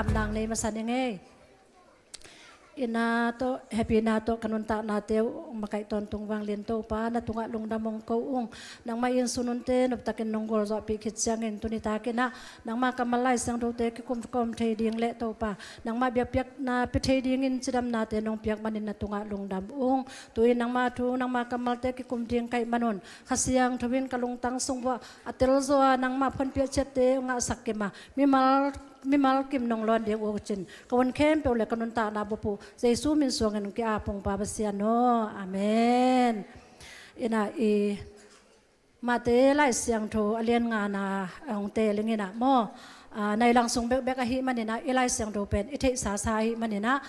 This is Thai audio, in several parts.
am nang nei masan enge ina to happy na to kanunta na teu makai ton tungwang lin to pa na tunga lungdamong ko ung nang mai sunun te nop takin nonggol zo pi khit chang en tuni ta ke na nang ma kamalai sang do te ki kum thei ding le to pa nang ma biak piak na pi thei ding in chidam na te nong piak manin na tunga lungdam ung tui nang ma thu nang ma kamal te ki kum ding kai manon khasiang thawin kalung tang sungwa atel zo nang ma phon pia chet te nga sakema mimal kim nong lon ding o chin kawan kem pe le kanun ta na bopu jesu min suangan ki apong pa basian no amen ina e mate lai siang tho alian nga na ong te lingina mo nai lang sung bek bek a hi manina ilai siang tho pen ithei sa sa hi manina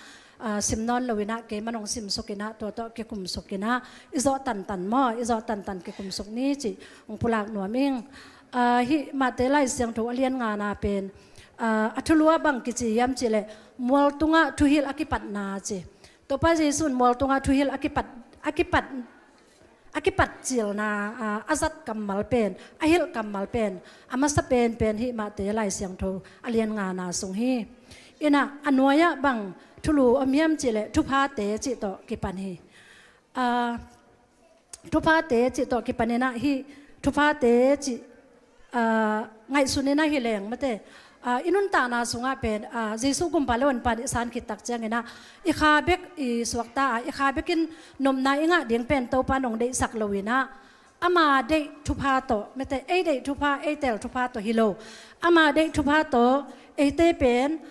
simnon lowina ke manong sim sokina to ke kum sokina izo tan mo izo tan ke kum sok ni chi ong pulak nuaming hi mate lai siang tho alian nga na pen athulua bang kichi yam chile mol tunga thuhil akipat na che to pa jesun mol tunga thuhil akipat chil na azat kamal pen ahil kamal pen amasa pen hi ma te lai siang tho alian nga na sung hi ina anoya bang thulu amiam chile thupa te chi to kipan hi thupa te chi to kipanena hi thupa te chi ngai sunena hi leng mate inun ta na sunga pen jesu kum palon pan isan ki tak changena I kha bek I suakta I kha bekin nomna inga ding pen to panong de sak lowina ama de thupa to mete ei de thupa ei tel thupa to hilo ama de thupa to ei te pen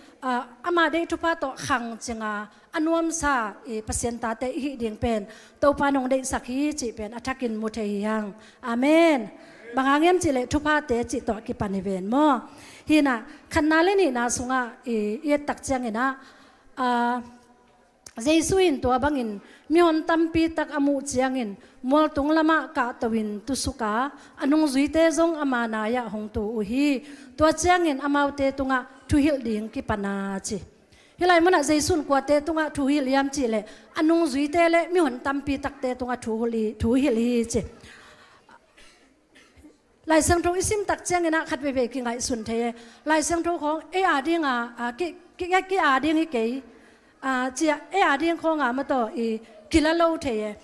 ama de thupa to khang chenga anuam sa pasien ta te hi ding pen to panong de sak hi chi pen athakin mu thei yang amen bangangem chile thupa te chi to ki paniven mo hina khanale ni na sunga e tak changena jesuin to bangin mion tampi tak amu chiangin mol tunglama ka tawin tusuka anung zuite zong amana ya hong tu uhi to chiangin amaute tunga thuhil ding ki pana chi hilai mana jesun kwate tunga thuhil yam chile anung zuite le mion tampi tak te tunga thuhil hi chi lai sang tho isim tak changena khat ve ki ngai sun the lai sang tho khong e adinga ki ading hi ke chia e ading khonga ma to I kilalo the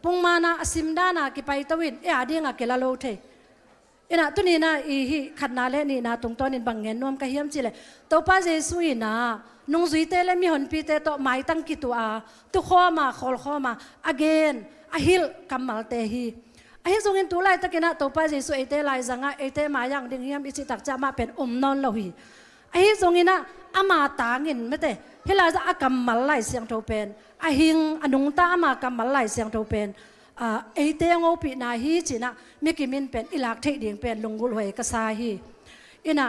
pung mana asim dana ki pai tawin e adinga kilalo the ina tunina I hi khatna le ni na tung tonin bangen nom ka hiam chile to pa jesu ina nung zui te le mi hon pi te to mai tang ki tu tu khoma khol khoma again ahil kamal te hi ahi zongin tulai takina topa jesu ete lai zanga ete mayang ding hiam ichi tak chama pen non lohi ahi zongina ama tangin mete hila za akamal lai siang tho pen ahing anung ta ama kamal lai siang tho pen ete ngopi na hi china mikimin pen ilak thei ding pen lungul hoi ka sa hi ina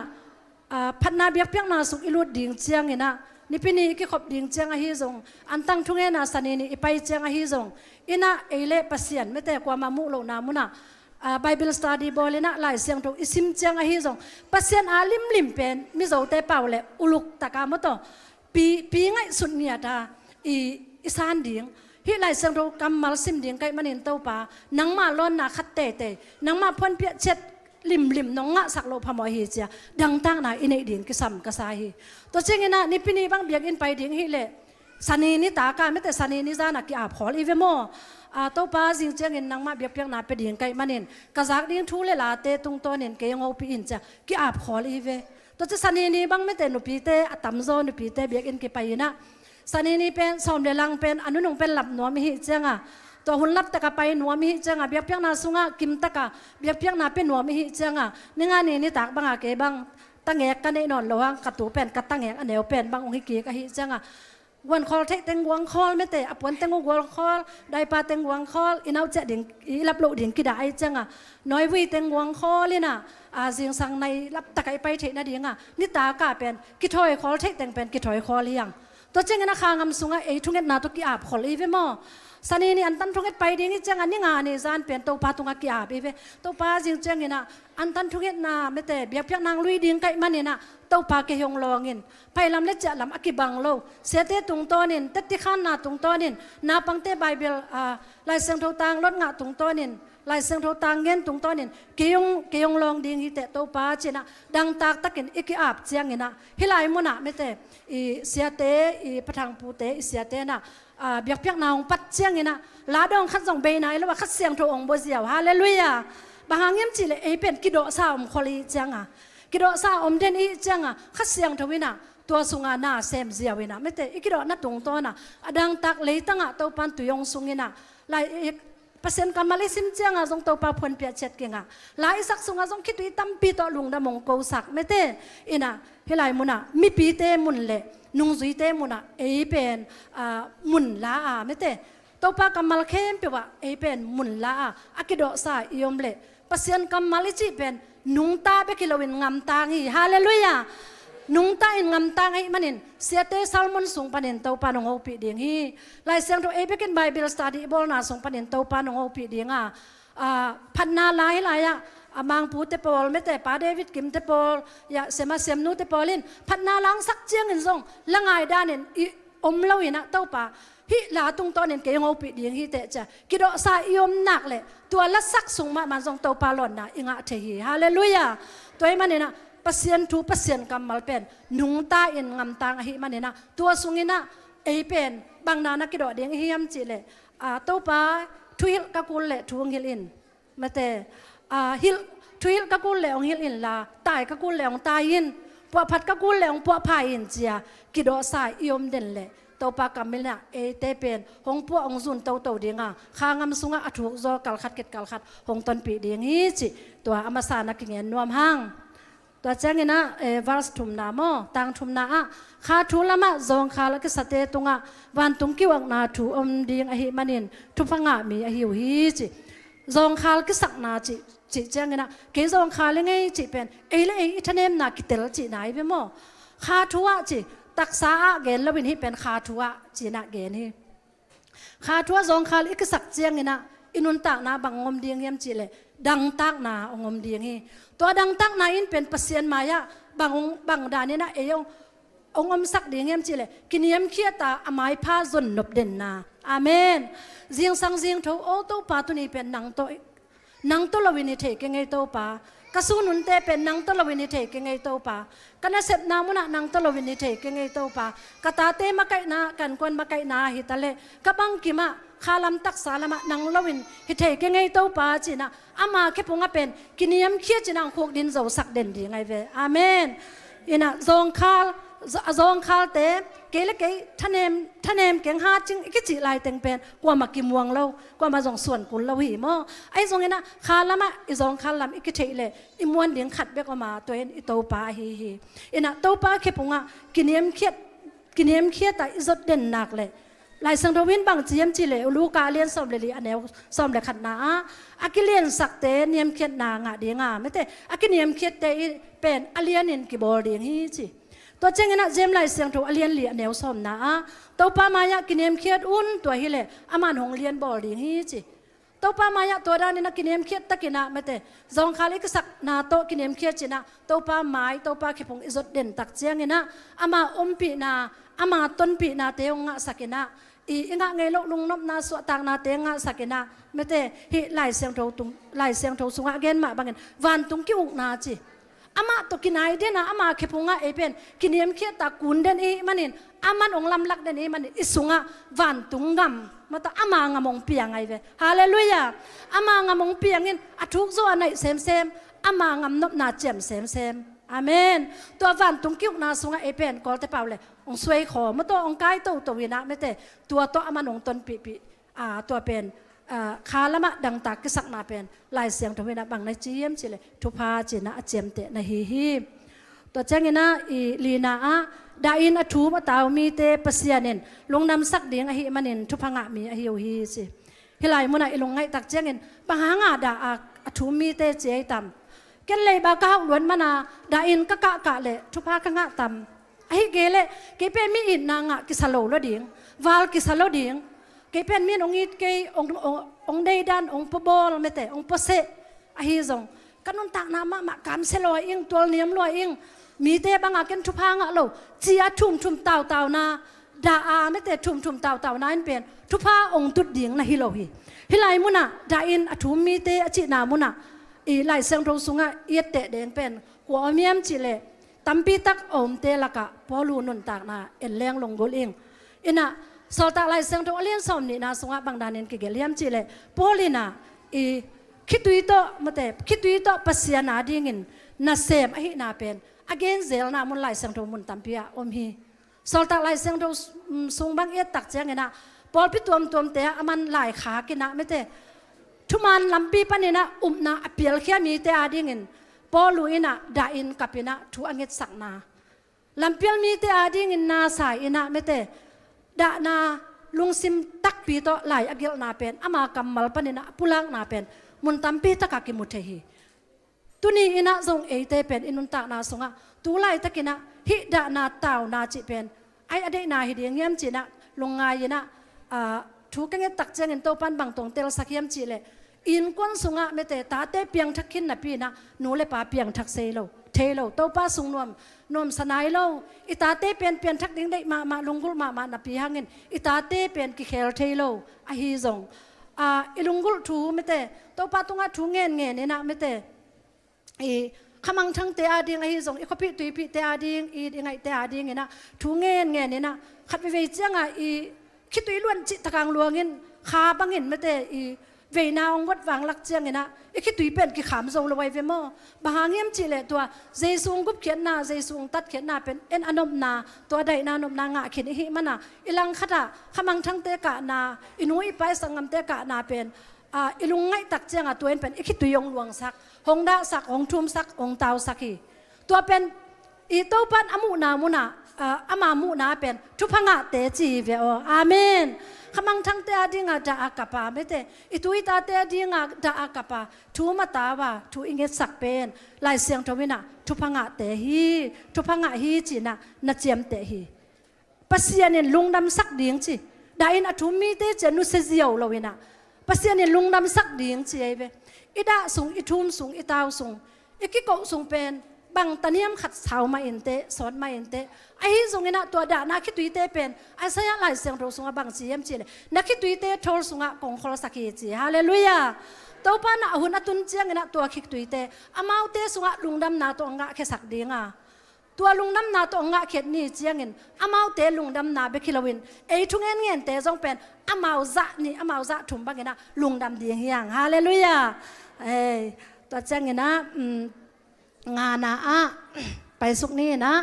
phatna biak piak na suk ilut ding chiang ina nipini ki khop ding chiang a hi zong antang thunge na sanini ipai chiang a hi zong ina eile pasian mete kwa mamu lo na muna bible study bolina lai siang tho isim chiang a hi zong pasian alim lim pen mi zo te paule uluk taka moto pi ngai sun nia ta isan ding hi lai siang tho kamal sim ding kai manin to pa nang ma lon na khat te nang ma phon pia chet lim nong nga sak lo phamo hi cha dang tang na inei ding ki sam ka sa hi to chengena nipini bang biak in pai ding hi le sani ni ta ka mete sani ni zana ki ap khol ive mo to pa jing chengin nang ma biak piak na pe ding kai manin ka zak ding thu le la te tung to nen ke ngo pi in cha ki ap khol ive to che sani ni bang mete no pi te atam zo no pi te biak in ki pai na sani ni pen som le lang pen anu nong pen lap no mi hi chenga to hun lap taka pai nuam hi changa biak piak na sunga kim taka biak piak na pe nuam hi changa ninga ni tak banga ke bang tangek ka nei non loang ka tu pen ka tangek aneu pen bang ong hi ki ka hi changa wan khol thek teng wang khol mete apon teng wang khol dai pa teng wang khol inau che ding I lap lo ding ki dai changa noi wi teng wang khol ina jing sang nai lap takai pai the na dinga ni ta ka pen ki thoi khol thek teng pen ki thoi khol yang to chengena khangam sunga e thunget na to ki ap khol ive mo sani ni antan thunget pai ding I changa ni nga ni zan pen to pa tunga ki ap ive to pa jing chengena antan thunget na mete biak piak nang lui ding kai manina to pa ke hyong longin pai lam le cha lam akibang lo sete tung tonin tati khan na tung tonin na pangte bible lai sang tho tang lot nga tung tonin ลายเสียงเราต่างเงินตรงต้นนี่เกี่ยงลองดิ่งฮิเตโตป้าจีน่ะดังตากตะกินอีกอาบเจียงนี่นะฮิลายมุน่ะไม่เตอีเสียเตอีปะทังปูเตอีเสียเตน่ะเบียกเปียกนาวปัดเจียงนี่นะลาดองขัดส่งเบย์ไหนแล้วว่าขัดเสียงโทองบ่เสียวฮาเลลูยาบางเงี้ยจีเลยเป็นกิโดซาอมคอลีเจียงกิโดซาอมเดนอีเจียงขัดเสียงทวินะตัวสุงานาเซมเสียวินะไม่เตอีกิโดนัดตรงต้นดังตักเลยตั้งเตาปันตุยงสุงินะลายเปอร์เซ็นต์การมาเลสิมเจียงทรงตัวปาพนเปียเช็ดเก่งหลายสักสุงทรงคิดวิตั้มปีต่อลุงดำมงโกสักไม่เตอินะเฮลายมุนะมีปีเตมุนเล่นุ่งจุยเตมุนะเป็นมุนลาไม่เตตัวปากำมาลเข้มเปียวว่าเป็นมุนลาอากิโดซาอิยมเล่เปอร์เซ็นต์กำมาเลจิเป็นนุ่งตาเบกิโลวินงามตางีฮาเลลูยานุ่งตาอินงามตางีมันอินเสียเตซัลมอนส่งปันอินตัวปานงเอาปีเดียงฮีลายเสียงตัวเบกินไบเบิลสตัดดี้บอลน่าส่งปันอินตัวปานงเอาปีเดียงพันนาลายลายบางพูดเตปอลไม่แต่ป้าเดวิดกิมเตปอลอย่าเสมาเสมนูเตปอลินพันนาลังสักเจียงอินส่งละไงด้านอินอมเล่าอินะตัวป้าฮิลาตุงตอนนี้เกี่ยงเอาปีเดียงฮิเตจ้ะกิโดสายยมหนักเลยตัวละสักส่งมาส่งตัวปาหล่นนะอิงะเทียฮาเลลูยาตัวมันเนี่ยนะปัสยันทูปัสยันกำมัลเป็นนุ่งตาอินงำตางฮิมันเนี่ยนะตัวสุงินะเป็นบางนานะกิโดเดียงฮิยมจิเลยตัวปาทุยกักุลเล่ทุงฮิลินมาแต่ฮิลทุยกักุลเล่องฮิลินละตายกักุลเล่องตายอินพวกพัดกักุลเล่องพวกพายอินเจียกิโดสายยมเด่นเลยตัวปากกำมิลน่ะเตเป็นหงพวกองซุนเต่าเดียงข้างำสุงอัฐุกโซกัลขัดเกตกัลขัดหงตนปีเดียงฮีจิตัวอมาสานักเงียนนวมห้างตัวเจ้าเงินะวาร์สทุมนาโมตังทุมนาข้าทุละมะจงข้าละกิสเตตุงวันตุงกิวังนาทุอมเดียงอหิมันินทุพังะมีอหิวฮีจิจงข้าละกิสักนาจิเจ้าเงินะเกจงข้าละไงจิเป็นเลทันเนมนากิเตลจิไหนเปโมข้าทุวะจิตักษาเกณฑ์แล้ววินที่เป็นคาทัวจีน่าเกณฑ์ที่คาทัวสองคาลิกสักเจียงนี่นะอินุนตักนาบังงมเดียงเยี่ยมจีเลยดังตักนาองมเดียงที่ตัวดังตักนาอินเป็นเปอร์เซ็นต์มายะบางดานี่นะองมสักเดียงเยี่ยมจีเลยกินเยี่ยมเคียตาอามายพาจนนบเด่นนาอาเมนเสียงสังเสียงทูโอโตปาตุนี่เป็นนังโตลวินิเทกไงโตปากระสุนุนเตเป็นนังตลวินิเทกไงโตปากันเสพนามุนะนังตลวินิเทกไงโตปากระตาเตมาไกนากันกวนมาไกนาฮิตาเลกะบังกิมาข้าลำตักสาลมะนังลวินฮิเทกไงโตปาจีนะอามาแค่พงเป็นกินยมเคียจีนังพวกดินโซสักเด่นดีไงเวอาเมนอินะจงคาลเตเกลเกท่านเอมเก่งฮาจิงกิจิลายเต็งเป็นกว่ามากิมวงเรากว่ามาส่งส่วนกุลเราหิมอไอ้ทรงนี้นะคาละมะไอ้ทรงคาลำอีกเทเลยอิมวนเดียงขัดเบกมาตัวเองอิโตปาฮีอินะโตปาแค่พงกินเยมเคียแต่อิจดเด่นหนักเลยลายสังทวินบางเจียมจิเลลูกาเลียนสอมเลลีอันเนวสอมเลขัดนาอากิเลียนสักเตเนียมเคียนางะเดียงไม่แต่อากิเนียมเคียเตเป็นอเลียนินกิบอลเดียงฮีจิตัวเจงนะเจมไลเสียงถูกเลียนเหลี่ยแนวสมนะตัวปามายะกินเอ็มเคียดอุ่นตัวฮิเลอามันหงเลียนบอลดีฮีจิตัวปามายะตัวด้านนี้นะกินเอ็มเคียดตะกินะไม่เตะจงคาลิกสักนาโตกินเอ็มเคียดจินะตัวปาไม้ตัวปาขี้ผงอิจดเด่นตักเจียงนี่นะอามาอมปีนาอามาต้นปีนาเตงงะสักกินะอีงะไงลกลุงนบนาสวตางนาเตงงะสักกินะไม่เตะฮิไลเสียงถูกไลเสียงถูกสุงะเกนมาบางเงินวันตุงกิ้วนาจิอามาตัวกินไอเดนะอามาเขพงะเป็นกินเยี่ยมเขียตากุนเดนอีมันนี่อามันองลำลักเดนอีมันอิสุงะวันตุงกำมาตัวอามางามงเปียงไอเวฮาเลลูยาอามางามงเปียงอินอัทุกโซอันไหนเซมอามางามนบนาเจมเซมอาเมนตัววันตุงกิ้วนาสุงะเป็นกอลเตเปล่าเลยองสวยขอมาตัวองกายตัววินะไม่แต่ตัวอามันองตนปีตัวเป็นคาละมะดังตากกิสักนาเป็นลายเสียงทวีนะบางในจีเอ็มจิเลยทุพาจีนะเจียมเตนะฮีตัวเจ้าเงินะอีลีนาดาอินอทูมาตาวมีเตปเสียนินลงนำสักเดียงอหิมันินทุพังะมีอหิวฮีสิฮิลายมุนัยลงไงตักเจ้าเงินปังหางาดาอทูมีเตเจียตัมกันเลยบากาล้วนมานาดาอินกะเลยทุพากังะตัมไอ้เกลเลยเกเป็นมีอินนางะกิสโลละเดียงวาลกิสโลเดียงเกเป็นมีองอีเกองเดดันองปบอลไม่แต่องปเสอหิซงกันนนตักน้ำมาการเสลอยอิงตัวเนียมลอยอิงมีเตบังอากันทุพางะโลจีอาทุ่มเต่านา ดาอาไม่แต่ทุ่มเต่านั้นเป็นทุพาองตุดดิ่งนะฮิโลฮิไลมุนะดาอินอทุมมีเตอจินามุนะอีไลเซงโรสุงะเอียเตเดงเป็นหัวเมียมจิเลตัมปีตักอมเตละกะพอลูนุนตากนาเอ็นแรงลงกุลเองอินะสอตาไลเซงโรเลียนสอมนี่นาสุงะบางดานินกิเกลียมจิเลพอลินะอีคิดตุยโตมาแต่คิดตุยโตปัสยานาดิ่งินนาเซมอหินาเป็นagain zel na mun lai sang tho mun tampia om hi sol tak lai sang tho sung bang et tak chang ena pol pi tuam te aman lai kha ki na me te thuman lampi panina na apial khia mi te ading in polu ina da in kapina thu anget sakna lampial mi te ading in na sai ina me te da na lungsim tak pi to lai agil na pen ama kamal panina pulang na pen mun tampi takaki muthe hiตุนีอินะทรงเอเตเป็นอินุนตานาสงะตูไลตะกินะฮิดานาตาวนาจิเป็นไออเดนาฮิเดียงเยี่ยมจีนะลงงายนะถูกกันเงตักเจงินโตปันบางตรงเตลสักเยี่ยมจีเลยอินก้นสงะไม่แต่ตาเตเปียงทักขินนะพี่นะหนูเลยป่าเปียงทักเซโลเทโลโตป้าสุงนวมสนายโลอิตาเตเปลี่ยนทักดิ้งได้มาลงกุลมานะพี่หางินอิตาเตเปลี่ยนกิเคลเทโลอหิซงอิลุงกุลถูไม่แต่โตป้าตุงะถูเงินเนี่ยนะไม่แต่ขมังทั้งเตอาดิงไอ้ส่งอีกพิตุยพิเตอาดิงอียังไงเตอาดิงเงี้ยนะทูเงินเนี่ยนะขัดไปเวจีงอีคิดตุยล้วนจิตตะกังลวงเงินขาบังเงินไม่เตอีเวนาองวัดวางลักเจียงเงี้ยนะอีคิดตุยเป็นกิขามโซลไว้เวมอบางเงี้ยจิเลตัวเจสุงกุบเขียนนาเจสุงตัดเขียนนาเป็นเอ็นอนมนาตัวใดนานมนางะเขียนอีมันนะอีลังขัดอะขมังทั้งเตกะนาอินุยไปสังกมเตกะนาเป็นอิลุงไงตักเจียงตัวเองเป็นอีคิดตุยยงลวงสักหงดาสักหงทุ่มสักหงเตาสักฮีตัวเป็นอีโตปันอามุนามุนาอามามุนาเป็นทุพงะเตจีเวออาเมนขมังทั้งเตอดิงาดาอากาปาไม่เตอีตุยตาเตอดิงาดาอากาปาทูมาตาวาทูอิงเกสักเป็นลายเสียงทวินะทุพงะเตฮีทุพงะฮีจีนะนัดเจียมเตฮีปัสยานินลุงดำสักดิ่งจีได้อินอทุมีเตเจนุเซเซียวลวินะปัสยานินลุงดำสักดิ่งจีไอเวอิดาสูงอิทุมสูงอิตาวสูงอิกิโกสูงเป็นบางตะเนียมขัดเสามาเอ็นเตสอนมาเอ็นเตไอ้สูงนี่นะตัวด่านักคิดตุยเตเป็นไอ้สยามลายเสียงโรสูงบางจีเอ็มจีเลยนักคิดตุยเตทอลสูงกองคอลสักจีฮาเลลูยาตัวป้านะหุ่นตุนเจียงนี่นะตัวคิดตุยเตอามาเตสูงลุงดำนาตัวงะแค่สักเดียงตัวลุงดำนาตัวงะเข็ดนี่เจียงเงินอามาเตลุงดำนาเบคิลวินไอ้ทุงเงินเตจงเป็นอามาจะนี่อามาจะถุมบังเงินนะลุงดำเดียงยังฮาเลลูยาตัวเจ้าเงี้ยนะงานนะไปสุกนี้นะ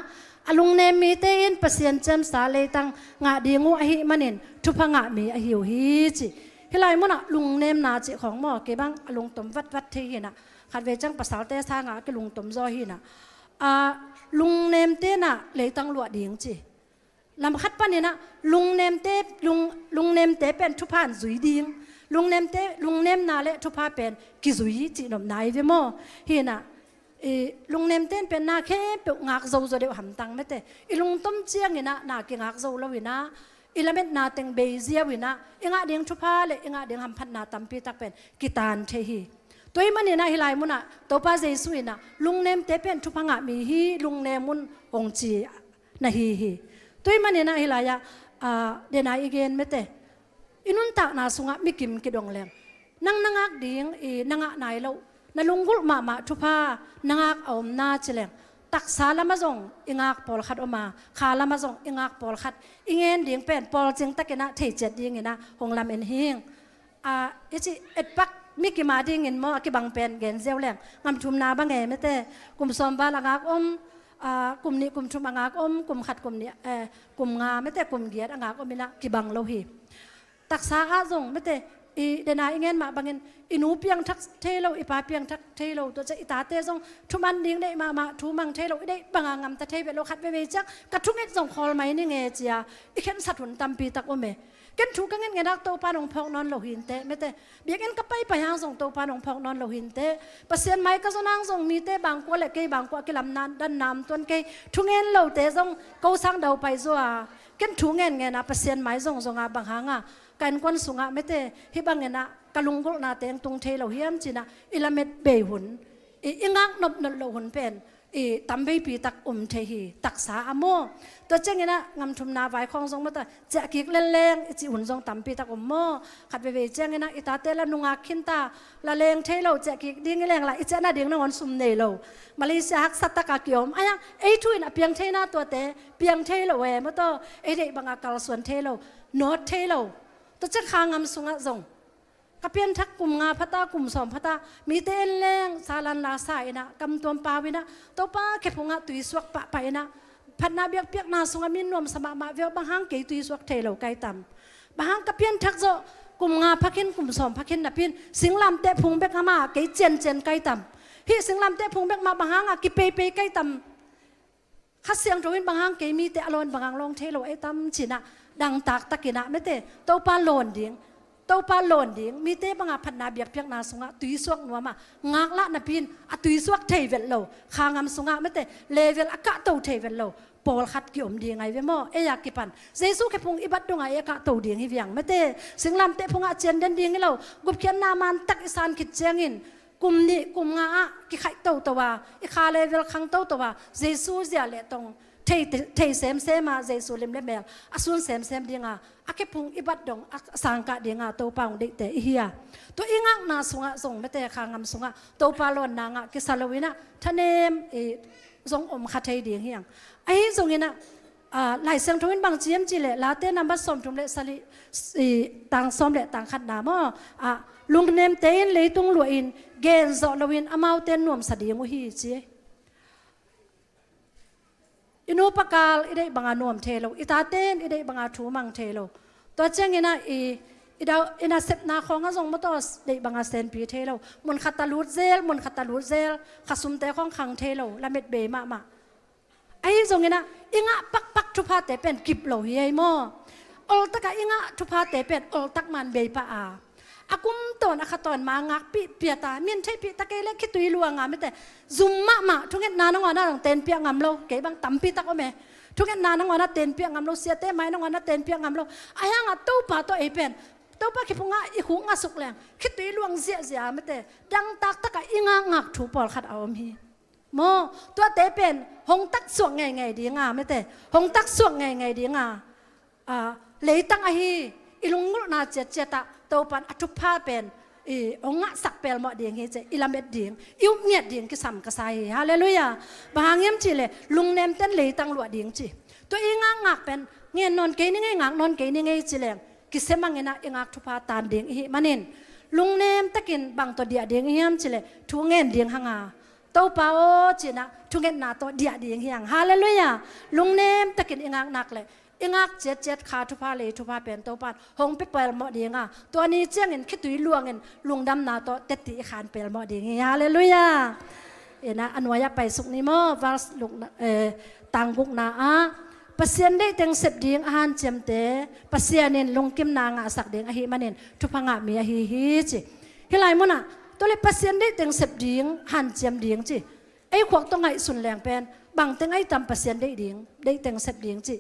ลุงเนมีเต้นเปอร์เซ็นต์เจมสาเลยตั้งงาดีงูอหิมันเห็นทุพงะมีอหิวฮีจิที่ไรมั่งลุงเนมนาจิของหม้อเก็บังลุงต้มวัดที่เห็นนะขัดเวจังภาษาเต้ทางอ่ะก็ลุงต้มซอยหินนะลุงเนมเต้น่ะเลยตั้งหลวดดีงจิลำคัดปะเนี่ยนะลุงเนมเต้ลุงเนมเต้เป็นทุพานจุยดีงลุงเนมนาเลทุพาเป็นกิจุยจีนมนายเวโมเห็นนะลุงเนมเต้นเป็นนาแค่เปงักโซเดียวหำตังไม่เตลุงต้มเจียงเนี่ยนะนาเกงักโซแล้ววินะละเม็ดนาเต็งเบเซียวินะงาเดียงทุพาเลงาเดียงหำพันนาตัมปีตักเป็นกิตานเทฮีตัวมันเนี่ยนะฮิไลมุนะตัวป้าเจสุยนะลุงเนมเต้เป็นทุพงะมีฮีลุงเนมุนองจีนะฮีตัวมันเนี่ยนะฮิไลยะเดนายอีเกนไม่เตอินุนตากนาสุงะมิกิมกิดงแรงนั่งนักดิ่งนังนายเรานลุงกุลมาทุพานังอมนาเจริญตักสาลมาจงอิงากปอลขัดออกมาขาลมาจงอิงากปอลขัดอิงเงินดิ่งเป็นปอลจึงตะกินะเทเจ็ดดิ่งนะหงลำเอ็นหิงจิเอ็ดปักมิกิมาดิ่งเงินมอกิบังเป็นเกณฑ์เซลแรงงามชุมนาบังเงไม่เตกลุ่มซอมบาลังากกลุ่มนี้กลุ่มชุมอังากกลุ่มขัดกลุ่มนี้กลุ่มงาไม่เตกลุ่มเกียรติอังากมินะกิบังโลหิตักษาอาจงไม่เตเดนายเงินมาบางเงินอินูเปียงทักเทโลอีปาเปียงทักเทโลตัวจะอิตาเตจงทุมันดิ้งได้มาทุมังเทโลได้บางงามตะเทเวโลขัดไปจักกระทุกเงินจงคอลไหมนี่เงจียอีเข็นสัตว์หุ่นตัมปีตักโอเมกันทุกเงินเงินรักโตปานองพอกนอนโลหินเตไม่เตเบียกันก็ไปหางส่งโตปานองพอกนอนโลหินเตเปอร์เซ็นต์ไม้ก็จะนั่งส่งมีเตบางกว่าเล็กเกบางกว่ากิลำนานดันน้ำต้นเกทุกเงินโลเตจงเขาสร้างเดาไปซัวกันทุกเงินเงินนะเปอร์เซ็นต์ไม้ส่งบางหางการควนสุงะไม่เตฮิบังเงินนะกะลุงกุลนาเตงตุงเทเราเฮียมจีนะอิละเม็ดเบยหุนอิงักนบนโลหุนเป็น ตำไปปีตักเทหีตักษาอโมตัวเจ้าเนี่ยนะงำทุมนาไว้ของทรงมาตัวเจ้ากิกเล่งๆจีหุ่นทรงตำปีตักโมขัดไปเจ้าเนี่ยนะอิตาเตละนุงาคินตาละเลงเทโลเจ้ากิกดิ้งแรงละอิเจ้าน่ะดิ้งนอนซุ่มเนโลมาเลเซียฮักสัตตะกาเกี่ยวไอ้ยังไอ้ทุยน่ะเปียงเทน่าตัวเตเปียงเทโลเว้มาตัวไอ้เด็กบางอากาศส่วนเทโลโนดเทโลตัวเจ้าคางงำสุงะทรงกเปียนทักกลุ่มงาพัตตากลุ่มสอมพัตตามีเต้นแรงสาลันลาสายนะกำตัวปาวินะตัวป้าเก็บพงะตุยสวกปะไปนะพัดนาเบียกเปียกนาสุงมินนวมสมามาเวลบางห้างเกยตุยสวกเทโลไกต่ำบางห้างกเปียนทักโจกลุ่มงาพักเห็นกลุ่มสอมพักเห็นนับเปียนสิงลำเตะพุงเบกมาเกยเจนไกต่ำฮีสิงลำเตะพุงเบกมาบางห้างกิเปไกต่ำข้าเสียงโจวินบางห้างเกยมีเตะอารมณ์บางห้างลงเทโลไอต่ำชินะดังตากตะกินะไม่เตะตัวป้าโลนดิ้งตัวปลาหล่นดิ้งมีเต้บังอาพันนาเบียกเพียงนาสุงะตุยสวกนัวมางากละนับพินตุยสวกเทเวลโลขางามสุงะไม่เต้เลเวลอากาศตัวเทเวลโลปอลขัดกิอมดีไงเวโมอยากกิปันเจสุแค่พงอิบัดดงไออากาศตัวดิ้งฮิเวียงไม่เต้สิงลำเต้พงอาเจนเดนดิ้งเรากุบเขียนนามันตักอิสานคิดเจงินกุมนี่กุมงากิไข่ตัวอีคาเลเวลขังตัวเจสุเสียเลตรงเทเซมมาเจสุเลมเลเมลอสุนเซมดิ้งอาเก็บพุงอิบัดดงสังกัดเดียงตัวปางเด็กแต่เฮียตัวอิงักนาสุงะส่งไม่แต่ขางำสุงะตัวปลาลอนนางะกิสาลวินะทะเนมส่งขัดเทเดียงเฮียงไอ้ส่งเงี้ยนะหลายเสียงทวินบางเจียมจีเล่ลาเต้นำบัดสมทุมเละสลิต่างสมเละต่างขัดหนามลุงเนมเต้นเลยตุงหลวยอินเกณฑ์จอลวินอมาเต้นนวมสดีงุฮีจีอินูปกาลอิได้บังอาหนวมเทโลอิตาเต้นอิได้บังอาทูมังเทโลตัวเจ้าเงี้ยนะดาวอินาเซปนาของก็ส่งมาตัวได้บังอาเซนปีเทโลมุนขัดตาลูดเซลขัดซุมเตะของขังเทโลละเม็ดเบมาไอ้ส่งเงี้ยนะอิงะปักทุพาเตเป็นกิบโลเฮียโมอลตักอิงะทุพาเตเป็นอลตักมันเบปะอากุมตอนอาคตอนมางักเปียตาเมียนใช่ปีตะเกเล็กคิดตุยลวงงามไม่แต่ซุมมาทุกเงี้ยนาน้องวานาต้องเต้นเปียงามโลเก๋บังตั้มปีตะก็แม่ทุกเงี้ยนาน้องวานาเต้นเปียงามโลเสียเต้ไม้น้องวานาเต้นเปียงามโลไอ้ยังตู้ป่าตัวเอเป็นตู้ป่าคิดพงะอีหูงาสุกแรงคิดตุยลวงเสียไม่แต่ดังตักตะกะอิงะงักถูปอลขัดเอามีโมตัวเตเป็นหงตักสวงไงดีงาไม่แต่หงตักสวงไงดีงาเลยตั้งไอฮีอิลุงนาเจตะตัวปันอทุพาเป็นองค์สักเปลหมดเดียงเฮเจอิลาเม็ดเดียงอิวเมียดเดียงกิสัมกษายฮาเลลูยาบางเงี้ยจีเลยลุงเนมเต้นเลยตั้งหลวดเดียงจีตัวอิงักเป็นเงี้ยนอนเกยนี่ไงงักนอนเกยนี่ไงจีเลยกิเสมังเงินะอิงักทุพาตานเดียงฮิมันเองลุงเนมตะกินบางตัวเดียเดียงเฮียมจีเลยทุเงินเดียงหางาตัวเปล่าจีนะทุเงินนาตัวเดียเดียงเฮียงฮาเลลูยาลุงเนมตะกินอิงักนักเลยอิงักเจ็ดขาทุพาเลยทุพาเป็นตัวปันหงไปเปลหมดเดียงตัวนี้เจ้าเงินคิดตุยลวงเงินลุงดำนาตัวเตติขานเปลหมดเดียงฮาเลลูยานะอันวายไปสุกนิโมวัลลุงต่างกุกนาปัสยานได้เต็งเสพเดียงอาหารเจมเตปัสยานินลุงกิมนางสักเดียงอหิมันเนทุพังมีอหิจิฮิไลมุนะตัวเลยปัสยานได้เต็งเสพเดียงหันเจมเดียงจิไอ้ขวกต้องไงสุนแรงเป็นบางเต็งไอ้ตำปัสยานได้เดียงได้เต็งเสพเดียงจิ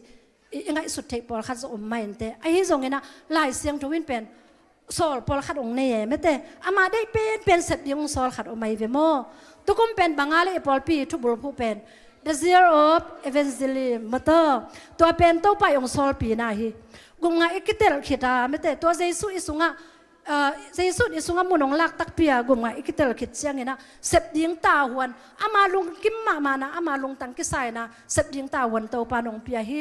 ยังไงสุดเทปอลคัดอมไม่เตะไอ้ที่ส่งเงินนะลายเสียงทวินเป็นโซลปอลคัดองเน่ไม่เตะอามาได้เป็นเสพยังโซลคัดอมไม่เวโมตุกุมเป็นบางอะไรปอลปีทุบบุรุษผู้เป็น the year of evangelism มาเตอตัวเป็นตัวไปองโซลปีน่ะฮีกุมงาอิกิเตลขิดาไม่เตะตัวเจสุอิสุงะเจสุอิสุงะมุนองลักตักเปียกุมงาอิกิเตลขิดเสียงเงินนะเสพยิงตาหวนอามาลุงกิมมานะอามาลุงตังกิไซนะเสพยิงตาหวนตัวปานองเปียฮี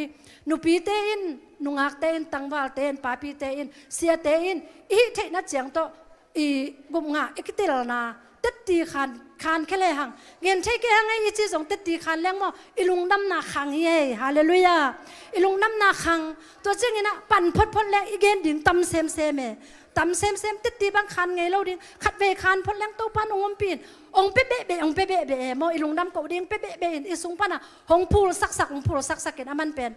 นูปีเตอินนุงักเตอินตังวาลเตอินปาปีเตอินเสียเตอินอีเทนัดเจียงโตอีกุมงาอิกเตลนาเตตีคานแค่เลยหังเงินใช้แค่หังไอ้จีสงเตตีคานแรงมั้งอีลุงดำนาคังเย่ฮาเลลูยาอีลุงดำนาคังตัวเจ้าเงินนะปั่นพดแรงอีเกนดิ่งตำเซมตำเซมติดตีบางคันไงเราดิ่งขัดเวคานพดแรงตัวปานองค์ปีนองเป๊ะองเป๊ะมออีลุงดำเก่าดิ่งเป๊ะอีสุงปานะหงพูลสักองพูลสักเกนมันเป็น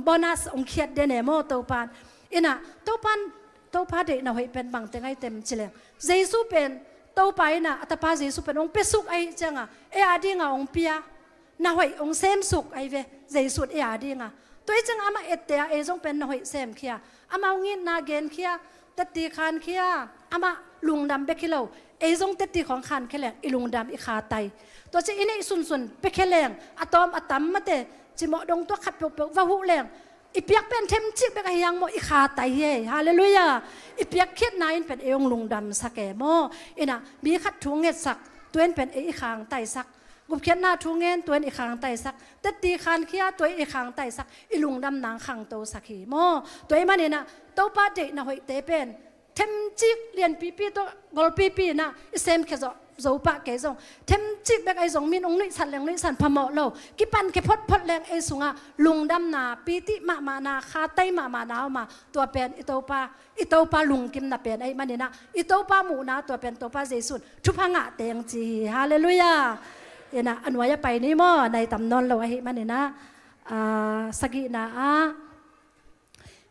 บอนัสองเขียดเดเนโมตัวปานอินะตัวปานเด็กน่ะให้เป็นบางแต่ไงเต็มเฉลี่ยเจสุเป็นตัวไปนะอัตภาพเจสุเป็นองเป๊ะสุกไอจังอาดีงาองเปียน่ะให้องเซมสุกไอเวเจสุอาดีงาตัวจังอามาเอตเตะจงเป็นน่ะให้เซมเขียอามางินนาเกนเขียตตีคานเขีย อามาลุงดำเบคิโลเอซงเตติของขันแค่แรงอีลุงดำอีขาไตตัวจะอินไอสุนเบคแรงอะตอมอะตัมมาเตจิโมดงตัวขัดเปลวว่าหูแรงอีเปียกเป็นเทมจิเบกยังโมอีขาไตเย่ฮาเลลูยาอีเปียกเคียดนายเป็นเอองลุงดำสักแกโมอินะมีขัดถุงเง็ดสักตัวเองเป็นอีขางไตสักกุบเขียนหน้าทุ่งเงินตัวอีกข้างไตสักแต่ตีคานเขียตัวอีกข้างไตสักอีลุงดำนางขังโตสักขีโมตัวมันนี่นะโตป้าเด็กนะหอยเตเป็นเทมจิกเรียนปีตัวกอลปีนะอิเซมแค่โจปะแก่จงเทมจิกแบบไอ้จงมีองนิสันแรงนิสันพมอโลกิปันแค่พดแรงไอ้สุงะลุงดำนาปีติมานาคาไตมานามาตัวเป็นอิโตป้าลุงกิมนาเป็นไอ้มันนี่นะอิโตป้าหมูนาตัวเป็นตัวป้าเจสุนทุพังะเตียงจีฮาเลลูยาเอ็นะอันวายไปนี่มั่ในตำนนเราไอ้มันนี่นะสกินา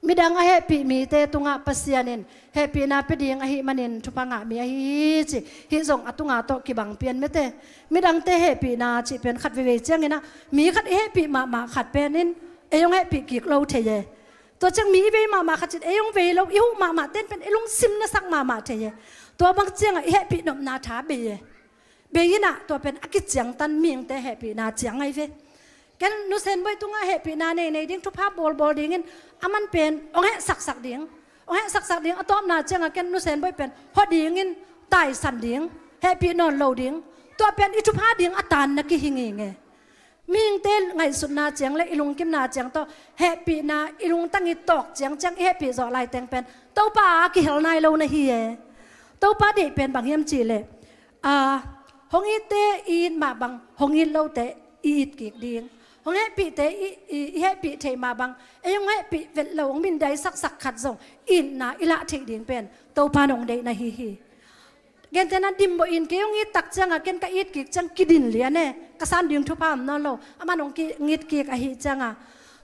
มิดังไอ้ปีมีเตตุงะปัสยานินเฮปีนาปีดิงไอ้มันนินทุพังะมีไอ้จิฮิจงอตุงะโตกิบังเปียนเมเตมิดังเตเฮปีนาจิเป็นขัดเวเจียงไงนะมีขัดเฮปีมาขัดเป็นนินเอยงเฮปีกิกเราเทเยตัวจังมีเวมาขัดจิตเอยงเวเราอิวมาเต้นเป็นเอลุงซิมนะสักมาเทเยตัวบางเจียงไอ้เฮปีนมนาถาเบยเบยินะตัวเป็นอกิจจังตันมีงแต่เฮปีนาจังไงเวกันนุเซนไว้ตุงะเฮปีนาในดิ้งทุภาพบอลดิ้งอามันเป็นองเฮสักดิ้งองเฮสักดิ้งอะตอมนาจังกันนุเซนไว้เป็นฮอดิ้งไตสันดิ้งเฮปีนอนโลดิ้งตัวเป็นอิทุภาดิ้งอตานนักหิงไงมีงเต้ไงสุดนาจังและอิลุงกิมนาจังต่อเฮปีนาอิลุงตั้งอิตอกจังเฮปีจอลายแตงเป็นเต้าป่ากิเฮลนายโลนะฮีเอเต้าป่าเด็กเป็นบางเฮียมจีเลยหงอีเตอีนมาบังหงอีโลเตอีดกิกดิ้งหงเฮปีเตเฮปีเทมาบังเอยงเฮปีเวลหลงมินได้สักขัดส่งอินนาอิละเทดิ้งเป็นเต้าป่านงเดนะฮีเกณฑ์นั้นดิมบ่อินเกี่ยงอีตักจังเกณฑ์กอีดกิกจังกิดินเลียเนี่ยกษัตริย์ดิ้งทุพามนั่นโลอามันงกิดกิกอหิจัง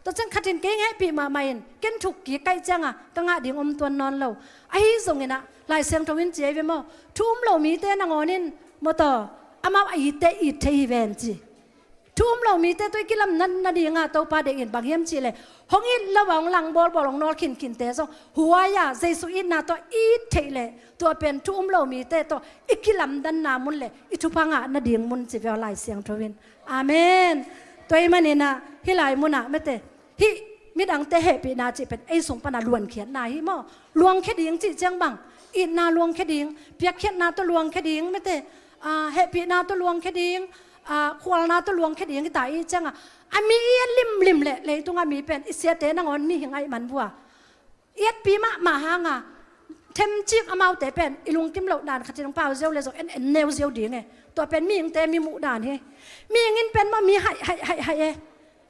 ตัวจังขัดดินเกี่ยงเฮปีมาไม่เกณฑ์ถูกกิกไกจังตั้งดิ้งตัวนอนโลอหิส่งเงินะลายเสียงทวินเจวิโมทุ่มโลมีเตนงอนินมต่ออามาอีเตอีเทอีเวนจีทุ่มเรามีเตตัวกิลำนั้นนาดีงาตัวปาเด็กอินบางเฮียมจีเลยหงอินระวังหลังบอลงนอลขินเตซหัวยาเจสุอินนาตัวอีเทเลยตัวเป็นทุ่มเรามีเตตัวอีกิลำดันนามุนเลยอิทุพังะนาดีงมุนจีเวลไลเสียงทวินอาเมนตัวมันนี่นะฮิไลมุนะไม่เตฮิมิดังเตเฮปีนาจีเป็นไอสงปนาล้วนเขียนนาฮิโมลวงแค่ดิ้งจีจังบังอินนาลวงแค่ดิ้งเปียกเขียนนาตัวลวงแค่ดิ้งไม่เตเฮปีนาตัวลวงแค่ดิ้งควาลนาตัวลวงแค่ดิ้งที่ตายจังมีเอียนลิมเลยตรงมีเป็นอิเสียเตนังอนมีหิงไอมันบัวเอียดปีมาหางเทมจิกอามาเตเป็นอิลุงกิมเหล่าด่านขัดจิงเปล่าเซลเลยส่งเอ็นเนวเซลดิ้งไงตัวเป็นมีหิงเตมีหมู่ด่านเฮมีหิงเป็นว่ามีให้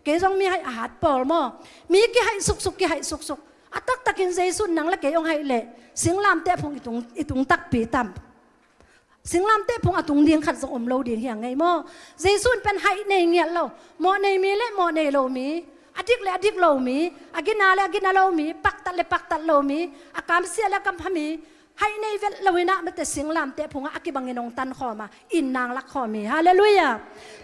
เกยงมีให้อาหารปอลมอมีกี่ให้สุกกี่ให้สุกตักกินเจสุนนังและเกยงให้เละสิงลามเตะพงอีตุงตักปีต่ำสิงลามเตะพงอตุงเดียงขัดสมเราเดียงอย่างไงโมเจสุนเป็นให้ในเงี้ยเราโมในมีและโมในเรามีอดิกและอดิกเรามีอากินาและอากินาเรามีปักตัดและปักตัดเรามีอากามเสียและกำพมีให้ในเวลเราเนะมันแต่สิงลามเตะพงอากิบังเงินองตันขอมาอินนางลักขอมีฮาเลลูยา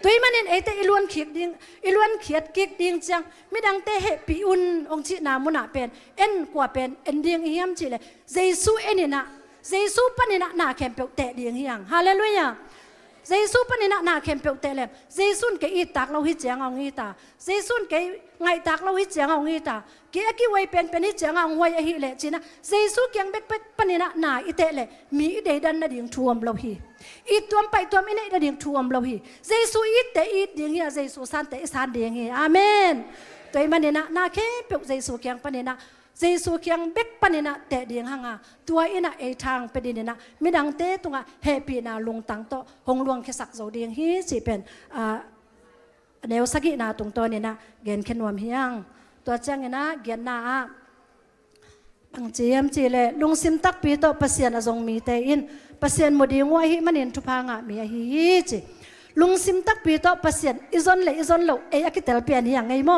ตัวมันเองเตะอิลวนเขียดดิ้งอิลวนเขียดกิกดิ้งจังไม่ดังเตะเหปีอุนองค์จีนามุนาเป็นเอ็นกว่าเป็นเอ็นดิ้งเฮียมจีเลยเจสุเอ็นินะเจสุปนินะนาแคมเปลเตะดิ้งเฮียงฮาเลลูยาเจสุปนินะนาแคมเปลเตะเลยเจสุนเกอีตักเราหิจยังเอางี้ตาเจสุนเกไงตักเราหิจยังเอางี้ตาเกี่ยกี่วัยเป็นหิจยังเอาวัยหิเลจีนะเจสุเกียงเบ็กปนินะนาอิเตะเลยมีเดดันนาดิ้งท่วมเราหิอีตัวไปตัวไม่ได้ดิ้งท่วมเราหิเจสุอิเตอีดิ้งเฮียเจสุสันเตสันดิ้งเฮียอาเมนตัวมันเนี่ยนาแค่เปลเจสุเกียงปนินะเจสุเกียงเบ็กปนินะเตดิ้งหังตัวอินะเอทางไปดิ้งนะไม่ดังเตตุงเฮปีนาลงตังโตหงลวงแค่สักโจดิ้งฮีจีเป็นเนวสกินาตรงตัวเนี่ยนะเกณฑ์ขนวมเฮียงตัวจังเนี่ยนะเกณฑ์นาบางจีมจีเลยลุงซิมตักปีโตปัสยานจงมีเตอินปัสยานโมดีงวยฮิมันเห็นทุพังมีฮิจีลุงซิมตักปีโตปัสยานอิจอนเลยอิจอนโลเอยกิเตลเปียนอย่างไงโม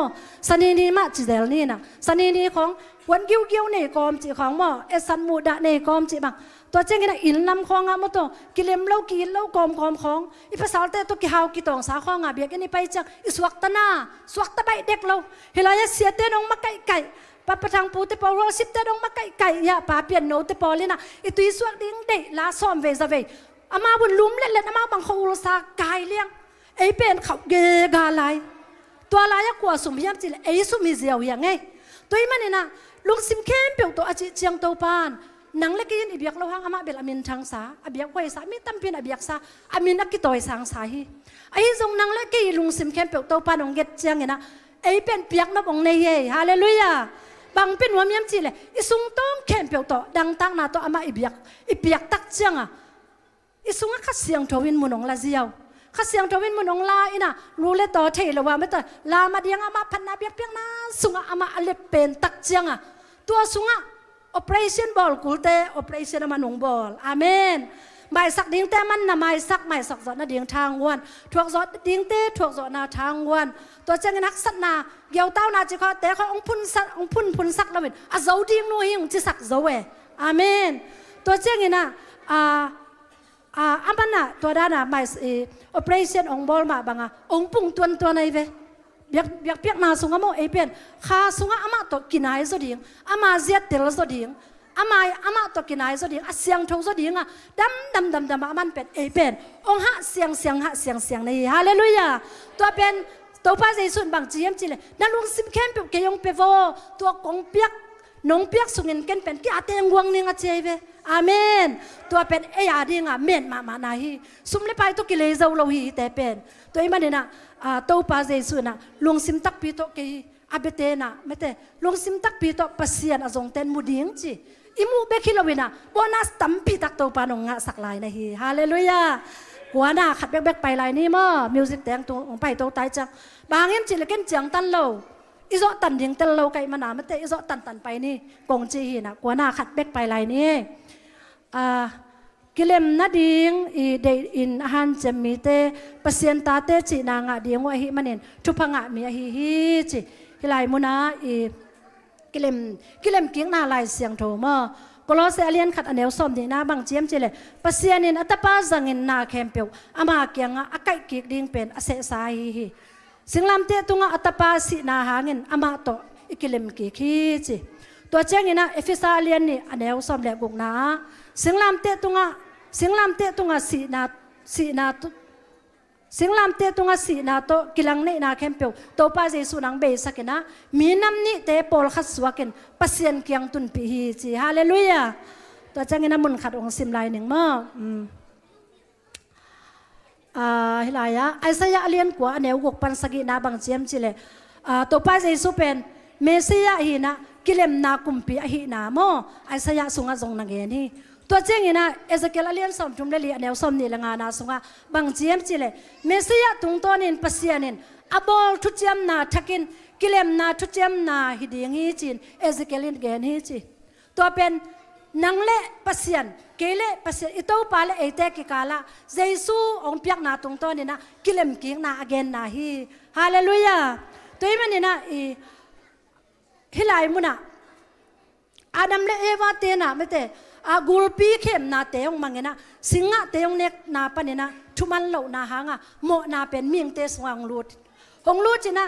สันนีมาจีเดลนี่นะสันนีของวันกิ้วในกอมจีของโมเอสันมูดะในกอมจีบังตัวเจ้าเนี่ยอินลำของมโตกิเลมเล่ากินเล่ากอมของอีภาษาเตตัวกิฮาวกิตองสาของเบียกันนี่ไปจังอิสวักตนาสวักตะใบเด็กเราเฮลายเสียเตนองมาไก่ ปะทางปูเตปอรอสิบเตดงมาไก่ยาปาเปียนโนเตปอเลยนะอิตุยสวกดิ้งเดลาซ้อมเวซาเวอามาบุญลุ้มเล่นอามาบังเขาอุลสากายเลี้ยงไอเป็นเขาเกกาไลตัวลายกว่าสมยามจิเลไอสุมิเซียวอย่างไงตัวมันนี่นะลุงซิมเข้มเปียวตัวอาจิเจียงตัวปานนังเล็กยินอิบยักเราห้างอามาเบลอามินทางสาอิบยักไว้สามีตั้มเป็นอิบยักสาอามินนักกิตอยสังสาฮีไอทรงนังเล็กยินลุงซิมเข้มเปียวตัวปานองเกตเจียงไงนะไอเป็นเปียกนับองเนยฮาเลลูยาบางเป็นหัวมียมจีเลยอิสุงต้องเข้มเปียวตัวดังตั้งนาตัวอามาอิบยักตักเจียงอ่ะอิสุงก็เสียงทวินมุนองลาเซียวข้าเสียงทวินมุนองลาอินะรู้เลยต่อเทลว่าไม่ต่อลามาเดียงอามาพันนาเปียกเปียกนาสุงอามาอเลเป็นตักเจียงอ่ะตัวสุงoperation ball กูเต operation มันหงบอลอาเมนหมายสักดิ้งเตมันนะหมายสักจอดนะดิ้งทางวันถ่วงจอดดิ้งเตถ่วงจอดนาทางวันตัวเจ้าเงินนักสัตนาเกี่ยวเต้านาจิเขาแต่เขาองพุ่นสักองพุ่นสักแล้วเป็นอาเจ้าดิ้งนู่นองจิสักเจ้าเออาเมนตัวเจ้าเงินนะอันนั้นนะตัวด้านน่ะหมายoperation องบอลมาบังอ่ะองปุ่งตัวไหนเวเบียกนาสุงอาโมเอเปียนข้าสุงอามาตกินายสุดิงอามาเจียเตลสุดิงอามาตกินายสุดิงอาเสียงทงสุดิงอ่ะดำอามันเป็นเอเปียนองหะเสียงในฮาเลลูยาตัวเป็นตัวพระเยซูบางจีเอ็มจีเลยนั่นลุงซิมเข้มเปียกเกยงเปโวตัวกงเปียกนงเปียกสุงินเกันเป็นกี่อาเตงวงนิงอาเจเวอาเมนตัวเป็นเอียดิงอ่ะเมนมานาฮีสุมเลไปตัวกิเลสเอาเราฮีแต่เป็นตัวมันเนี่ยนะตัวพระเยซูนะลุงซิมตักปีโตเกยอาเบเตนะไม่แต่ลุงซิมตักปีโตปัสยานอาจงเต้นมุดิงจีอิมูเบคิลวินะโบนัสตั้มปีตักตัวปานงงะสักลายนะฮีฮาเลลูยาหัวหน้าขัดแบกไปลายนี่มั้งมิวสิกแต่งตัวของไปตัวตายจังบางอย่างจีเลยกันจังตันโลอิโซตันดิงเตลโลไกมันนาไม่แต่อิโซตันไปนี่กงจีฮีนะหัวหน้าขัดแบกไปลายนี่กิเลมนาดิงอีเดอินฮันเจมีเตปเซียนตาเตจีนางะดิงว่าฮิมันเนทุพังะมีฮิจีฮิไลมุนาอีกิเลมกิ้งนาลายเสียงโถมอกลอเซเลียนขัดอันเนวสมดีนาบางเจียมจีเลยปเซียนินอัตปาจังอินนาเคมเปียวอามาเกียงอะไก่กิกดิงเป็นอเสสาฮิสิงลำเตตุงะอัตปาสีนาหางินอามาโตอิกิเลมกิคีจีตัวเจ้างินะเอฟิซาเลียนนี่อันเนวสมแหลกุกนาสิงลำเตตุงะสิงลำเตตุงะสีนาสิงลำเตตุงะสีนาโตกิลังเนนาเข้มเปียวโตป้าเยซูนังเบสักนะมีน้ำนี่เตปอลขัดสวกินปัสยันเกียงตุนปีฮีจีฮาเลลูยาตัวจังงินะมุนขัดองซิมลายหนึ่งมั้งฮิลายะไอซายะเลียนกว่าอันเนวกปันสกินาบางเจียมจีเลโตป้าเยซูเป็นเมสยาฮีนะกิเลมนาคุมปีฮีนาโมไอซายะสุงะจงนังเกนี่ตัวเจ้าเงินะเอสเกลเลียนสมจุมเลลีอันเนวสมนี่ละงานาสุงะบางเจียมจีเลเมสยาตุงตัวนินปัสยานินอบอลทุจยมนาทักินกิเลมนาทุจยมนาฮิดีงี้จีนเอสเกลินเกนฮีจีตัวเป็นนังเล่ปัสยันเกเล่ปัสยันอิโตปาเลเอเตกิกาลาเยซูองเปียกนาตุงตัวนี่นะกิเลมกิงนาอเกนนาฮีฮาเลลูยาตัวมันนี่นะฮิลายมุนะอาดัมเลเอวาเตนะไม่แต่กูลปีเข้มนาเตยงมังเงนะสิงะเตยงเน็กนาปนินะทุมันเหล่านาหางะโมนาเป็นมิงเตสวางลูดของลูดจีนะ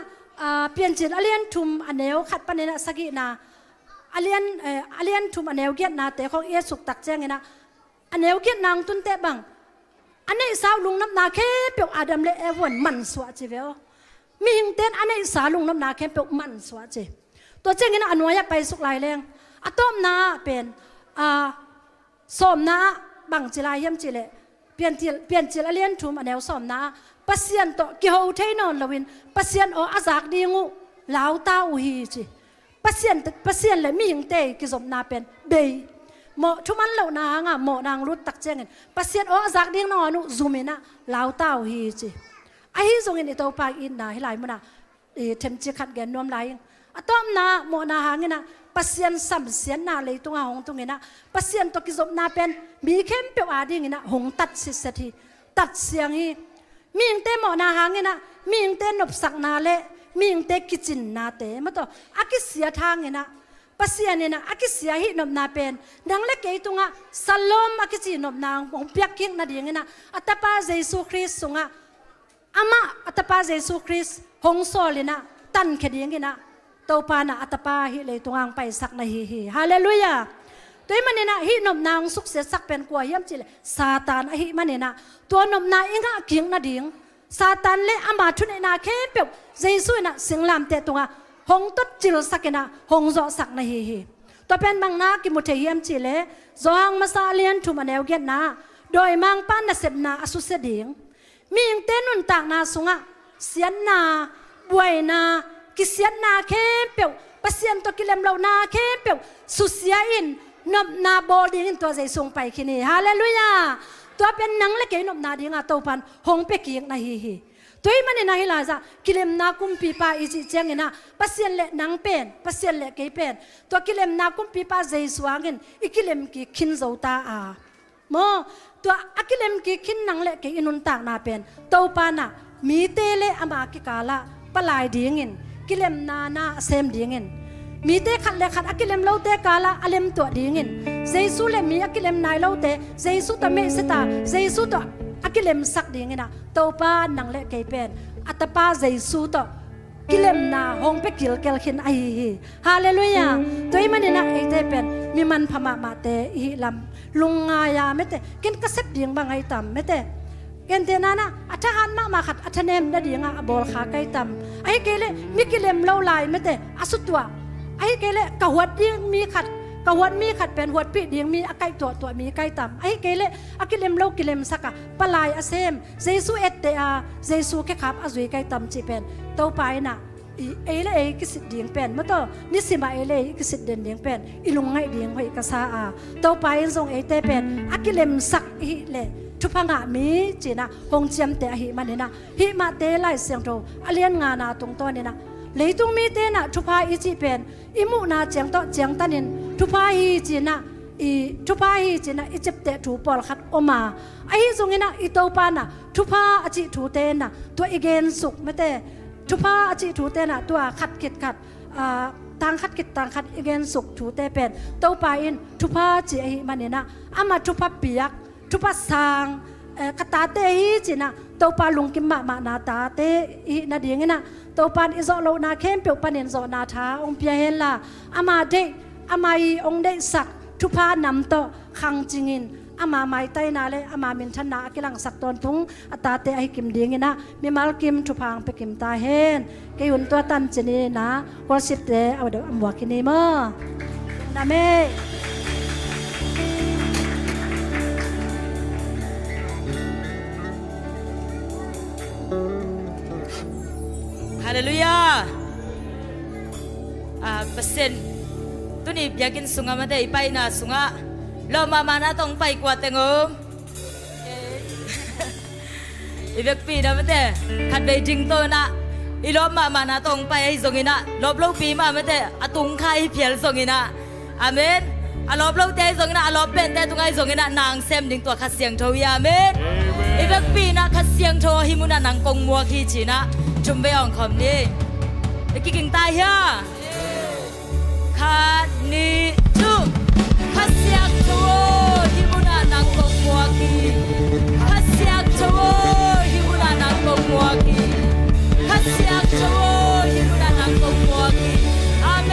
เปลี่ยนจิตอเลียนทุมอันเนวขัดปนินะสกินาอเลียนทุมอันเนวเกียรนาเตของเอสุกตักแจงเงนะอันเนวเกียรนางตุนเตบังอันนี้สาวลุงน้ำนาเข้เปียวอาดัมเลเอวันมันสวะจีเวลมีหิงเต้นอันนี้สาวลุงน้ำนาเข้เปียวมันสวะจีตัวเจงเงนะอันวายไปสุกลายแรงอะต้มนาเป็นสมนาบางจิลายยมจิเลเปลี่ยนจิลเลียนทุมอันเนวสมนาปัสยันโตกิโฮเทนอนลวินปัสยันโออาจากดีงูลาวตาอุฮีจิปัสยันเลยมีหิงเตกิสมนาเป็นเบยโมทุมันเหล่านางโมนางรุดตักเจงินปัสยันโออาจากดีงอนุซูมินะลาวตาอุฮีจิไอฮิซงอินอิโตปาอินนาฮิไลมุนะเทมจิขัดแกนนวมไลอะต้อมนาโมนาหางินะปัสยันสัมเสียนนาเลยตุงหงตุงเงินะปัสยันตกิจบนาเป็นมีเข้มเปียวอาดิเงินะหงตัดสิสทีตัดเสียงฮีมีอิงเตหมอนาหาเงินะมีอิงเตนบสักนาเลมีอิงเตกิจินนาเตมาต่ออากิเสียทางเงินะปัสยันเงินะอากิเสียฮีนบนาเป็นดังเล็กเอตุงะสลอมอากิจินบนางหงเปียกกิ้งนาดีเงินะอัตปาเยซูคริสต์สุงะอามาอัตปาเยซูคริสต์หงโซลินะตันแค่ดีเงินะ โตปานะอัตปาฮิเลยตวงไปสักนาฮีฮาเลลูยาตัวมันเนี่ยนะฮินมนางสุขเสียสักเป็นกว่าเยี่ยมจิเลซาตานฮิมันเนี่ยนะตัวนมนาอิงะกิงนาดิ่งซาตานเละอามาทุนนาเข้มเปียวเจสุนะสิงลามเตตัวหงตุจิลสักนะหงจอสักนาฮีตัวเป็นบางนากิมุเทียมจิเลจางมาซาเลียนทุมาแนวเกตนาโดยมังปานนาเสบนาอสุเสดิ่งมีอิงเตนุนตากนาสุงะเสียนนาบวยนากิเสียนนาเข้มเปียวปัสยันตัวกิเลมเรานาเข้มเปียวสุเสียอินนบนาบอดิ่งตัวใจทรงไปคินีฮาเลลูยาตัวเป็นนังเล็กนบนาดิ่งอ่ะตัวพันหงเปกีกนาฮีตัวมันเนี่ยนาฮิลาซะกิเลมนาคุมปีปาอิจิเจงนะปัสยันเล็กนังเป็นปัสยันเล็กเกยเป็นตัวกิเลมนาคุมปีปาใจสว่างอินอีกิเลมกีขินโจตาอาโมตัวอักิเลมกีขินนังเล็กเกยอินุนตากนาเป็นตัวปานะมีเตเลอามากิกาละปลายดิ่งอินกิเลมนาเซมดิ่งอินมีเตขัดเล็กขัดอักิเลมเล่าเตกาละอเลมตัวดิ่งอินเจสุเลมีอักิเลมนายเล่าเตเจสุตเมสตาเจสุตัวอักิเลมสักดิ่งอินะตัวปานังเล็กเกยเป็นอัตปาเจสุตัวกิเลมนาหงเปกิลเกลขินไอฮีฮาเลลูยาตัวมันเนี่ยนะเอเตเป็นมีมันพม่ามาเตฮิลำลุงงายาไม่เตกินกระเซ็บดิ่งบางไอต่ำไม่เตเกณฑ์เทนานะอัฐานมาขัดอัฐเนมได้ดีงาบอลขาไกต่ำไอ้เกลมีกิเลมเล่าลายไม่เตอสุตัวไอ้เกลกะหัดดิ่งมีขัดกะหัดมีขัดเป็นหัวปีดิ่งมีอไกตัวมีไกต่ำไอ้เกลอกิเลมเล่ากิเลมสักะปลายอเซมเจสุเอตเตอาเจสุแค่ขับอจุยไกต่ำจีเป็นเต้าไปน่ะเอเลเอกิสิดิ่งเป็นเมื่อต่อนิสิมาเอเลกิสิเด่นดิ่งเป็นอิลุงไงดิ่งหอยกษาอาเต้าไปทรงเอเตเป็นอกิเลมสักฮิเลทุพังะมีจีนะหงเจียมเตะหิมันเนี่ยนะหิมาเตะไล่เสียงโตอเลียนงานาตรงตัวเนี่ยนะเลยตรงมีเตนะทุพาอีจีเป็นอิมุนาเจียงโตเจียงตันินทุพาฮีจีนะทุพาฮีจีนะอิจิปเตะถูปอลขัดออกมาไอ้ตรงนี้นะอิโตปานะทุพาอจิถูเตนะตัวอีเกนสุกไม่เตะทุพาอจิถูเตนะตัวขัดกิดขัดทางขัดกิดทางขัดอีเกนสุกถูเตเป็นเต้าปาอินทุพาจีไอ้มันเนี่ยนะอามาทุพาเปียกทุพสังกตาเตฮีจีนะตัวปาลุงกิมมานาตาเตฮีนาดีงี้นะตัวปานอิโซโลนาเข้มเปียวปานินโซนาทาองเปียเฮล่าอามาเดอามาอีองเดสักทุพานำโตขังจิงินอามาไม่ไตนาเลอามามินชนะกิลังสักตอนพุงอัตาเตให้กิมดีงี้นะมีมาลกิมทุพังไปกิมตาเฮนเกยุนตัวตันจีนีนะวอสิบเตเอาเดี๋ยวอัมวากินีมั้งนะเมฮาเลลูยาเปอร์เซ็นต์ตัวนี้อยากกินสุงามาได้ไปนะสุงาเรามานะต้องไปกว่าแต่งอีเวกปีนะมันเด้ขัดไปจริงตัวนะอีรอบมานะต้องไปให้ส่งอีนะรอบโลกปีมามันเด้อตุงไข่เพียรส่งอีนะอาเมนรอบโลกเตะส่งอีนะรอบเป็นเตะตุงไข่ส่งอีนะนางเซมดึงตัวขัดเสียงโทวิอาเมนอีเวกปีนะขัดเสียงโทหิมุนะนางกงมัวขี้จีนะจุ่มไปอ่องคำนี้ไอ้กิ่งตายเฮียขัดนี่จุ่มขัดเสียงโทหิมุนะนางกงมัวขี้ขัดเสียงโทหิมุนะนางกงมัวขี้ขัดเสียงโทหิมุนะนางกงมัวขี้อาเม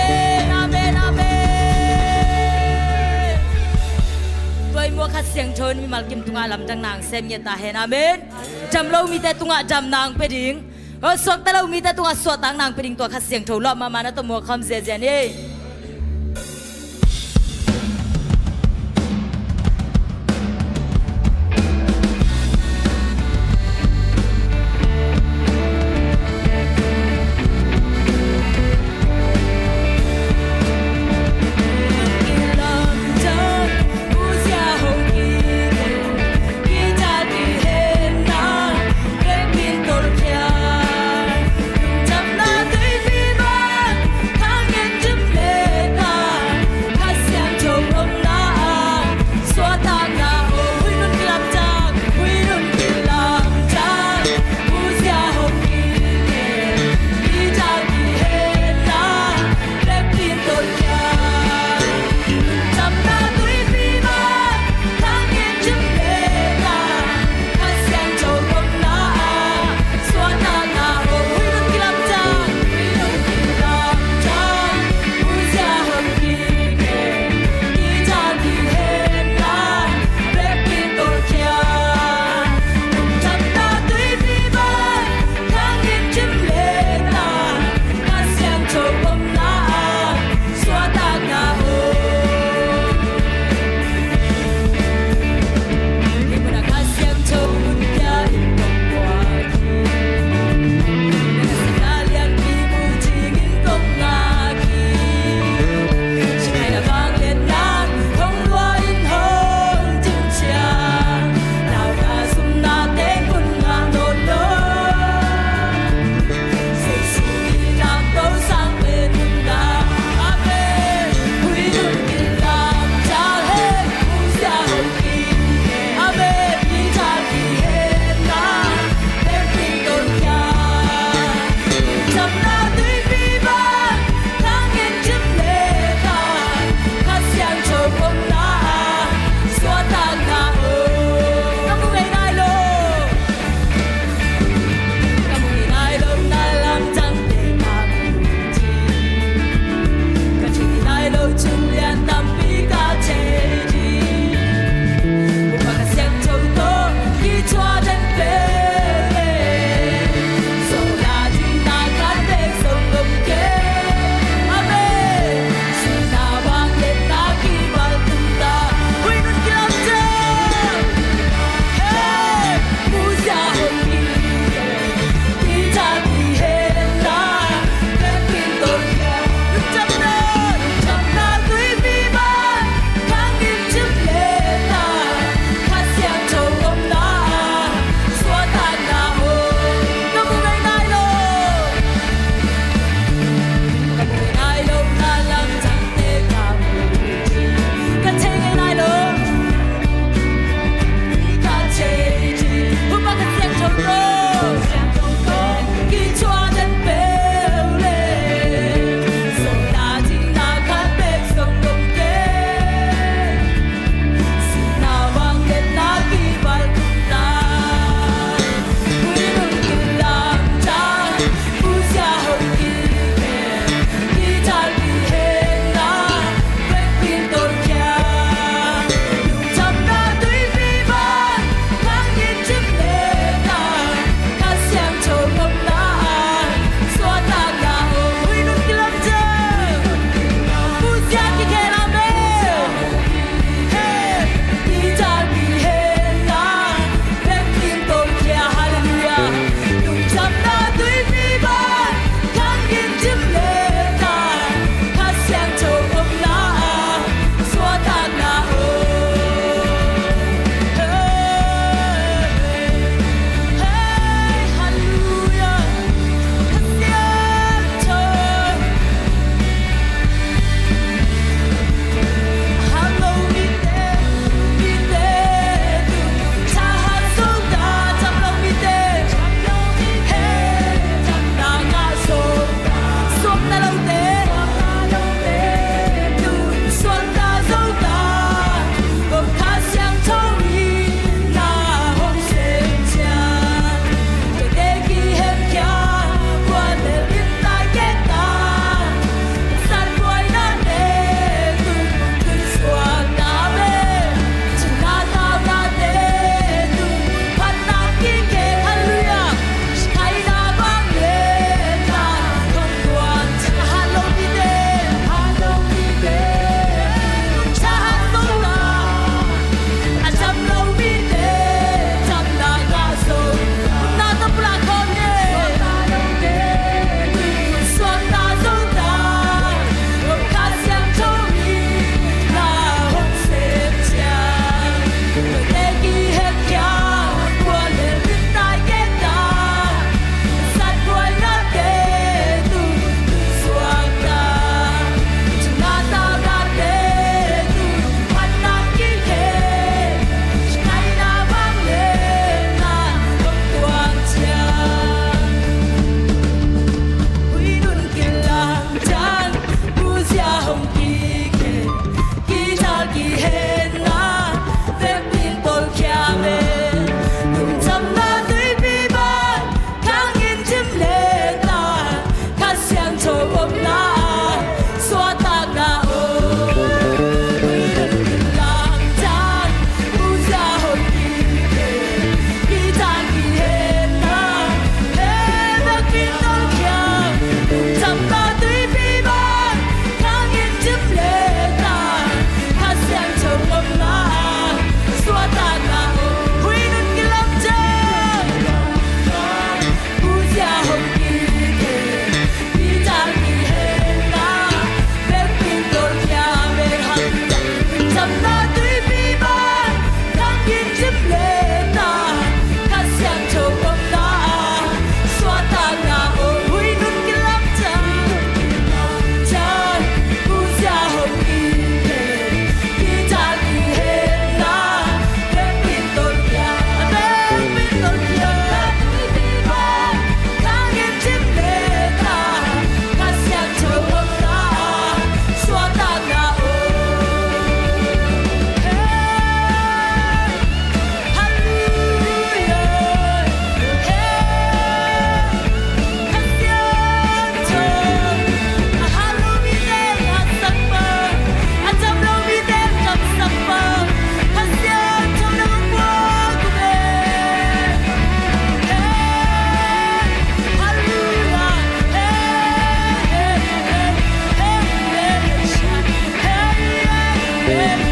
นอาเมนอาเมนตัวมัวขัดเสียงโทมีมากิมตุงอาลำจังนางเซมเยตาเฮนอาเมนจำเรามีแต่ตุงอาจำนางไปดิ้งสวดแต่เรามีแต่ตัวสวดต่างนางไปดิ้งตัวขัดเสียงโทรอบมานะตัวมัวคำเสียเจนี่จ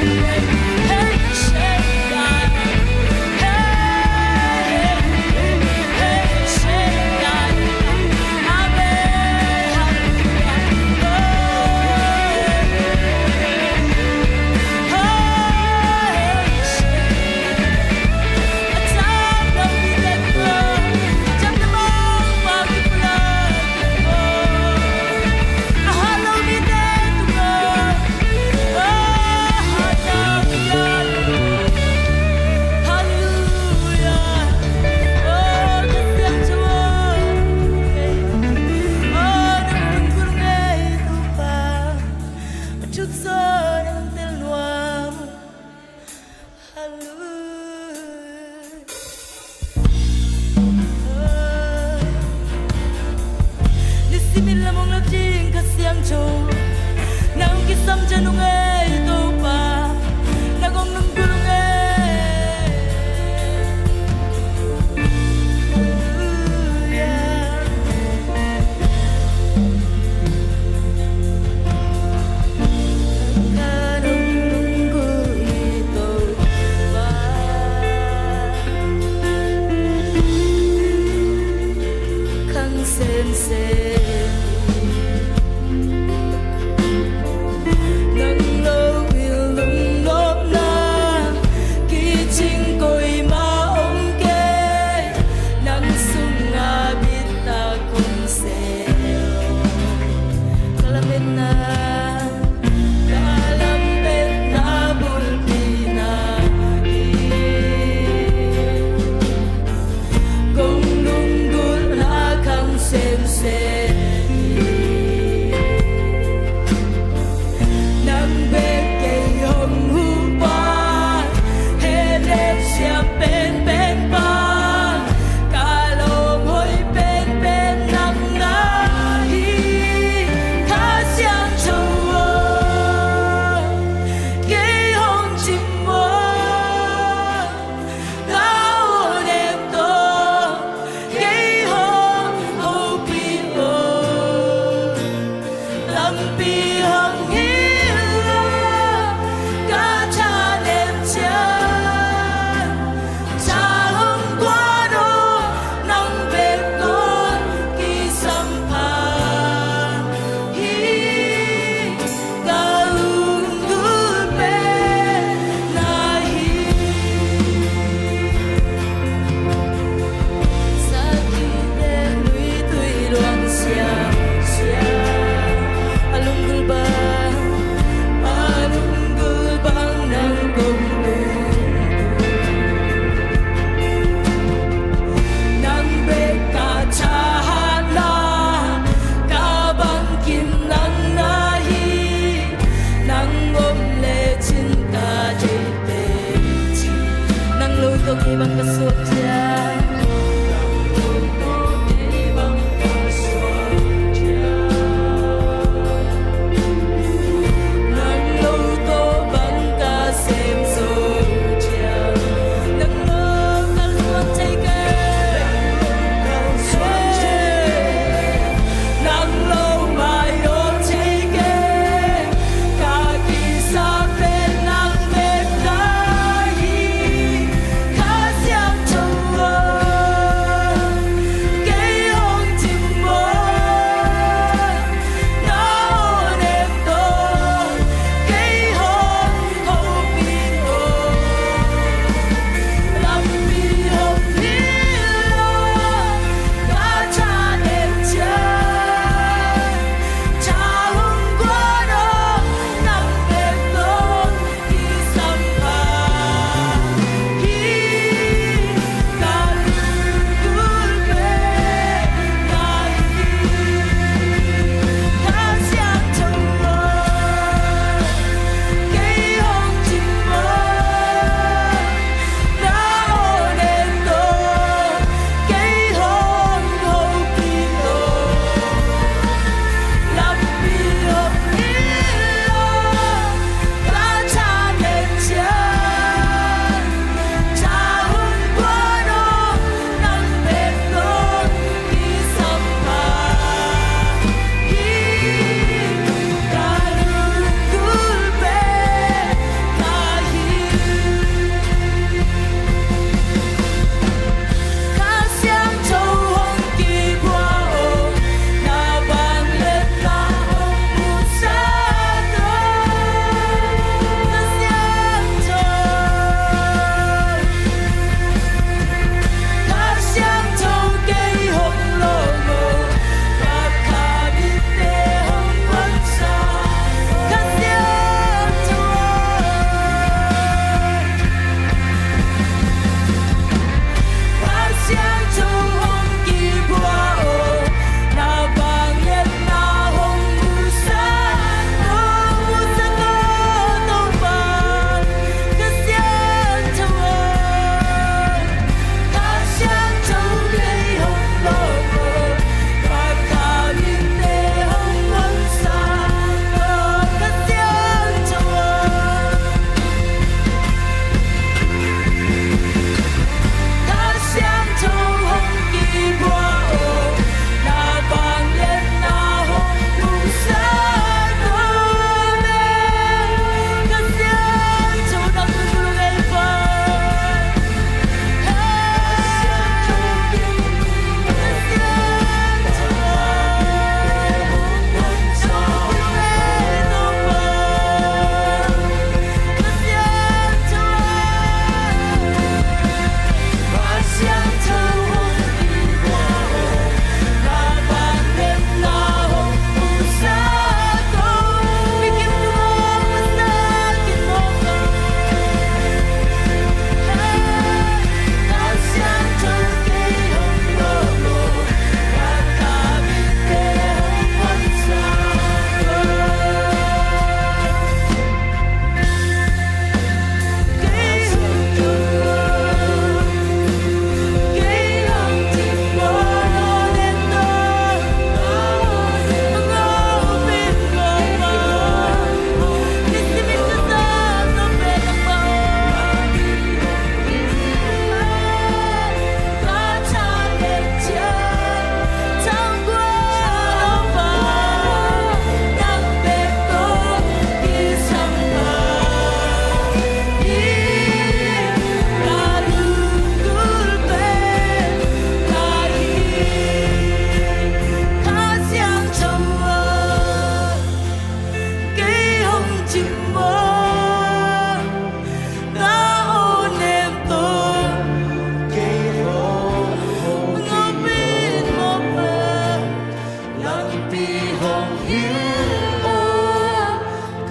Oh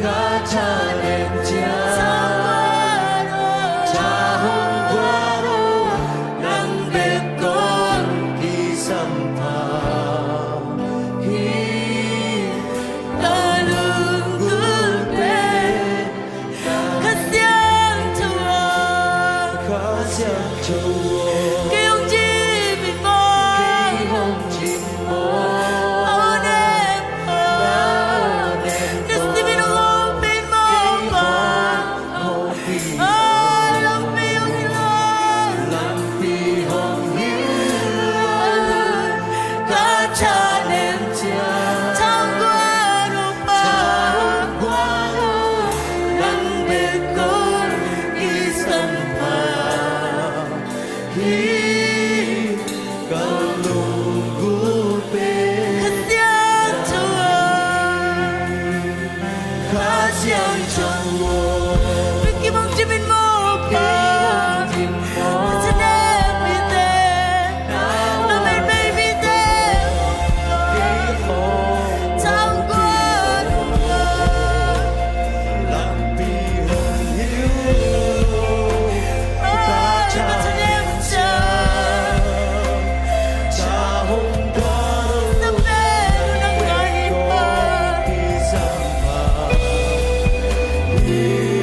Hãy subscribe cho kênh Ghiền Mì Gõ để không bỏ lỡ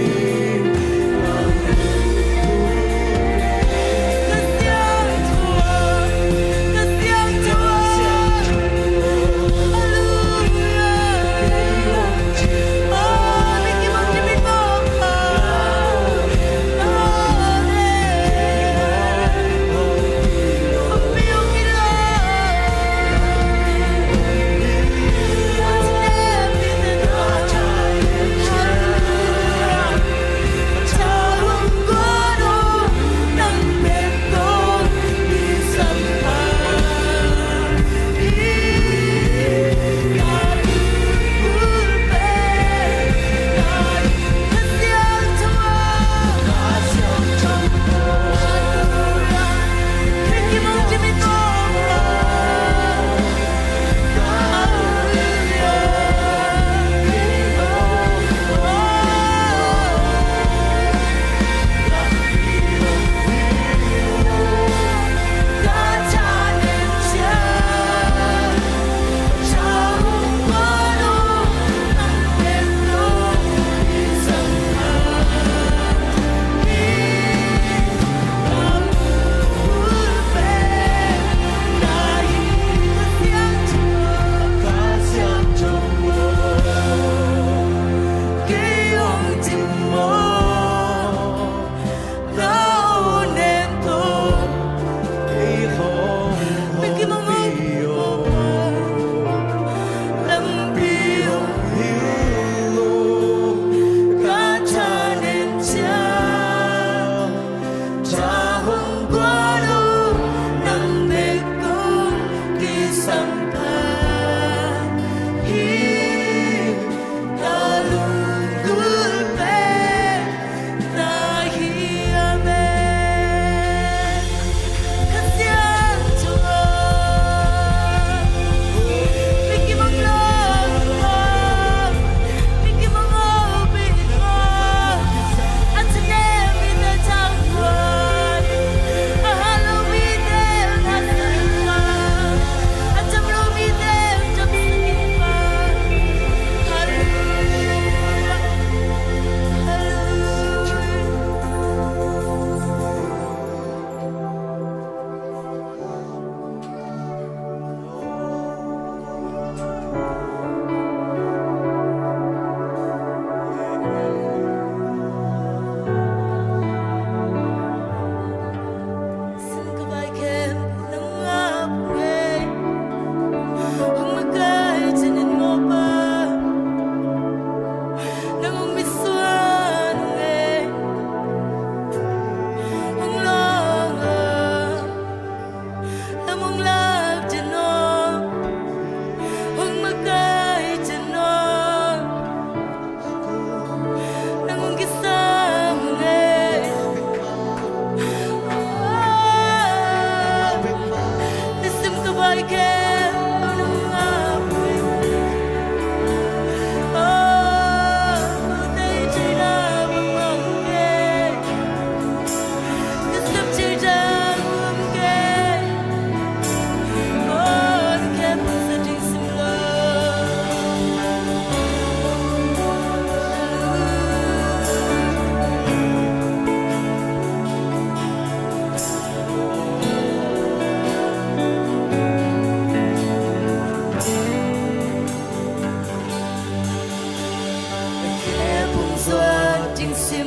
tim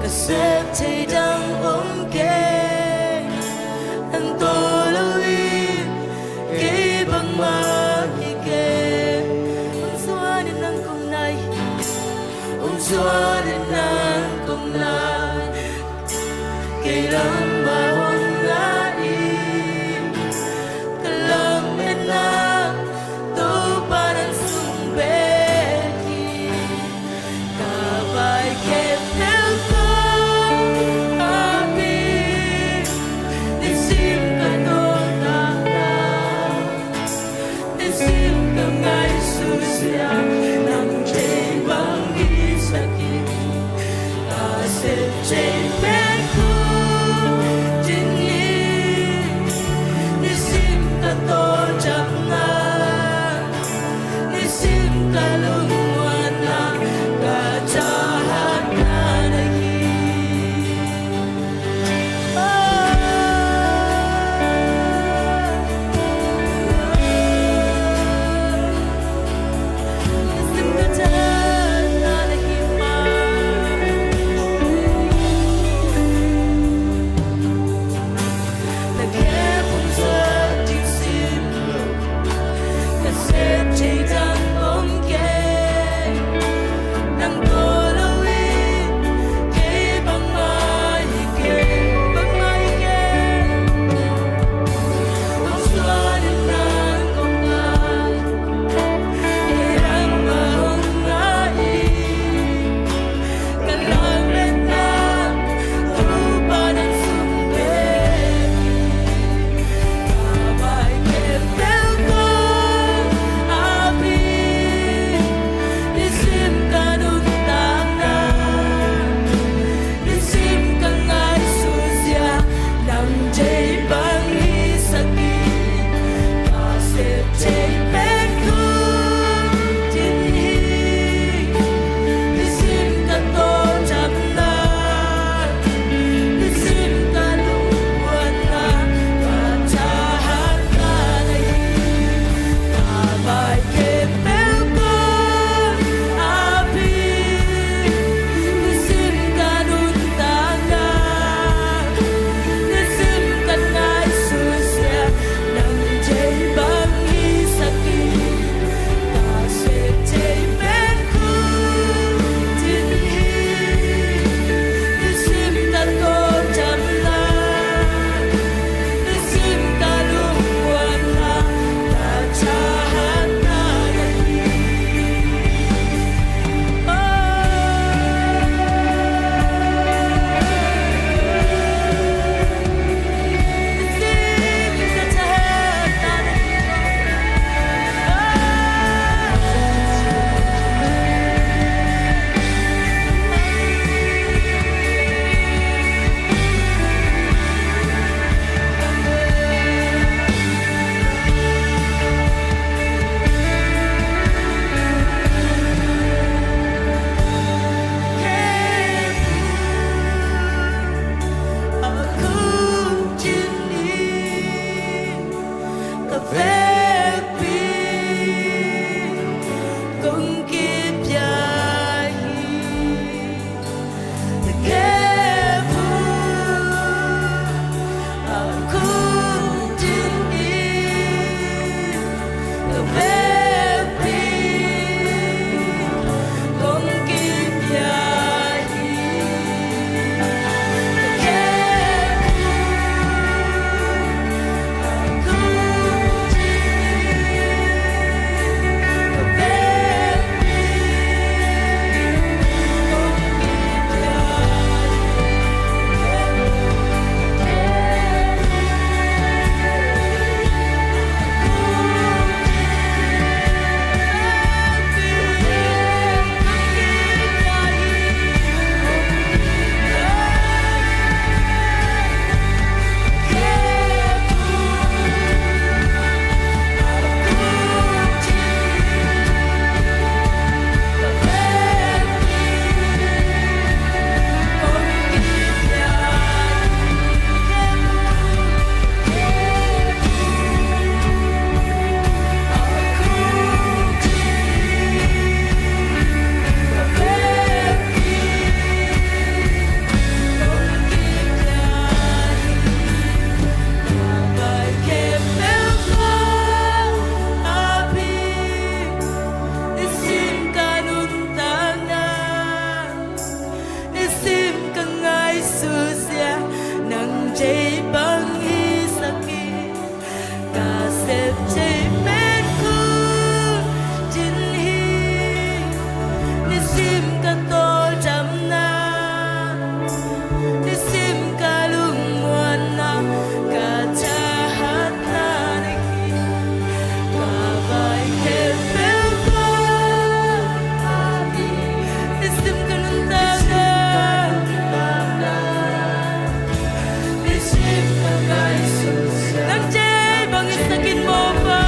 cả xếp thì đang ôm kề đang tô lâu im kê bằng mà khi kê ông xóa đến nắng cùng này ông xóa đến nắng cùng lại kê lắm mà hôn ngã im cả lòng bên na tô ba đang sung bê khi cả bài kẹp theo con api để sim cả tô ta để sim cả ngày suy nằm trên băng ghi sa khi ta sẽ trên bên khu isim ka tol jam na isim ka lumuan na ka jahat na niki kabay kepel ka isim ka nung taga isim ka kay nagjay bang isakin mo pa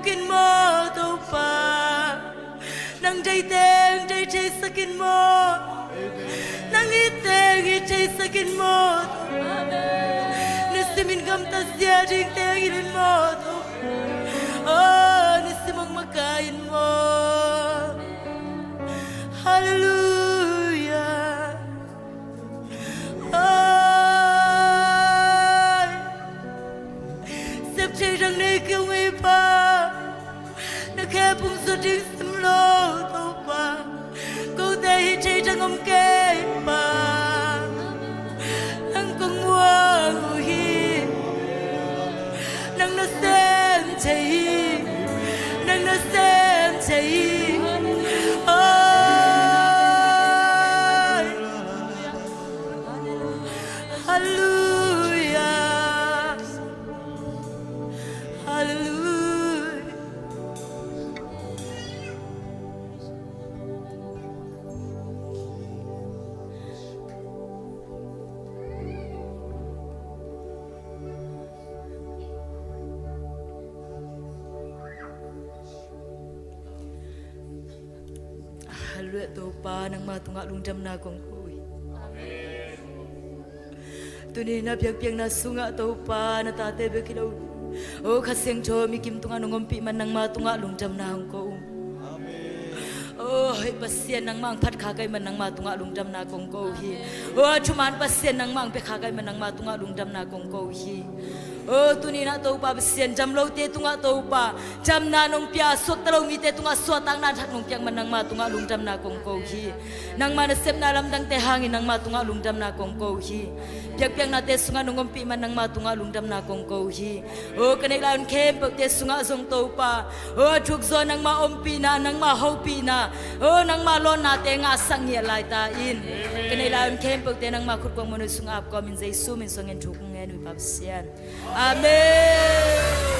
sakin mo to pa nang jay teng jay sakin mo nang iteng jay sakin mo nisimin kam tasya jay tengin mo to oh nisimong makain mo hallelujah ay sep chay rang ne kêu ngay pa na khe pung so ding sim lo to pa câu te hi chay rang om ke pa nang kong wa ngu hi nang na sem chay nang na sem chay ay hallelujah hallelujah hallelujah to pa nang matunga lungjam na kong kuy tuni na piang na sunga to pa na tate be kilaw o kaseng cho mi kim tunga ngompi man nang matunga lungjam na ko oh hai pasien nang mang phat kha kai man nang matunga lungjam na kong ko hi oh chuman pasien nang mang pe kha kai man nang matunga lungjam na kong ko hi oh tuni na to pa pasien jam lo te tunga to pa jam na nong pia sot talo mi te tunga so tang na that nong piang man nang matunga lungjam na kong ko hi nang mana sep na lam dang te hangin nang matunga lungjam na kong ko hi piang na te sunga nong pi man nang matunga lungjam na kong ko hi oh kanai laun kem pe te sunga zong to pa oh thuk zo nang ma om pi na nang ma ho pi na oh nang ma lon na te nga sang ye lai ta in kanai laun kem pe te nang ma khut kwang monu sunga ap ko min jesu min song en thuk ngen wi pap sian amen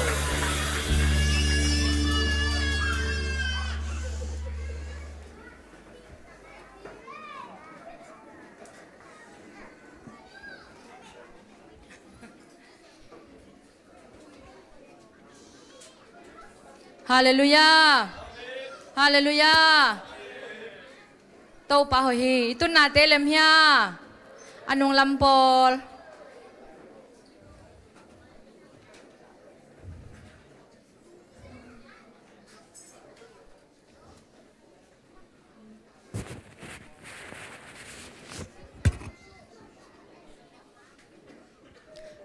Hallelujah. Hallelujah. Tau pa hohi. Itu nate lemhia. Anong lampol.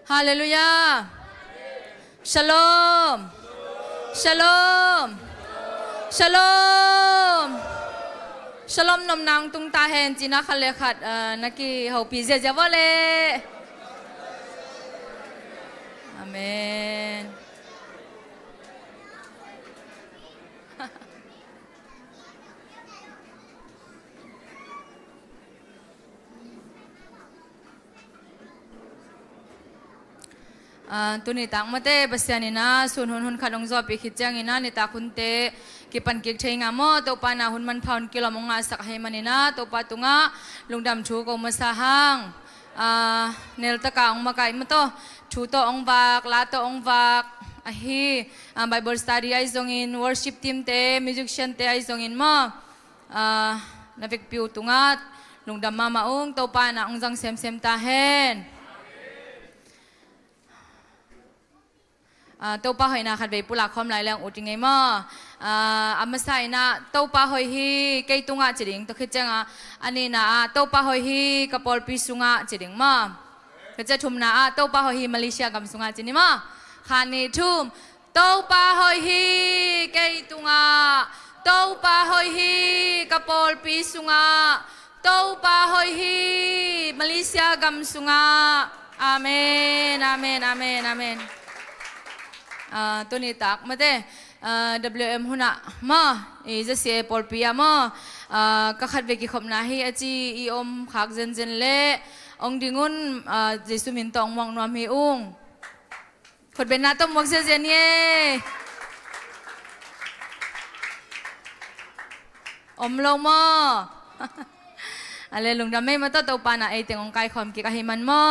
Hallelujah. Shalom. Shalom. Shalom. Shalom nom nang tung ta hen china khale khat naki ho pi je javole. Amen. tu ni tang mate basianina sun hun khalong zo pi khitchangina ni ta khunte ki pan ki thainga mo to pa na hun man phaun kilomonga sak hai manina to pa tunga lungdam thu ko masahang nel ta ka ong makai mato thu to ong bak la to ong bak ahi bible study ai zongin worship team te musician te ai zongin mo navik piu tunga lungdam mama ong to pa na ong jang sem sem ta hen tàu pa hoi na khát về pula khom lại lang uting ngay mo amasai na tàu pa hoi hi cây tunga chiring to khitchanga ani na tàu pa hoi hi kapol pisunga chiring mo kacha thum na tàu pa hoi hi Malaysia gam sunga chini mo khani thum tàu pa hoi hi cây tunga tàu pa hoi hi kapol pisunga tàu pa hoi hi Malaysia gam sunga amen amen amen amen tu ni tak mate WM huna ma je se polpia ma ka khat ve ki khom na hi achi I om khak zen zen le ong dingun jesu min tong mong nom hi ung khot ben na to mok se zen ye om lo ma อะไรลุงดำไม่มาตัวตัวปานะไอเต็งองไก่คอมกิกะให้มันมั่ว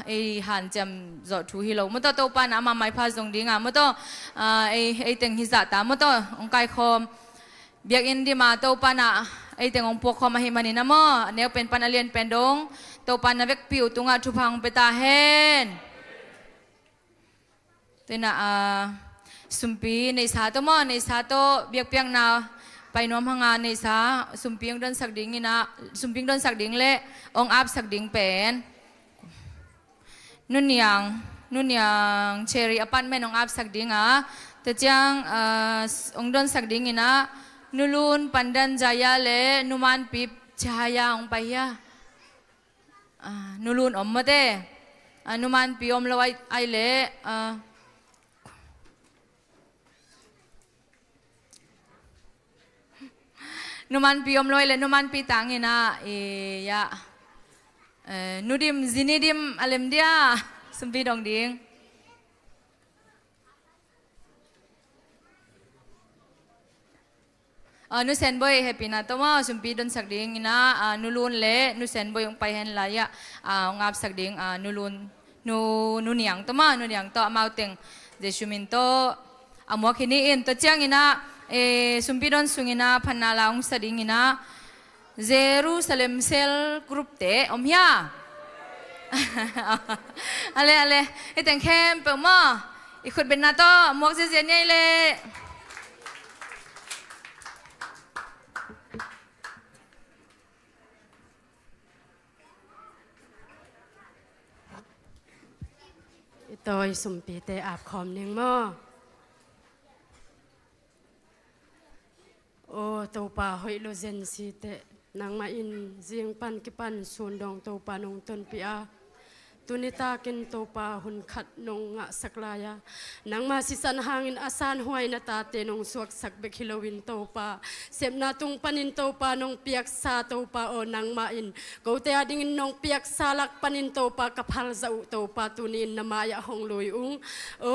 ไอหันจำจอดทูฮิโลมาตัวปานะมาไม่พาส่งดิ้งมาตัวไอเต็งฮิจัตตามาตัวองไก่คอมเบียกอินดีมาตัวปานะไอเต็งองพวกคอมมาให้มันนี่นะมั่วเนี่ยเป็นปานะเลียนเป็นดงตัวปานะเวกปิวตุงอาทุพังเปตาเฮนตัวน่ะสุมปีในสาตัวมั่วในสาตัวเบียกเปียงนาไปน้อมหางานในสาสุมปิงโดนสักดิ่งนี่นะสุมปิงโดนสักดิ่งเละองอับสักดิ่งเป็นนุ่นยังเชอรี่อพาร์ตเมนต์องอับสักดิ่งแต่จังองโดนสักดิ่งนี่นะนุลุนปันดันจายาเละนุมันปิบชายาองไปยานุลุนอมมาเตนุมันปิอมละไว้ไอเละนุมันปีอมลอยเลยนุมันปีตังเงินะยะนูดิมซินีดิมอเลมเดียสมปีดองดิงนูเซนบอยแฮปปี้นะตัวสมปีดอนสักดิงนะนูลูนเละนูเซนบอยองไปเห็นลายงับสักดิงนูลูนนูเนียงตัวนูเนียงตัวมาเต็งเจสุมินโตมัวคินีอินตัวเจียงนะสุมพิดอนสุงินาพันนาลาองสดิงินาเจรูซาเล็มเซลกรุ๊ปเตอมยาอะไรไอแต่งเข้มเปิดมาอีกคนเป็นนาโต้หมวกเสียๆนี่เลยตัวสุมปีเตอาบคอมเนียงมั่วโอ้ตัวป่าหอยโลเซนซีเตนางมาอินเจียงปันกิปันส่วนดองตัวป่านงต้นปีอาตุนิตากินตัวป่าหุนขัดนงงะสักลายานางมาสิสันหางอินอาสานหวยนาตาเตนงสวกสักเบคิโลวินตัวป่าเสพนาตุงปันินตัวป่านงเปียกซาตัวป่าโอนางมาอินกูเตอดิ่งนงเปียกซาลักปันินตัวป่ากับพัลซาอุตัวป่าตุนินนามายะหงลุยอุงโอ้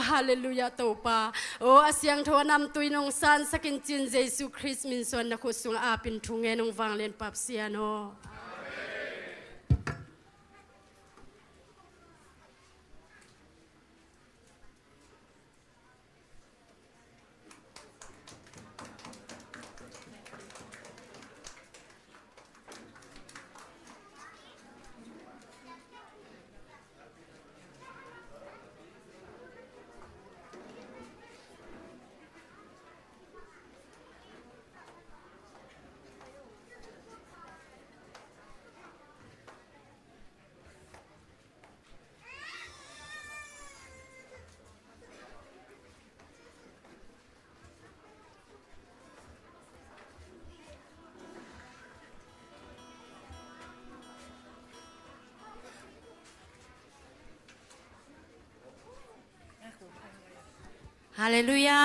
ฮาเลลูยาตัวป่าโอ้อาเซียงทัวนำตุยนงซานสกินจินเยซูคริสต์มินส่วนนักสุงอาปินทุงเงนงฟังเล่นปับเสียโนฮาเลลูยา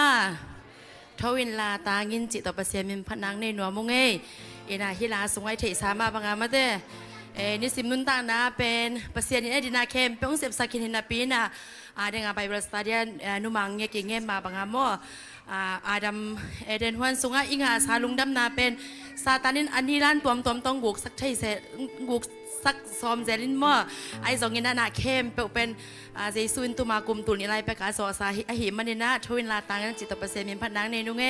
ทวินลาตางินจิตตปเสียมินพนังในหนัวมงเอนาฮิลาสงไอเทสามาบังอามาเตนิสิมนุนตังนะเป็นปเสียนิเอดินาเคมเป็นองเสพสักินหินาปีนะเดงาไปบริสตาเดียนนุมังเงกิเงมมาบังอาโมอาดัมเดนฮวนสงอิงาสาลุงดำนาเป็นซาตานินอันนี้ล้านตัวต้องกุกสักใช่เสกุกสักซอมเจลินมอไอสองเงินนาเข้มเป็นเจสุนตุมากุมตุนอะไรไปกาสอสาหิมันนี่นะทวินลาตังจิตตปเสมินพันนังในนุ่งเอ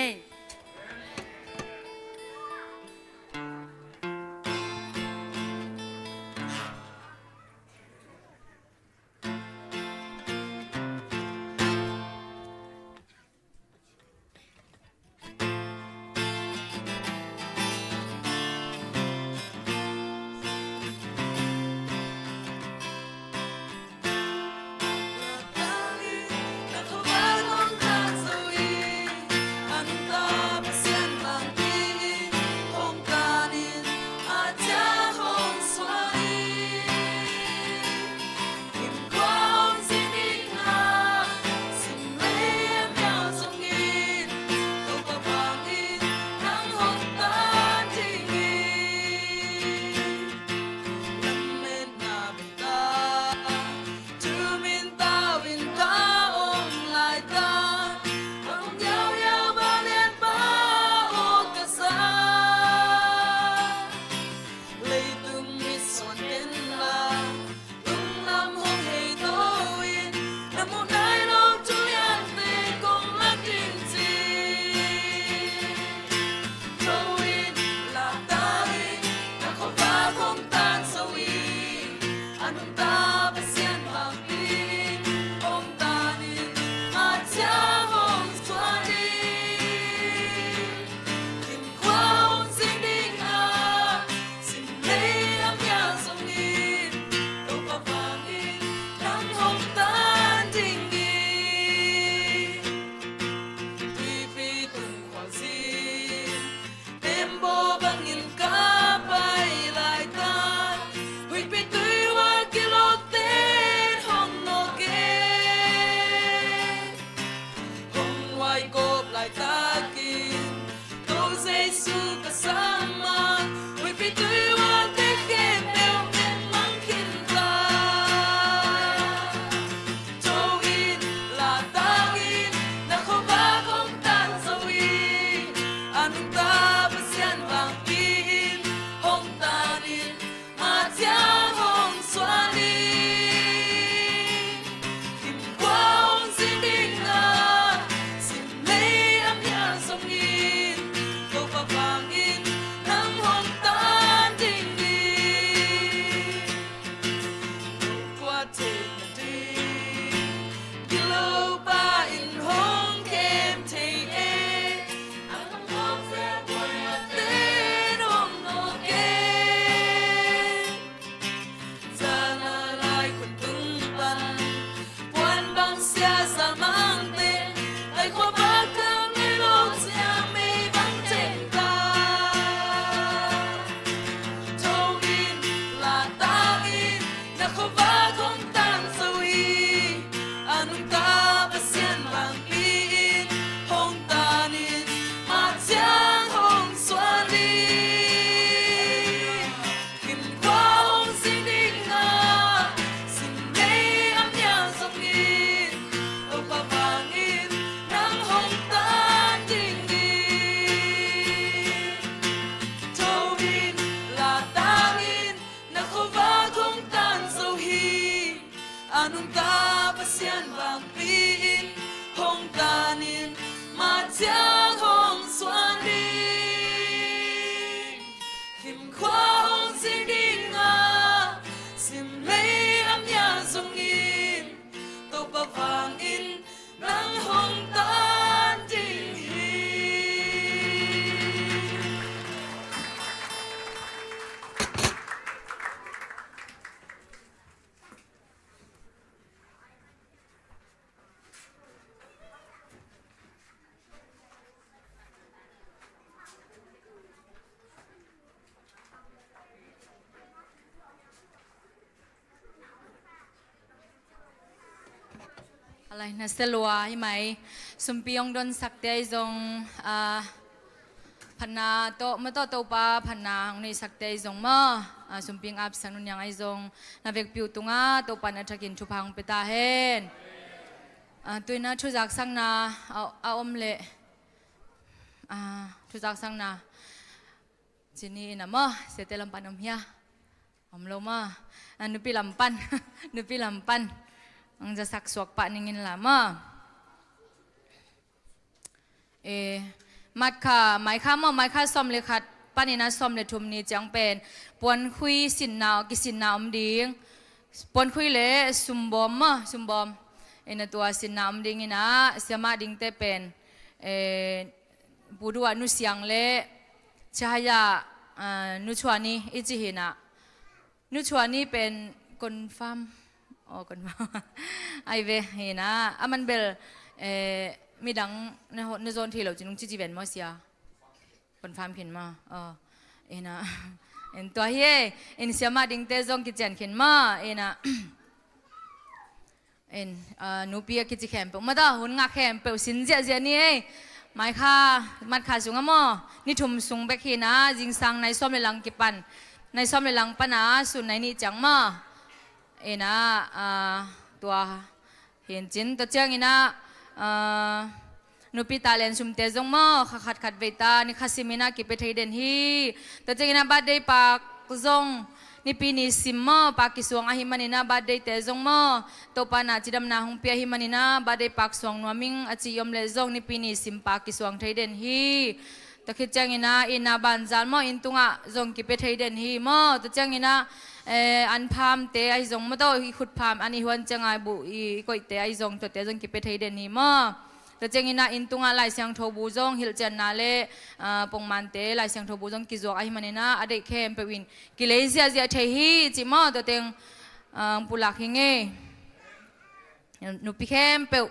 อะไรนะเสลัวใช่ไหมสมปียงดนสักเตยจงพันนาโตมาโตโตปาพันนาของในสักเตยจงมาสมปียงอับสันุนยังไอจงนาเวกปิวตุงาโตปันอัฐกินชุพังเปตาเฮนตัวน่าชุจักสังนาเอาอมเละชุจักสังนาจีนี่นะมาเสตลำปันอมเฮียอมโลมานุปีลำปันนุปีลำปันอังจะสักสวกปะนิงินละมามัดค่ะหมายข้ามหมายข้าซ้อมเลยค่ะปานินาซ้อมเลยทุมนี้จังเป็นปวนคุยสินนาวกิสินนาวดิ้งปวนคุยเลยซุมบอมซุมบอมตัวสินนาวดิ้งนะเสียมาดิ้งเตเป็นบูดัวนุเสียงเลยชายานุชวานีอิจิหินะนุชวานีเป็นคนฟาร์มคนฟาร์มไอเวเห็นะมันเบลมีดังในโซนที่เราจะนุ่งจีเวนมาเสียคนฟาร์มเขียนมานะตัวเฮ่เสียมาดิ้งเตจงกิจเจนเขียนมานะนูปีกิจแคมเปมาต่อหุ่นงักแคมเปสินเจนี่หมายค่ามัดขาสูงอ่ะนี่ทุ่มสูงเบกหินะจิงสังในซ้อมในหลังกิปันในซ้อมในหลังปันนะส่วนในนี่จังมานะตัวเห็นจินตัวเจ้างี้นะนูปีตาเลนสุมเตจงมาขัดเวตานี่ข้าสิมินากิเปไทยเดนฮีตัวเจ้างี้นะบัดได้ปากจงนี่ปีนี้สิมมาปากิสวงอาหิมันินาบัดได้เตจงมาตัวปานาจิดำนาหงเปียหิมันินาบัดได้ปากสวงนัวมิงอาจิยมเลจงนี่ปีนี้สิมปากิสวงไทยเดนฮีตัวคิดจังงี้นะอินาบันจานมาอินตุงะจงกิเปไทยเดนฮีมาตัวจังงี้นะอันพามเตะไอจงมาต่ออีขุดพามอันนี้หวนจังไงบุอีก๋วยเตะไอจงตัวเตะจงกิเปไทยเดนฮีมาแต่เจงินะอินตุงะลายเสียงโทบูจงฮิลเจนนาเลปงมันเตลายเสียงโทบูจงกิจวกไอมันนี่นะอดีตเข้มเปวินกิเลสเสียเทฮีจิมาตัวเต็งปุลักหิงเอนุปิเข้มเปว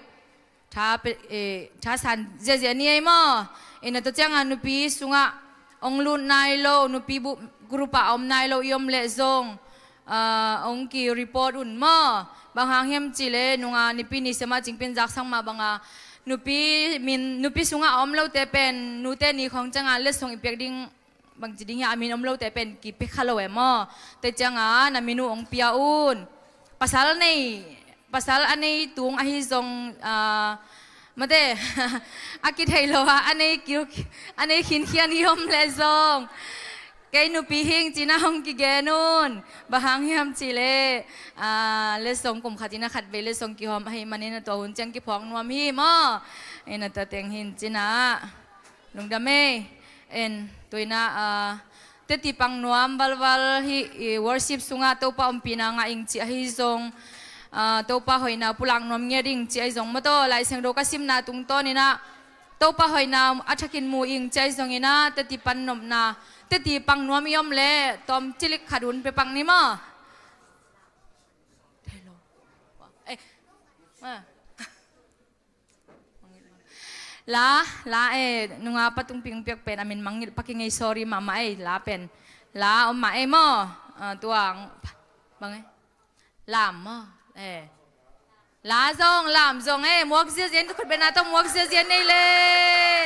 ท้าสันเจียนี่ไอมาอินตัวเจงานุปิสุงะองลุนนายโลนุปิบุกรุปะอมนายโลยมเลจงองกีรีพอร์ตอุ่นมาบางหางเฮมจิเลนุงานิปินิสมาจิงเป็นจักสังมาบางนุปีสุงะอมเล่าแต่เป็นนูเตนี่ของจังอาเลสงอิเปียกดิ้งบางจีดิ้งยามินอมเล่าแต่เป็นกิเปคาโลเอมอแต่จังอานามินูองเปียอุนภาษาอันนี้ตุงอาฮิซงมาเตอากิไทยโลฮะอันนี้ขินเขียนยมเลซงแกนูปีหิงจีน่าฮงกิเกนุนบางเฮียมจีเลเลสงกลุ่มขัดจีน่าขัดเวเลสงกิหอมให้มันนี่นะตัวหุ่นจังกิพองนัวมีมอนะตัวเตียงหินจีน่าลุงดำเมตัวน่าเตติปังนัวมบัลฮิวอร์ชิปสุงาตัวป้าอมปีนางอิงจีให้ซงตัวป้าหอยนาปุลังนัวเงียดิ่งจีไอซงมาตัวลายเสียงโดกัสิมนาตุงโตนี่นะตัวป้าหอยนาอัฐกินมูอิงจีไอซงนี่นะเตติปันนมนาเตตีปังนัวมียมเล่ตอมจิลิกขัดุนไปปังนี่มั้งลานุงอาปะตุงปิงเปียกเป็นอามินมังปักยังไง sorry มาไม่ลาเป็นลาอมมามั้งตัวบังไงลามมั้งลาจงลามจงหมวกเสียเย็นทุกคนเป็นอาต้องหมวกเสียเย็นนี่เลย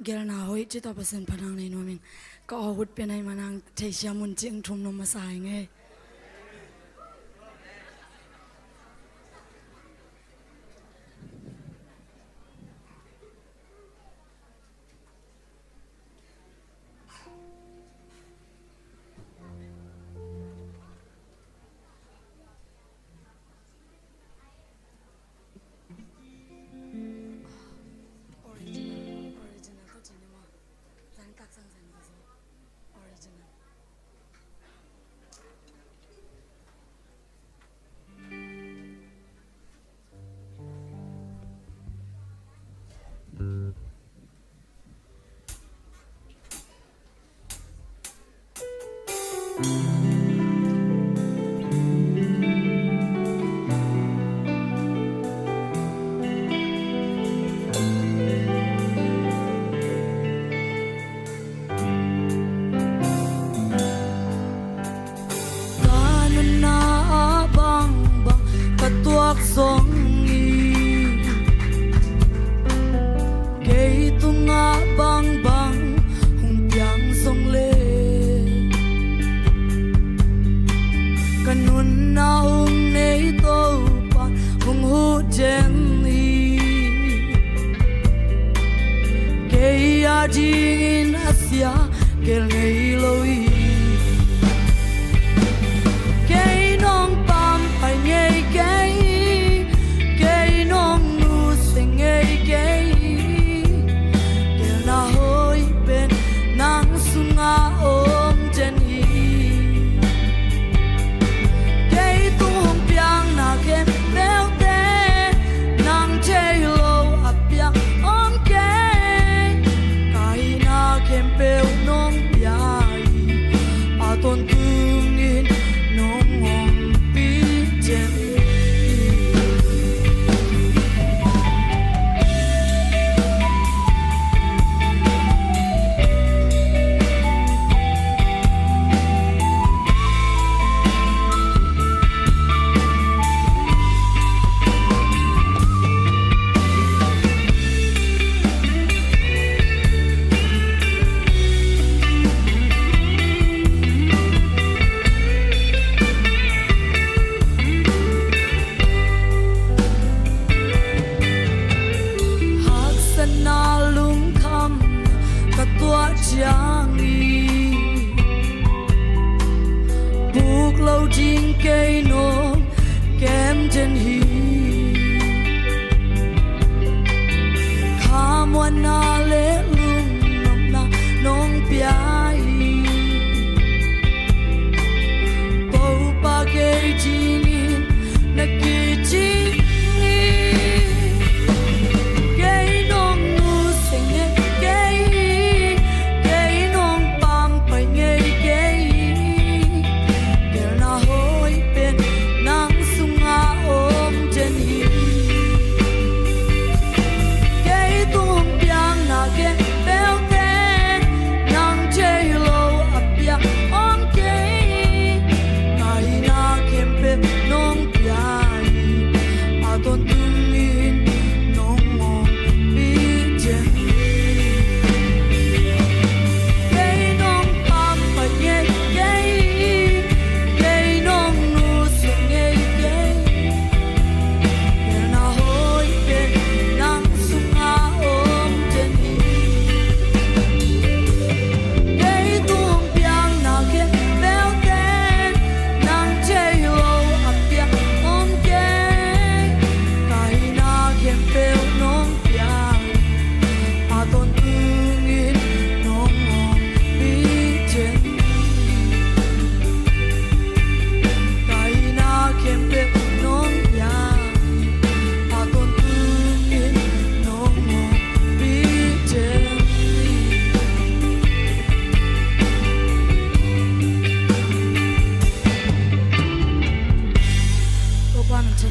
เกลนาหอยจิตตาเปอร์เซ็นต์พนังในนัวมิงก็อาวุธเป็นไอ้มานังเทียมุนจิงทุ่มนมมาใส่ไง Kanana bang bang katuak song i kei tunga bang bang hung piang song le kanun na hung nei to pa hung hu jen i kei a ding in asia kel nei lo i cây non pam phải nghe cây cây non nu sẽ nghe cây kêu na hoi bên nắng sung a ôm chân hi cây tu hồng piang na kem beo te nang chơi lâu ap piang ôm cây kai na kem beo non piai a ton tung in buộc lâu chính cây nôm kém chân hi khá muôn na lệ lung nông na nông piai bầu ba cây chính in na kỳ chính cây nôm nu sinh nghe cây cây nôm bang phải nghe cây kêu na hoi bên nắng sung a ôm chân hi cây tum piang na ke beo te nang chơi lâu ap piang ôm cây kai na kem pe nong piai a ton tung in nong mong bi chân cây nong pam phải nghe cây cây nong nu sẽ nghe cây kêu na hoi bên nắng sung a ôm chân hi cây tum piang na ke beo te nang chơi lâu ap piang ôm cây kai na kem beo nong piang a ton tung in nong mong bi chân kai na kem beo nong piang a ton tung in nong mong bi chân Opa mình chân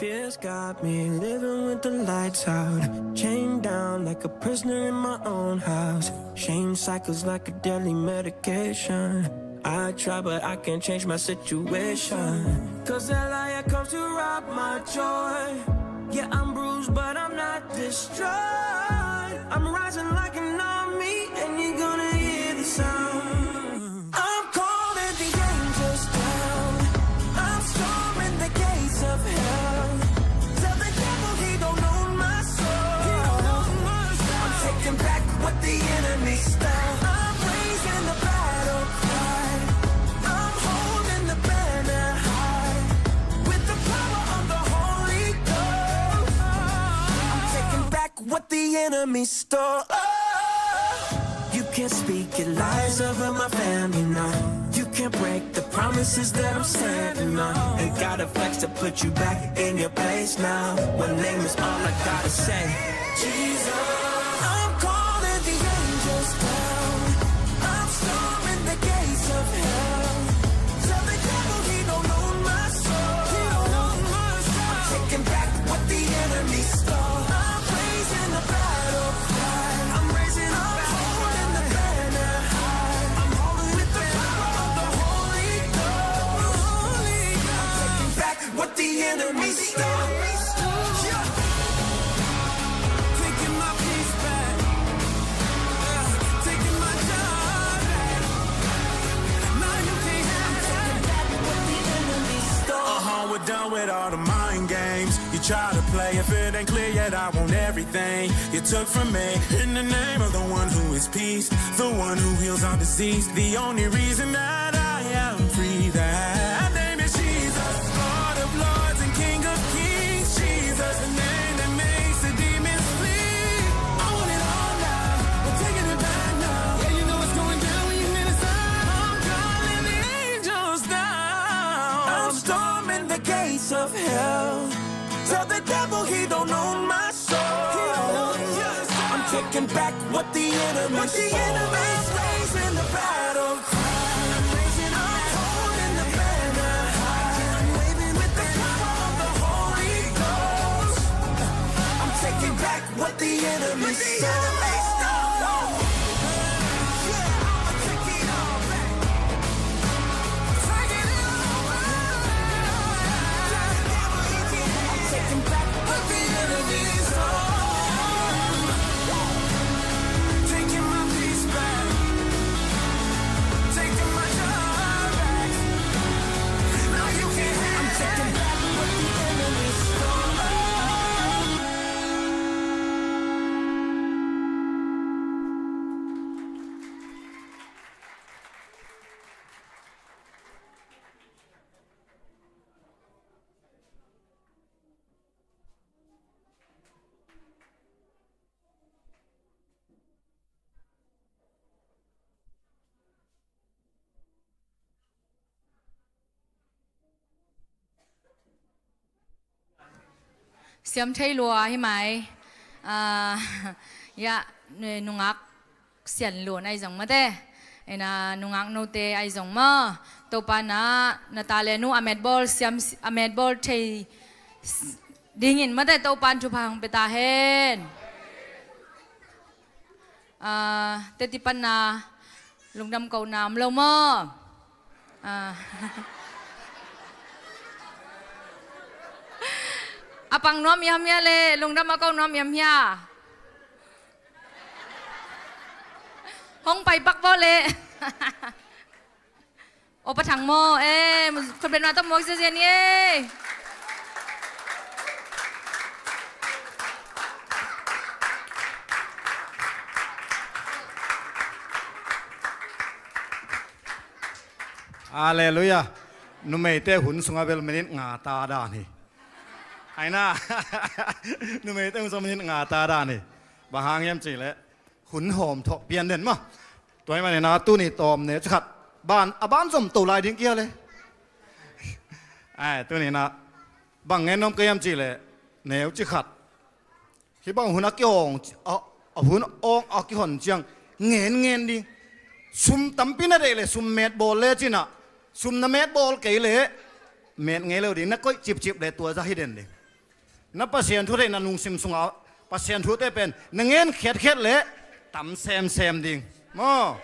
Fears got me living with the lights out, chained down like a prisoner in my own house. Shame cycles like a deadly medication. I try but I can't change my situation, 'cause that liar comes to rob my joy. Yeah, I'm bruised but I'm not destroyed. I'm rising like an army and you're gonna hear the sound what the enemy stole. I'm raising the battle cry. I'm holding the banner high. With the power of the Holy Ghost, I'm taking back what the enemy stole. You can't speak your lies over my family now. You can't break the promises that I'm standing on. Ain't gotta flex to put you back in your place now. One name is all I gotta say. Jesus, I'm calling the angels down. I'm storming the gates of hell. Tell the devil he don't own my soul. He don't own my soul. I'm taking back what the enemy stole. I'm raising the battle cry. I'm raising up, holding the banner high. I'm holding with the power of the Holy Ghost. I'm taking back what the enemy stole. Yeah. Taking my peace back. Taking my joy back. Now you can't have it. Taking back what the enemy stole. We're done with all the mind games. You try to play, if it ain't clear yet, I want everything you took from me. In the name of the one who is peace, the one who heals all disease, the only reason that I am free, that name is Jesus, Lord of lords and King of kings. Jesus, the name that makes the demons flee. I want it all now, we're taking it back now. Yeah, you know it's going down when you hear the sound. I'm calling the angels down. I'm storming the gates of hell. Tell the devil he don't own my soul. He don't own your soul. I'm taking back what the enemy stole. Enemy's raising the battle cry. I'm raising up, holding the banner high. I'm waving with the power of the Holy Ghost. I'm taking back what the enemy stole. Siam thay lùa hi mai ya nungak sian lùa ai giống mà thế ena nungak nô te ai giống mà tàu pa na natale nu amet bol siam amet bol thay dingin mà thế tàu pan chụp hàng beta hen te ti pan na lung đam cầu nam lâu mơ apang nom yam ya le lungdam akaw nom yam ya hong pai pak bo le o pa thang moคนเป็นมาต้องโมกเสียนี่Hallelujah. Numete hun sunga bel menit ngata da ni. Aina. Numete hun sunga menit ngata da ni. Bahang yam chi le hun hom thok pian den ma. Toy ma ne na tu ni tom ne chat ban aban som tu lai ding kia le. Ai tu ni na bang ngen nom ke yam chi le neu chi khat. Khi bang hun a kyong hun ong a ki hon chiang ngen ding. Sum tampina de le sum met bol le china. Sum na met bol ke le met nge le di na koi chip le tua za hiden de na pasien thu de na nung sim sunga pasien thu te pen na ngen khet le tam sem ding mo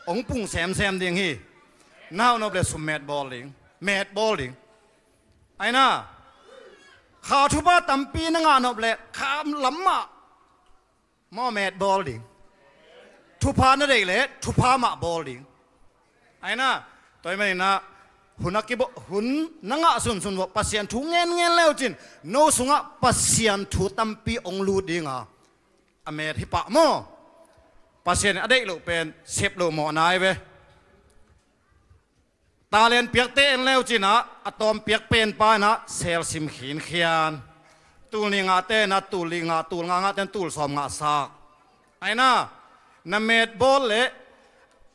ong pung sem ding hi now no ble sum met bol ding ai na kha thu ba tampi na nga no ble kham lamma mo met bol ding thu pa na de le thu pa ma bol ding ai na toy mai na hunaki bo hun nanga sun bo pasien thu ngen leo chin no sunga pasien thu tampi ong lu dinga amet hi pa mo ปัสเซียนอดีตลูกเป็นเซฟลูกหมอนายเว้ตาเลนเปียกเต้นแล้วจีนะอะตอมเปียกเป็นป้านะเซลซิมขินเขียนตูลิงาเต้นะตูลิงาตูลงาเต้นตูลสอมงาซากไอ้น่ะนเมดบอลเละ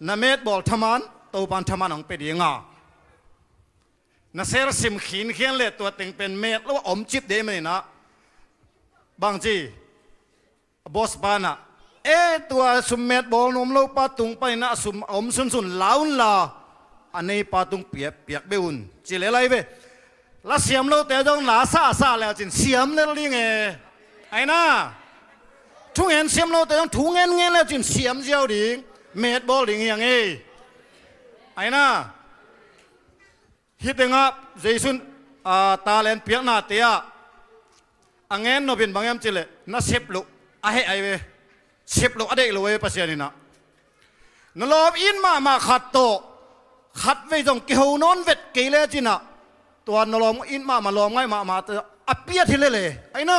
นเมดบอลทมันตัวปันทมันของเป็ดยังงานะเซลซิมขินเขียนเละตัวติงเป็นเมดแล้วอมจิบเดมันนะบางจีบอสปานะตัวสุมเมดบอลนมโลปาตุงไปนะสุมอมสุนลาวน์ลาอันนี้ปาตุงเปียกเบอุนจีเลไรเว้แล้วเสียมเราแต่ต้องหลาซาแล้วจินเสียมเลยลิงไอ้น่ะทุ่งเงินเสียมเราแต่ต้องทุ่งเงินแล้วจินเสียมเจ้าดิงเมดบอลลิงอย่างไอ้น่ะฮิตงะเจสุนตาเลนเปียกนาเตียอังเงินโนบินบางยามจิเลน่าเซฟลุอะเฮไอเวเซฟลุอะเดกลุเวปัสยานินะนลอบอินมาขัดโตขัดไว้ตรงเกี่ยวนอนเวทเกลียจินะตัวนลอมอินมาลอมไงมาอัปเปียทีเลยไอ้น่ะ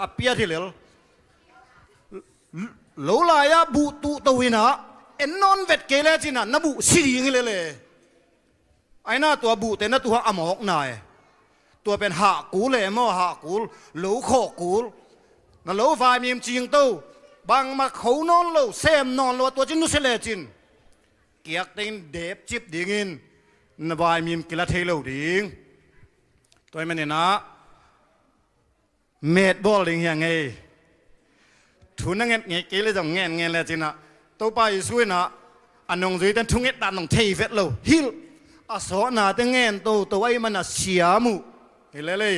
อัปเปียทีเลยโลลายะบุตุตวินะเอ็นนอนเวทเกลียจินะนบุสิริงเลยไอ้น่ะตัวบุแต่น่ะตัวอมอกนายตัวเป็นหากูเลยมั่วหากูโลโคกูนั่นโลฟายมีมจริงตู้บางมาเขานอนโลเซมนอนโลตัวจินนุเสเลจินเกียกติงเดบจิบดิ่งินนบายมีมกิลาเทโลดิ่งตัวมันเนี่ยนะเมดบอลดิ่งยังไงทุนนั่งเงี้ยกิเลจงเงี้ยเลยจินะตัวไปช่วยนะอันนงจุยแต่ทุ่งเงี้ยตันนงเทเฟตโลฮิลอาสอนาแต่เงี้ยตัวไอ้มันน่ะเสียมุเห็นเลย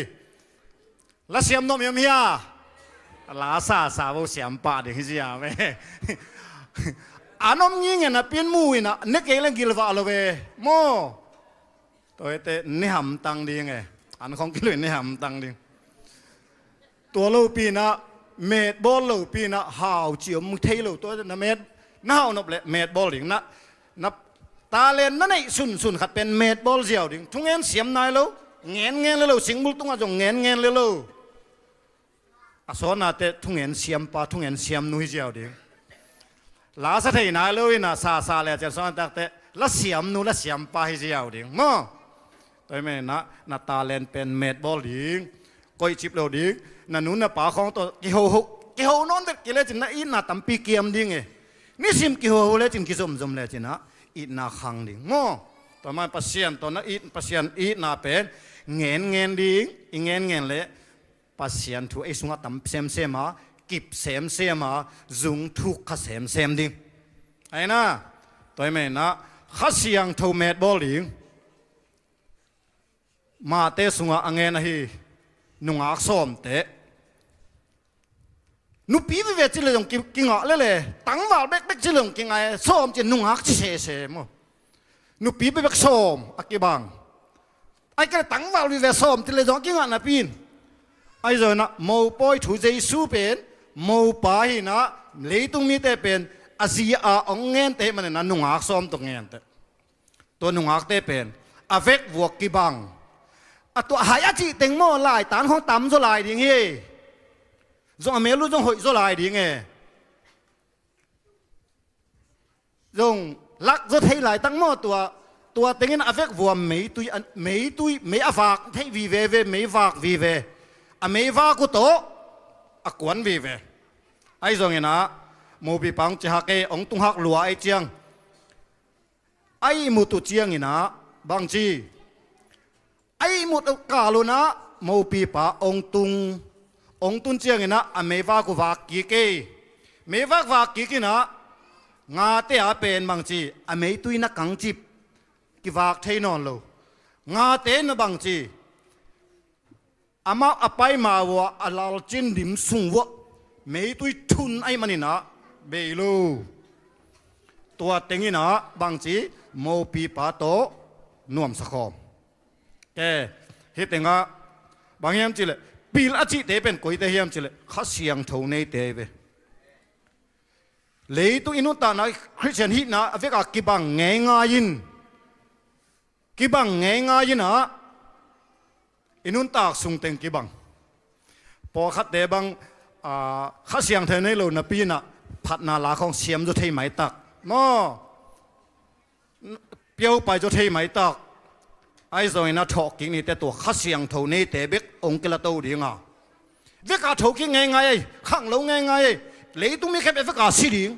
แล้วเสียมนมยังมีอ่ะลาซาโวเสียมป่าดิ่งเสียไหมอันนั้นยิ่งนะเป็นมูยนะนึกเองกิลวาลเวโมตัวเตนี่หำตังดีไงอันของกิลนี่หำตังดีตัวลูปีนะเมดบอลลูปีนะหาวเจียมเทลูตัวนะเมดน่าวนบเลยเมดบอลดิ่งนะตาเลนนั่นไอ้สุนขัดเป็นเมดบอลเจียวดิ่งทุ่งเงินเสียมนายลูเงี้ยเลยลูสิงบุลตุ้งอาจงเงี้ยเลยลูอาสอนาเตทุ่งเงินเสียมปาทุ่งเงินเสียมนุยเจียวดิ่งลาสัตย์นายเลยนะซาเลยจะสอนตักแต่ละเสียมนูละเสียมปาให้เจียวดิ่งมั้งตัวแม่นะตาเลนเป็นเมดบอลดิ่งก้อยจิบเราดิ่งนั่นนู้นนะป่าของตัวกิโฮนอนเด็กกิเลจินนะอินนะตั้มปีเกียมดิ่งนี่ซิมกิโฮเลยจินกิสมเลยจินนะอินนะขังดิ่งมั้งตัวมันปัสเซียนตัวนั้นอินปัสเซียนอินนะเป็นเงินดิ่งเงินเลยปัสเซียนถูกไอ้สุงตั้มเซมมากิบเซมมาจุงทุกขเซมดิ่งไอ้น่ะตัวแม่นะข้าเสียงทูเมดบอลดิ่งมาเตสุงอังเงินฮีนุงอักษรเตนุปีวิเวจิเลงกิงอ่ะเลยตั้งว่าเบ็กจิเลงกิงไงซ้อมจะนุงอักเซมนุปีไปเบ็กซ้อมอักกิบังไอ้ก็ตั้งว่าวิเวซ้อมจิเลงกิงอ่ะนะปีนไอ้เจ้านะโมปอยถูเจสูเป็นโมปาหินะเลยตรงนี้แต่เป็นอาศัยองเงินเตมันนะนุงอักซ้อมตรงเงินเตตัวนุงอักเตเป็นอเวกวัวกิบังตัวหายอาจีเต็งโม่ลายตานของต่ำโซลายดิ่งเฮ่จงอเมรุจงหอยโซลายดิ่งเฮ่จงลักจะเทลายตั้งโม่ตัวเต็งนั้นอเวกวัวไม่ตุยไม่อฝากเทวีเวไม่ฝากวีเวไม่ฝากกุโตกวนวีเวไอ้จงเห็นนะโมบิปังจะหักเอองตุงหักหลัวไอเจียงไอ้มุตุเจียงเห็นนะบางจีไอ้หมดกาลุนะโมปีปะองตุนเจียงนะอเมวากุวากีเกเมวากวากีกินะงาเตะเป็นบางจีอเมตุยนักกังจิบกิวากเทนอนโลงาเตนบางจีอามาอภัยมาว่าอลาลจินดิมสุงวะเมตุยทุนไอ้มันนี่นะเบลูตัวเต็งนี่นะบางจีโมปีปะโตนวมสะคอมแกเฮติงะบางอย่างจิเลปีละจิเตเป็นกุยเตเฮียมจิเลข้าเสียงเท่าในเตเวเลยตัวอินุตานะคริสเตียนฮินะเวกากิบังเงยงายินนะอินุตาสุงเต็งกิบังพอขัดเตบังข้าเสียงเท่าในโลนะปีนะ ผัดนาลาของเสียมจะเทไหมตักมอเปียวไปจะเทไหมตักไอ้ส่วนน่ะถอกกิ่งนี่แต่ตัวข้าเสียงเท่านี้แต่เบ็กองค์กระตูดีงาเวกาถอกกิ่งไงข้างเราไงเลยตุ้มมีแค่เป็นเวกาสีดิ่ง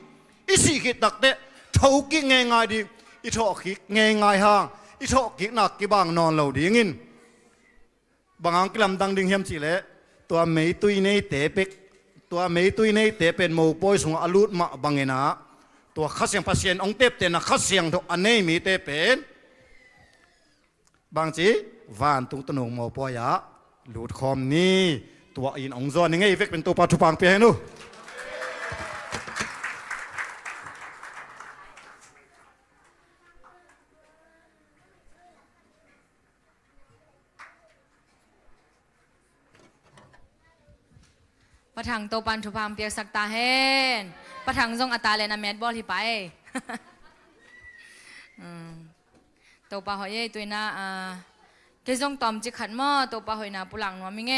อีสีกิตักเตะถอกกิ่งไงดิอีถอกกิ่งไงห่างอีถอกกิ่งนักกี่บางนอนเราดีงินบางอังกฤษดังดิ่งเฮียมจีเล่ตัวไม่ตุยในเตะเป็กตัวไม่ตุยในเตะเป็นโมปอยสงอลูดมาบางเงินะตัวข้าเสียงพัศยันองเตปเตนะข้าเสียงทุกอันนี้มีเตเป็นบางจีวานตุงตนงโมปอยะลูดคอมนี่ตัวอินองซอนยังไงเวกเป็นตัวปัจจุบันเปียนูปะถังโตปันทุพามเปียกสักตาเฮนปะถังทรงอัตาเลนะแมดบอลที่ไปโตปะหอยตัวน่ะเกจงตอมจิขัดหม้อโตปะหอยน่ะปุหลังนัวมิง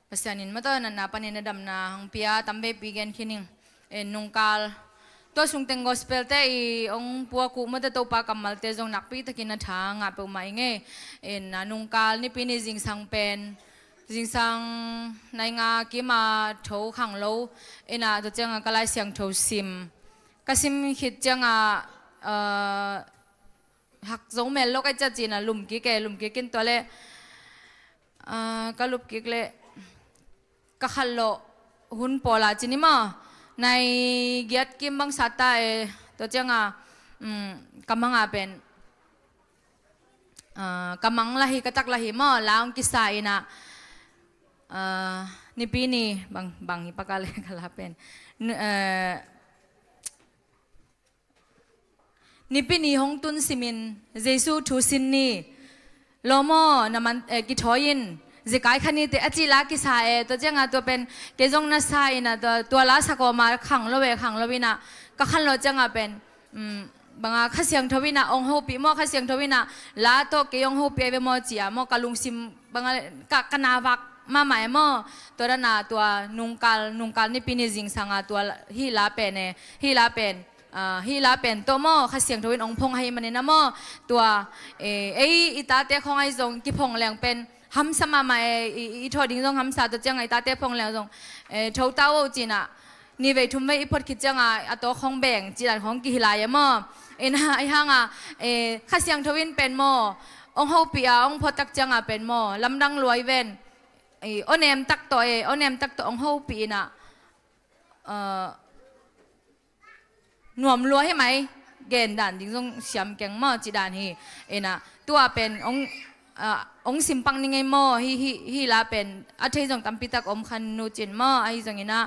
ภาษานินมาตอนนั้นนะปนินดำนาฮังเปียตัมเบปีเกนคินิงนุงกาลตัวสุงเต็งกอสเปลเตอองปัวกูมาเตโตปากำมัลเตจงนักปีตะกินทางอ่ะเปิลมาเงนานุงกาลนี่ปีนี้จิงสังเป็นจิงสังในงากิมาโถขังโลน่ะตัวเจ้างากลายเสียงโถซิมก็ซิมคิดจังหักจงเมลโลกไอจัดจีน่ะลุมกิเกลุมกิกินตัวเล่ก็ลุมกิเล่ก็ขัลโลหุ่นปอลาจินิมาในเกียรติกิมบังสัตตาตัวเจ้างกำมังเป็นกำมังลาหิกตักลาหิมอลาองกิสายนะนี่ปีนี้บางฮิปากาเลกลาเป็นนี่ปีนี้ฮงตุนซิมินเยซูทูซินนี่โลโมนามันกิทอยินจะกายขันนี้แต่อจิลากิสาตัวเจ้าตัวเป็นเกจงนัสไซนะตัวลาสกอมาขังโลเวขังโลวินะก็ขันโลเจ้าเป็นบางข้าเสียงทวินะองหูปีมอข้าเสียงทวินะลาโตเกยองหูปีเวมอจีมอกะลุงซิมบางกะนาวักมาหมายมอตัวนั้นตัวนุงกาลนี่ปีนี้จิงสังตัวฮีลาเป็นฮีลาเป็นตัวมอข้าเสียงทวินองพงให้มันนะมอตัวอิตาเตของไอซงกิพงแรงเป็นฮัมสมามาอีทอดิ้งจงฮัมซาตัวจังไอตาเตพงแล้วจงโชว์ต้าโอจีน่ะนี่เวทุมไม่อีพอดคิดจังอ่ะตัวของแบ่งจีรันของกิฮิลายมอนะไอห่างข้าเสียงทวินเป็นมอองเฮาปีอาองพอตักจังเป็นมอลำดังรวยเวนอเนมตักตัวอเนมตักตัวองเฮาปีน่ะหน่วมรวยให้ไหมเกณฑ์ด่านดิ้งจงเสียมแกงมอจีด่านฮีนะตัวเป็นองสิมปังนี่ไงมอฮีลาเป็นอาทิตย์จงตั้มปิตักอมคันนูจินมอไอจงอินะ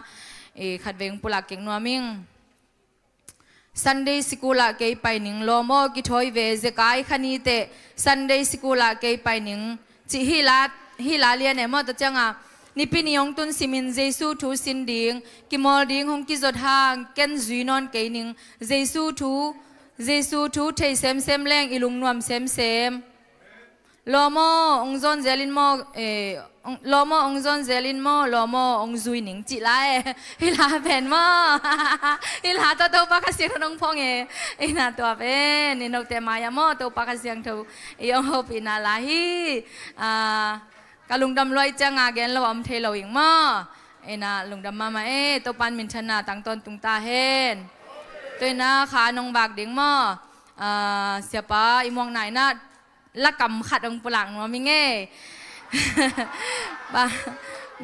ขัดเวงปุลักเก่งนัวมิงซันเดย์สกูลาเกย์ไปหนิงโลโมกิทอยเวเซกายคันนี้เตซันเดย์สกูลาเกย์ไปหนิงจิฮีลาเลียนมอตัวจังนี่ปีนี้องตุนซิมินเยซูทูสินดิงกิมอลดิงฮงกิจดหางเกนจุยนอนเกย์หนิงเยซูทูเทเซมแรงอิลุงนวมเซมโลโมองซอนเซลินโมโลโมองซอนเซลินโมโลโมองซุยหนิงจิไลฮิลาเป็นโมฮิลาตัวปากเสียงน้องพงอินาตัวเป็นนินกเตมายาโมตัวปากเสียงตัวยังฮบินาลาฮีกะลุงดำลอยจังอาเกนเราอมเทเราอย่างโมนะลุงดำมาตัวปันมินชนะตั้งต้นตุงตาเฮนตัวน่ะขานองบากเด้งโมเสียป้าอีมองไหนน่ะละกำขัดองปลังว่ามิเง่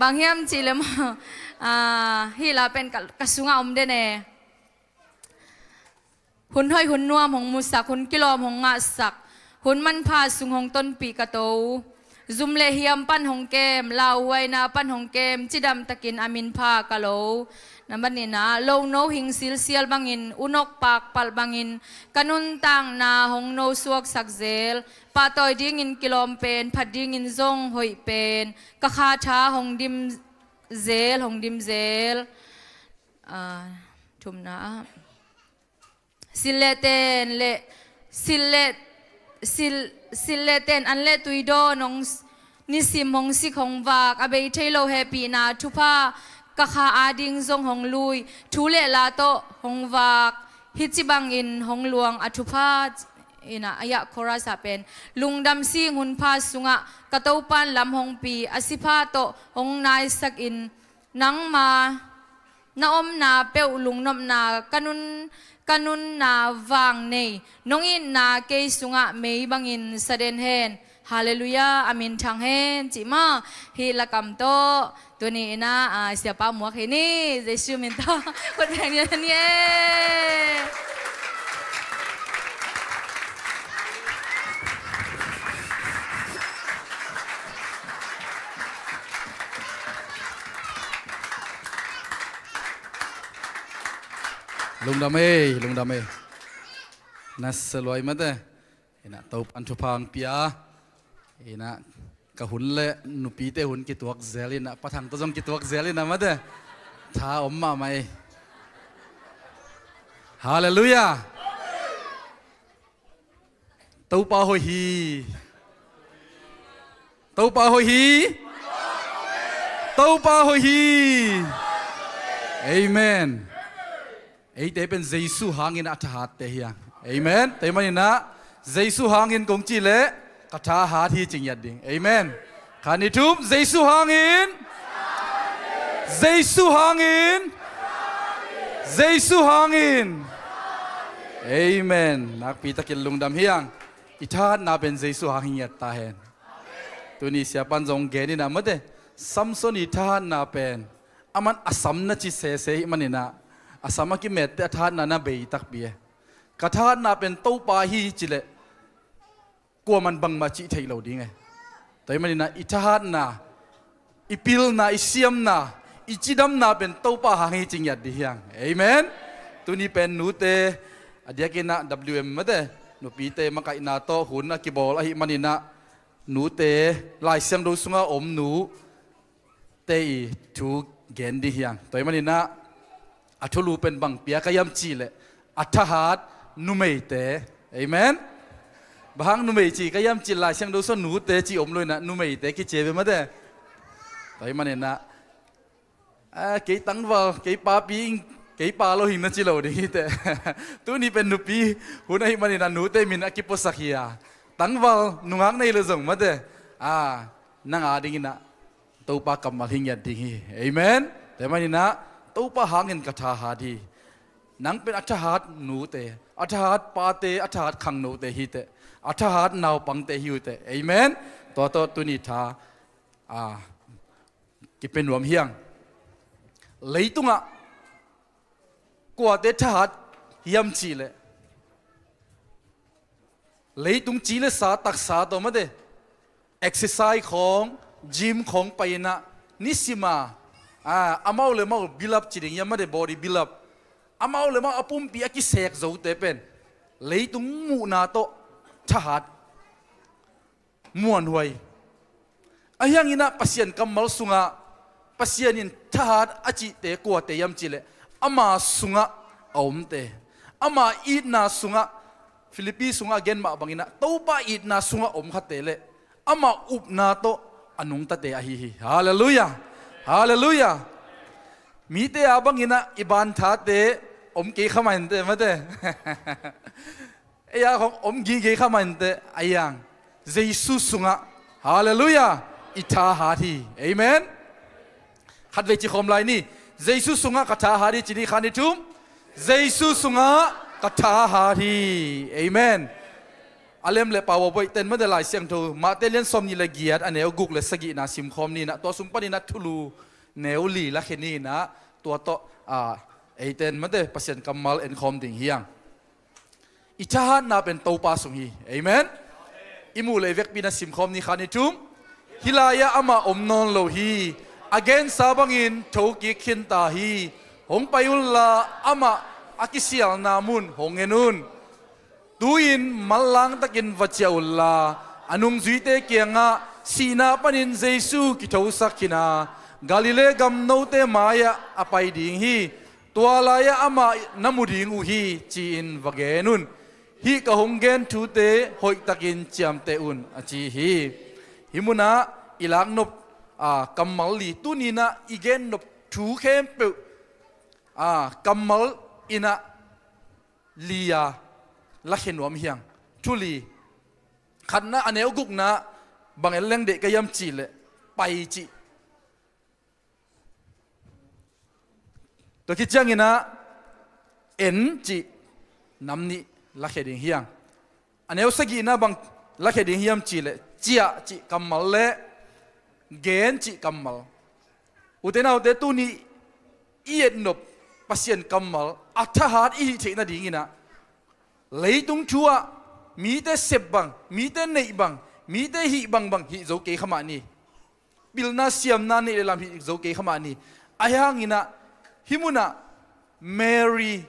บางเฮียมจีเลยมั้ฮีเราเป็นกระสุงอมเดเน่หุ่นห้อยหุ่นนัวของมุสักหุ่นกิโลของงาสักหุ่นมันพาสุงของต้นปีกระโตซุมเลเฮียมปั้นของเกมลาวไวนาปั้นของเกมจิดำตะกินอามินพากะโลนั่นบัดนี้นะโลโนหิงซิลเซียลบังอินอุนกปากปัลบังอินกันุนตังนาหงโนสวกสักเซลปาตอยดิ้งอินกิโลมเป็นพัดดิ้งอินซงหอยเป็นกะคาช้าหงดิมเซลทุมนะสิเลเตนเลสิเลเตนอันเลตุยโดนอง นิสิมหงสิของวากอเบยเทโลเฮปีนาทุพากะคาอาดิงซงหงลุยทุเลลาโตหงวากฮิจิบังอินหงลวงอทุพาอินะอายะโคราสเป็นลุงดำซิงหุนพาสุงะกะเตาปันลำหงปีอสิพาโตหงนายสักอินนังมานาอมนาเปียวลุงนมนากันุนนาวางเนนงอินนาเกยสุงะเมยบังอินสะเดนเฮนฮาเลลูยาอามินทางเฮนจิมาฮิละกัมโตตัวนี้นะเสียป้าหมวกเฮนี่เยซูมินโตคนแห่งนี้ ลุงดำนัสสลอยมาเต้เห็นนะตัวปันทุพังปีอาเห็นนะกะหุ่นเล่นุปีเตหุ่นกิตัวเซลินะปะทังตัวจงกิตัวเซลินะมาเต้ท้าอมมาไหมฮาเลลูยาตัวปาโฮฮีตัวปาโฮฮีตัวปาโฮฮีเอเมนไอ้เต้เป็นเยซูหางอินอัฐหัดเตียงเอเมนเต้มันนะเยซูหางอินกงจีเล่กฐาหาที่จริงยัดดิ่งเอเมนขานิทุมเยซูหางอินเยซูหางอินเยซูหางอินเอเมนนักปีตะกินลุงดำเฮียงอิทานนาเป็นเยซูหางอินยัดตาเห็นตัวนี้เสียปันจงเกนี่นะมั้งเต้ซัมซอนอิทานนาเป็นอามันอสัมนัจิเสมันนี่นะอาสามากิเมตแต่ทานนาเบยตักเบียกระทานนาเป็นตู้ปาฮีจิเลกลัวมันบังมาจิเทเราดีไงแต่มันนี่นะอิทานนาอิปิลนาอิเซียมนาอิจิดัมนาเป็นตู้ปาหางจริงยัดดียังเอเมนตัวนี้เป็นนูเตอเดียกินะ WM มาเตนูปีเตมาไกนาโตหุ่นนะกิบอลอหิมันนี่นะนูเตลายเสียงดูสุงาอมนูเตอีทูเกนดียังแต่มันนี่นะอัทลูเป็นบังเปียกยำจีเลอัทหาดนุเมเตเอเมนบางนุเมจีกยำจีลายเสียงดูสนูเตจีอมเลยนะนุเมเตกิเจเบมาเตแต่มันเนี่ยนะเกยตังวาเกยปาปีเกยปาโลหินนั่นจีเราดีแต่ตัวนี้เป็นนุปีหุ่นไอ้มันเนี่ยนะนูเตมินอกิปสักยาตังวานุงักในเลยส่งมาเตนั่งอาดิ่งนะตัวปากำมาหิงยัดดิ่งเอเมนแต่มันเนี่ยนะตัวปะหางินกระทาหาดีนังเป็นอัฐหัดหนูเตอัฐหัดปาเตอัฐหัดขังหนูเตฮิเตอัฐหัดนาวปังเตฮิวเตเอเมนตัวนี้ท่ากิเป็นรวมเฮียงเลยตุงะกว่าเตอัฐหัดยำจีเลเลยตุงจีเลสาตักสาตัวมาเตเอ็กซ์ไซส์ของจิมของไปนะนิสิมาอามาเลยมาบิลับจริงยังไม่ได้บอดี้บิลับอามาเลยมาอาปุ่มปีกิเสกจู่เตเป็นเลยตุงมูนาโตทหารมวนหวยอายังอินะปัสยันกำมัลสุงะปัสยันินทหารอาจิเตกัวเตยมจิเลอามาสุงะอมเตอามาอีดนาสุงะฟิลิปปีสุงะเกนมาบังอินะโตปาอีดนาสุงะอมขัดเตเลอามาอุบนาโตอนุงตะเตอหิฮิฮาเลลูยาฮาเลลูยามีเตอาบังอินะอิบานทาเตอมกีขมันเตมาเตไอ้ยาของอมกีขมันเตไอ้ยังเยซูสุงะฮาเลลูยาอิทาหาทีเอเมนขัดเวจิคอมไลนี่เยซูสุงะกัทาหาทีจินีขานิทุมเยซูสุงะกัทาหาทีเอเมนอาเลมเลปาวบอยเต็นไม่ได้หลายเสียงทูมาเตเลียนสมนี่ละเกียดอันเนวกุกเลสกินาซิมคอมนี่นะตัวสุมปนินัททุลูเนวลีละเขนี่นะตัวโตไอเต็นไม่ได้เปอร์เซ็นต์กัมมัลเอ็นคอมดิ่งเฮียงอิจฉานาเป็นตัวปาสุงฮีเอเมนอิมูเลเวกปีนาซิมคอมนี่ขานิทุมฮิลายะอามาอมนอนโลฮีagain ซาบังอินโชกิคินตาฮีหงไปอุลลาอามาอากิเซียลนามุนหงเงนุนตูอินมัลลังตะกินวัจเจอุลลาอนุงจุยเตเกียงะสีนาปนินเยซูกิโตสักขินากาลิเลกัมโนเตมายะอภัยดิ่งฮีตัวลายะอามานามุดิ่งอุฮีจีอินวะเกนุนฮีกะหงเกนทูเตหอยตะกินจามเตอุนอจีฮีฮิมุนา ilang nop kamal li tu ni na igen nop thu khem pe kamal ina lia la khenwam hiang thuli khanna aneu guk na bangel leng de kayam chi le pai chi to ki chang ina en chi namni la kheding hiang aneu sagi na bang la kheding hiam chi le chia chi kamal le gen chi kamal utena ute tu ni iet nop pasien kamal athahat i the na ding ina leitung chua mi te sep bang mi te nei bang mi te hi bang bang hi zo ke khama ni bilna siam na ni lam hi zo ke khama ni ayang ina himuna Mary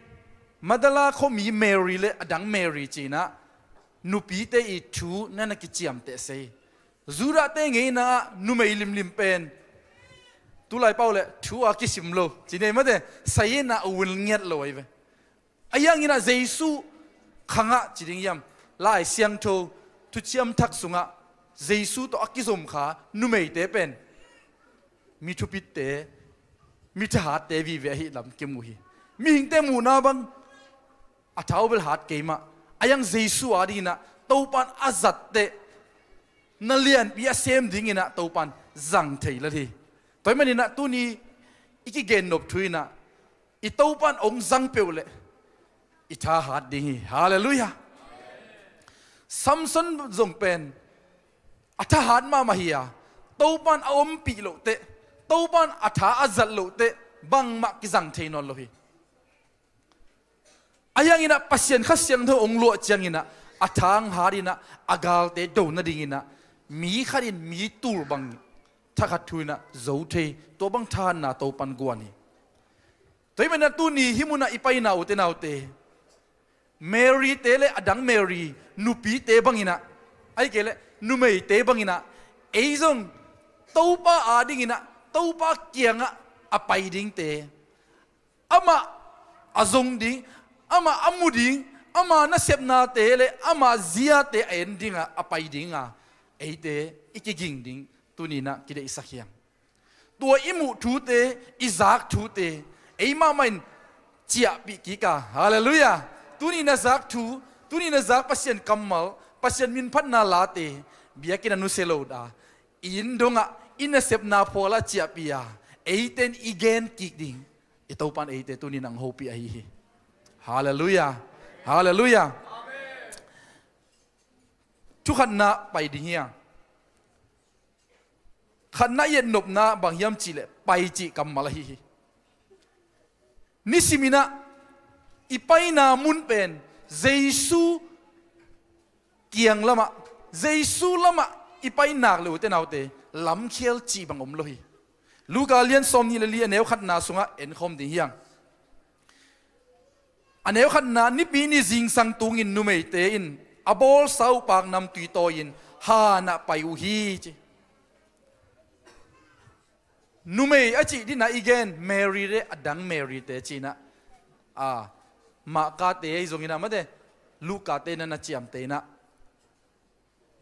madala kho mi Mary le adang Mary china nupi te i thu nana ki chiam te se zura te nge na nu mei lim lim pen tu lai pau le thu a ki sim lo chine ma de sai na awul nget lo ai ve ayang ina jesu khanga chiding yam lai siang tho tu chiam thak sunga jesu to akizom kha nu mei te pen mi thu pit te mi tha hat te vi ve hi lam ke mu hi mi hing te mu na bang athau bel hat ke ma ayang jesu adina topan azat te nalian bia sem dingina topan zang thei la thi toy manina tu ni iki gen nop thuina I topan ong zang peule I tha hat ding hi hallelujah Samson zong pen atha hat ma mahia topan om pi lo te topan atha azat lo te bang ma ki zang thei non lo hi ayang ina pasien khasyang tho ong lo chiang ina athang harina agal te do na ding ina mi kharin mi tur bang thakhat thuina zo the to bang than na to pan guani toy mena tu ni himuna ipai na ute naute Mary te le adang Mary nupi te bang ina ai kele numei te bang ina eizong to pa ading ina to pa kianga apai ding te ama azong ding ama amuding ama na sepna te le ama zia te endinga apai dinga eite ikiging ding tunina kide isakhiang tua imu thu te izak thu te eima main chia pi ki ka hallelujah tunina zak thu tunina zak pasien kamal pasien min phat na la te biakina nu selo da indonga ina sepna phola chia pia eiten igen kikding itopan eite tuninang hopi ahi hallelujah hallelujah tu khanna pai ding hiang khanna yen nop na bang yam chi le pai chi kamal hi nisimina ipai na mun pen jesu kiang lama jesu lama ipai nak le ute naute lam khel chi bang om lo hi luka lian som ni le li aneu khatna sunga en khom ding hiang aneu khatna ni pi ni jing sang tung in nu mei te in abol sau pak nam tui to in ha na pai u hi chi nu mei achi di na igen Mary re adang Mary te china ma ka te zong ina ma de luka te na chiam te na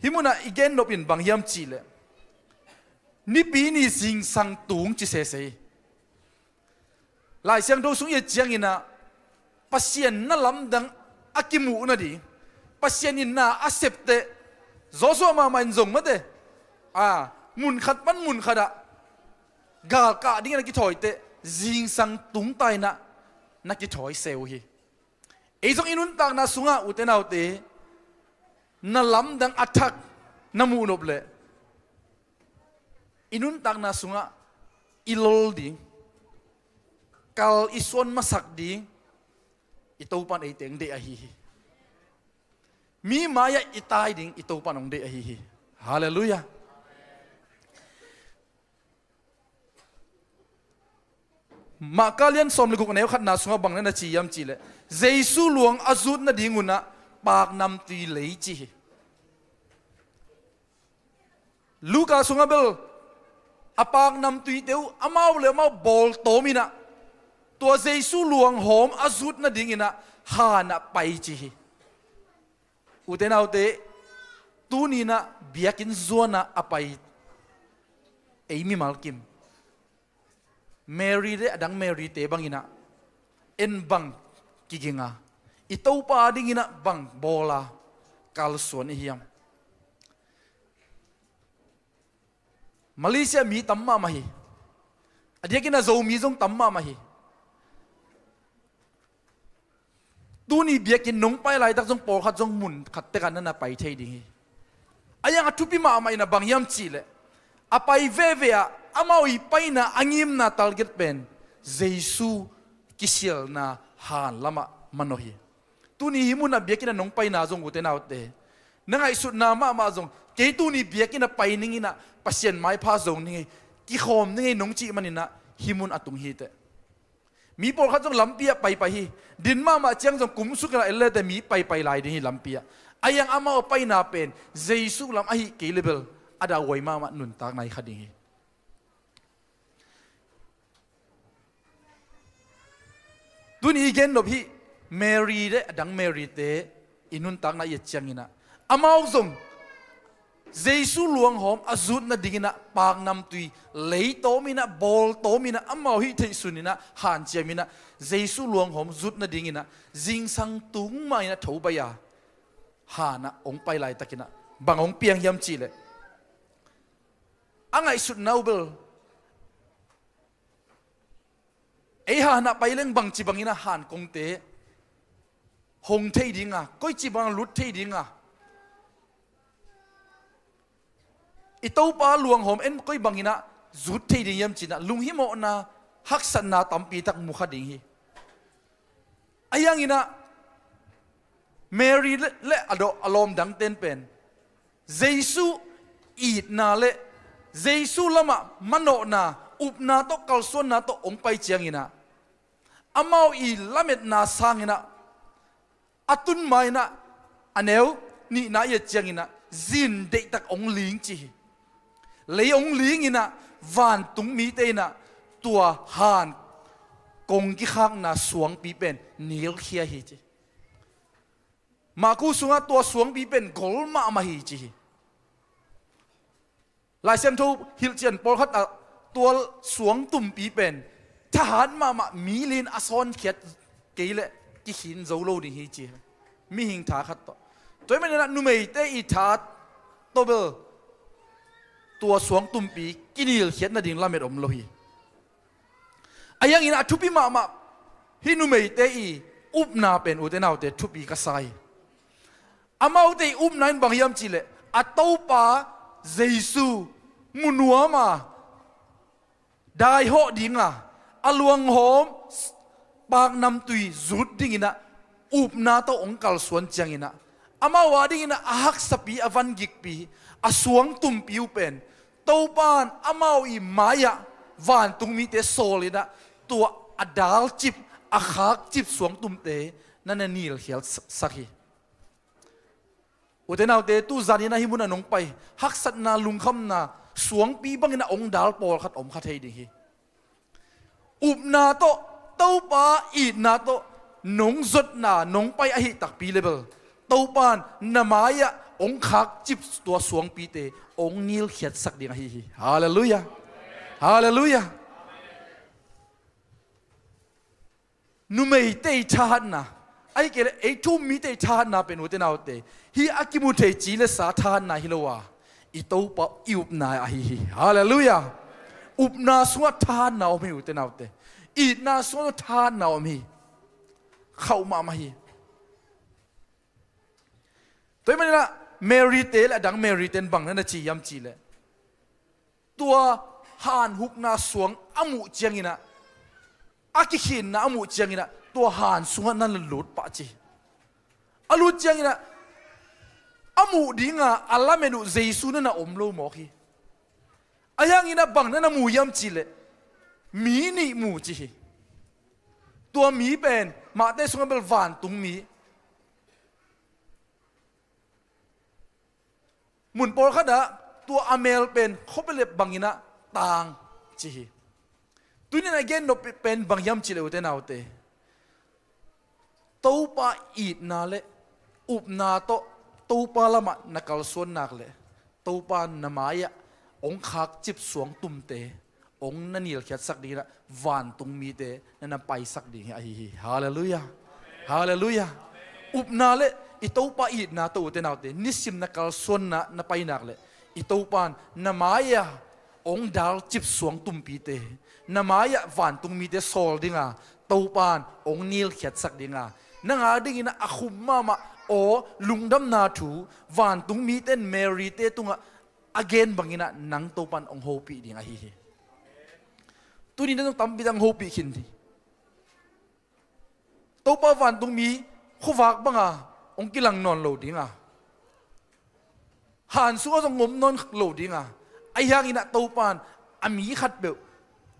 himuna igen nop in bang yam chi le ni pi ni jing sang tung chi se se lai siang do sung ye chiang ina pasien na lam dang akimu na di pasien in na accepte zo so ma man zong ma de mun khat pan mun khada gal ka ding na ki thoi te jing sang tung tai na ki thoi seu hi e zong inun tak na sunga uten autte na lam dang athak na mu nop le inun tak na sunga ilol ding kal ison masak ding itopan ay teng de ahi mi maya itai ding itopan ong de ahi hallelujah makalian som leguk neu khat na sunga bang na chi yam chi le jesu luang azut na dinguna pak nam ti lei chi luka sunga bel apak nam tui teu amau le mau bol tomina tua jesu luang hom azut na dingina ha na pai chi uten autte tunina biakin zona apai เอมิมัลกิมเมรีเดดังเมรีเตบังอินะเอ็นบังกิกิงาอิตาปาดิงินะบังโบลากาลสวนอิฮิยมมาเลเซียมีตัมมามาฮีอดียกินะโซมีซงตัมมามาฮีตูนี่เบียกินนงไปไล่ตักซงปอขัดซงมุนขัดเตกันนั่นนะไปเทดิงฮีอายังอทุปิมาไม่นะบางยามจีเลอไปเวเวะอามาอีไปนะอังิมนะตัลเกตเป็นเจซูกิเชลนะฮานลามะมโนฮีตูนี่หิมุนะเบียกินะนงไปนะซงกุเตนาอุเตนังไอสุดนามาซงเกตูนี่เบียกินะไปนิงินะปัศยันไม่พาซงนี่กิโคมนี่นงจีมันนี่นะหิมุนอตุงฮีเตมีปอลขัดจงลำเปียไปฮีดินมาเจียงจงกุมสุกนะเอเลแต่มีไปลายดิฮีลำเปียอายังอามาไปนาเป็นเจสุลำอหิเกลิเบลอาดาไวมานุนตากในคดีฮีดูนี่เกนนบฮีเมรีเดดังเมรีเตอินุนตากในเยเจียงอินะอามาจงเจสุลวงหอมอาจุดนาดิกินะปากนำตุยเลยโตมินะบอลโตมินะอามาฮิเทสุนินะหันเจมินะเจสุลวงหอมจุดนาดิกินะจิงสังตุงมาอินะถูบยาหานะองไปไล่ตะกินะบางองเปียงยำจีเลยอังไงสุดนาเบลหานะไปเล่งบางจีบางอินะหันกงเตหงเทดิงอ่ะก้อยจีบางลุดเทดิงอ่ะอิตาปาหลวงหอมเอ็นก้อยบางอินะจุดเทดิงยำจีนะลุงฮิโมนะฮักสันนาตัมปีตักมุขดิงฮีอายังอินะเมรีเละอารมณ์ดังเต้นเป็นเจสุอีดนาเละเจสุละมะมโนนาอุปนาโตกัลส่วนนาโตองไปเจียงอินะอามาอีละเม็ดนาสางอินะอตุนมาอินะอันเอวนี่นาเยเจียงอินะจินเด็กตักองลิงจีเลยองลิงอินะวันตุงมีเตนะตัวหานกงกิข้างนาสวงปีเป็นนิลเคียฮีจีมากูสุงาตัวสวงปีเป็นกอลมาฮีจีลายเซมทูฮิลเจียนปอลขัดตัวสวงตุ่มปีเป็นทหารมามีลินอซอนเขียดเกลกิหินโจโลดิฮีจีมีหิงทาขัดตัวมันนั่นนุ่มเตอีทาตัวเบลตัวสวงตุ่มปีกินิลเขียดนาดิงลาเมดอมโลฮีอายังอินะทุปีมาฮินุ่มเตอีอุบนาเป็นอุเตนาเตทุปีกษัยอามาอุเตอุบนายบางยามจีเลอัตโตปาเจสุมุนัวมาได้หอดิงอ่ะอลวงหอมปากนำตุยจุดดิงินะอุบนาโตองกัลสวนจังอินะอามาวาดิงินะอาฮักสปีอวันกิกปีอาสวงตุ่มปิวเป็นโตปานอามาอีมายะวานตุงมีเตโซลินะตัวอดาลจิบอาฮักจิบสวงตุ่มเตนั่นนี่เขียลสักฮีอุเทนเอาเตตู้จานีนะฮิมุนะนงไปฮักสัตนาลุงคำนาสวงปีบังนะองดาลปอลขัดอมขัดเฮดิฮีอุบนาโตเต้าปาอีนาโตนงจดนานงไปอหิตักปีเลเบลเต้าปานนามายะองขักจิบตัวสวงปีเตองนิลเขียดสักเดียงฮีฮาเลลูยาฮาเลลูยานุเมย์เตชาดนะไอ้เกลไอ้ทุ่มมีเตชาดนะเป็นอุเทนเอาเตฮีอากิมุเทจีเลสาธานนะฮิโลวาอิโตปะอิอุบนาอหิฮาเลลูยาอุบนาสวดทานนาอมีอุเทนเอาเตอีนาสวดทานนาอมีเข้ามาฮีตัวมันนะเมริเตและดังเมริเตนบังนั่นจียำจีเลยตัวหานหุกนาสวงอามุเจียงอินะอากิขินนะอามุเจียงอินะตัวหานสวงนั่นหลุดปะจีอาลุดเจียงอินะอามุดิงะอัลลาเมนุเจสุนั่นนะอมโลมอคีอายังอินะบังนั่นนะมูยำจีเลยมีนี่มูจีตัวมีเป็นมาเตสงเบลวานตุงมีหมุนโปรขัดะตัวอเมลเป็นเขาเป็นเล็บบางอินะต่างจีตัวนี้นะเกนนเป็นบางยำจีเลวเตนเอาเตตัวปาอีดนาเลอุบนาโตตัวปาละมะนักลส่วนนักเลตัวปานามายะ องค์คักจิบสวงตุ่มเตองค์นั่นนี่เขียนสักดีนะวานตุงมีเตนั่นไปสักดีไอ้ฮาเลลูยาฮาเลลูยาอุบนาเลอิโตปาอีดนาตัวเตนาเตนิสิมนักลส่วนนะไปนักเลอิโตปานนามายาองค์ดาลจิบสวงตุ่มปีเตนามายาวานตุงมีเตโซลดิงาตัวปานองค์นิลเขียนสักดิงานังอาดิงินะอคุมมาโอลุงดำนาถูวานตุงมีเตนเมรีเตตุงะagain bangina nang topan ong hopi ding a hi tu ni nang tam bidang hopi khin di topa van tung mi khowak banga ong kilang non lo ding a han su ong ngom non lo ding a ai yang ina topan ami khat be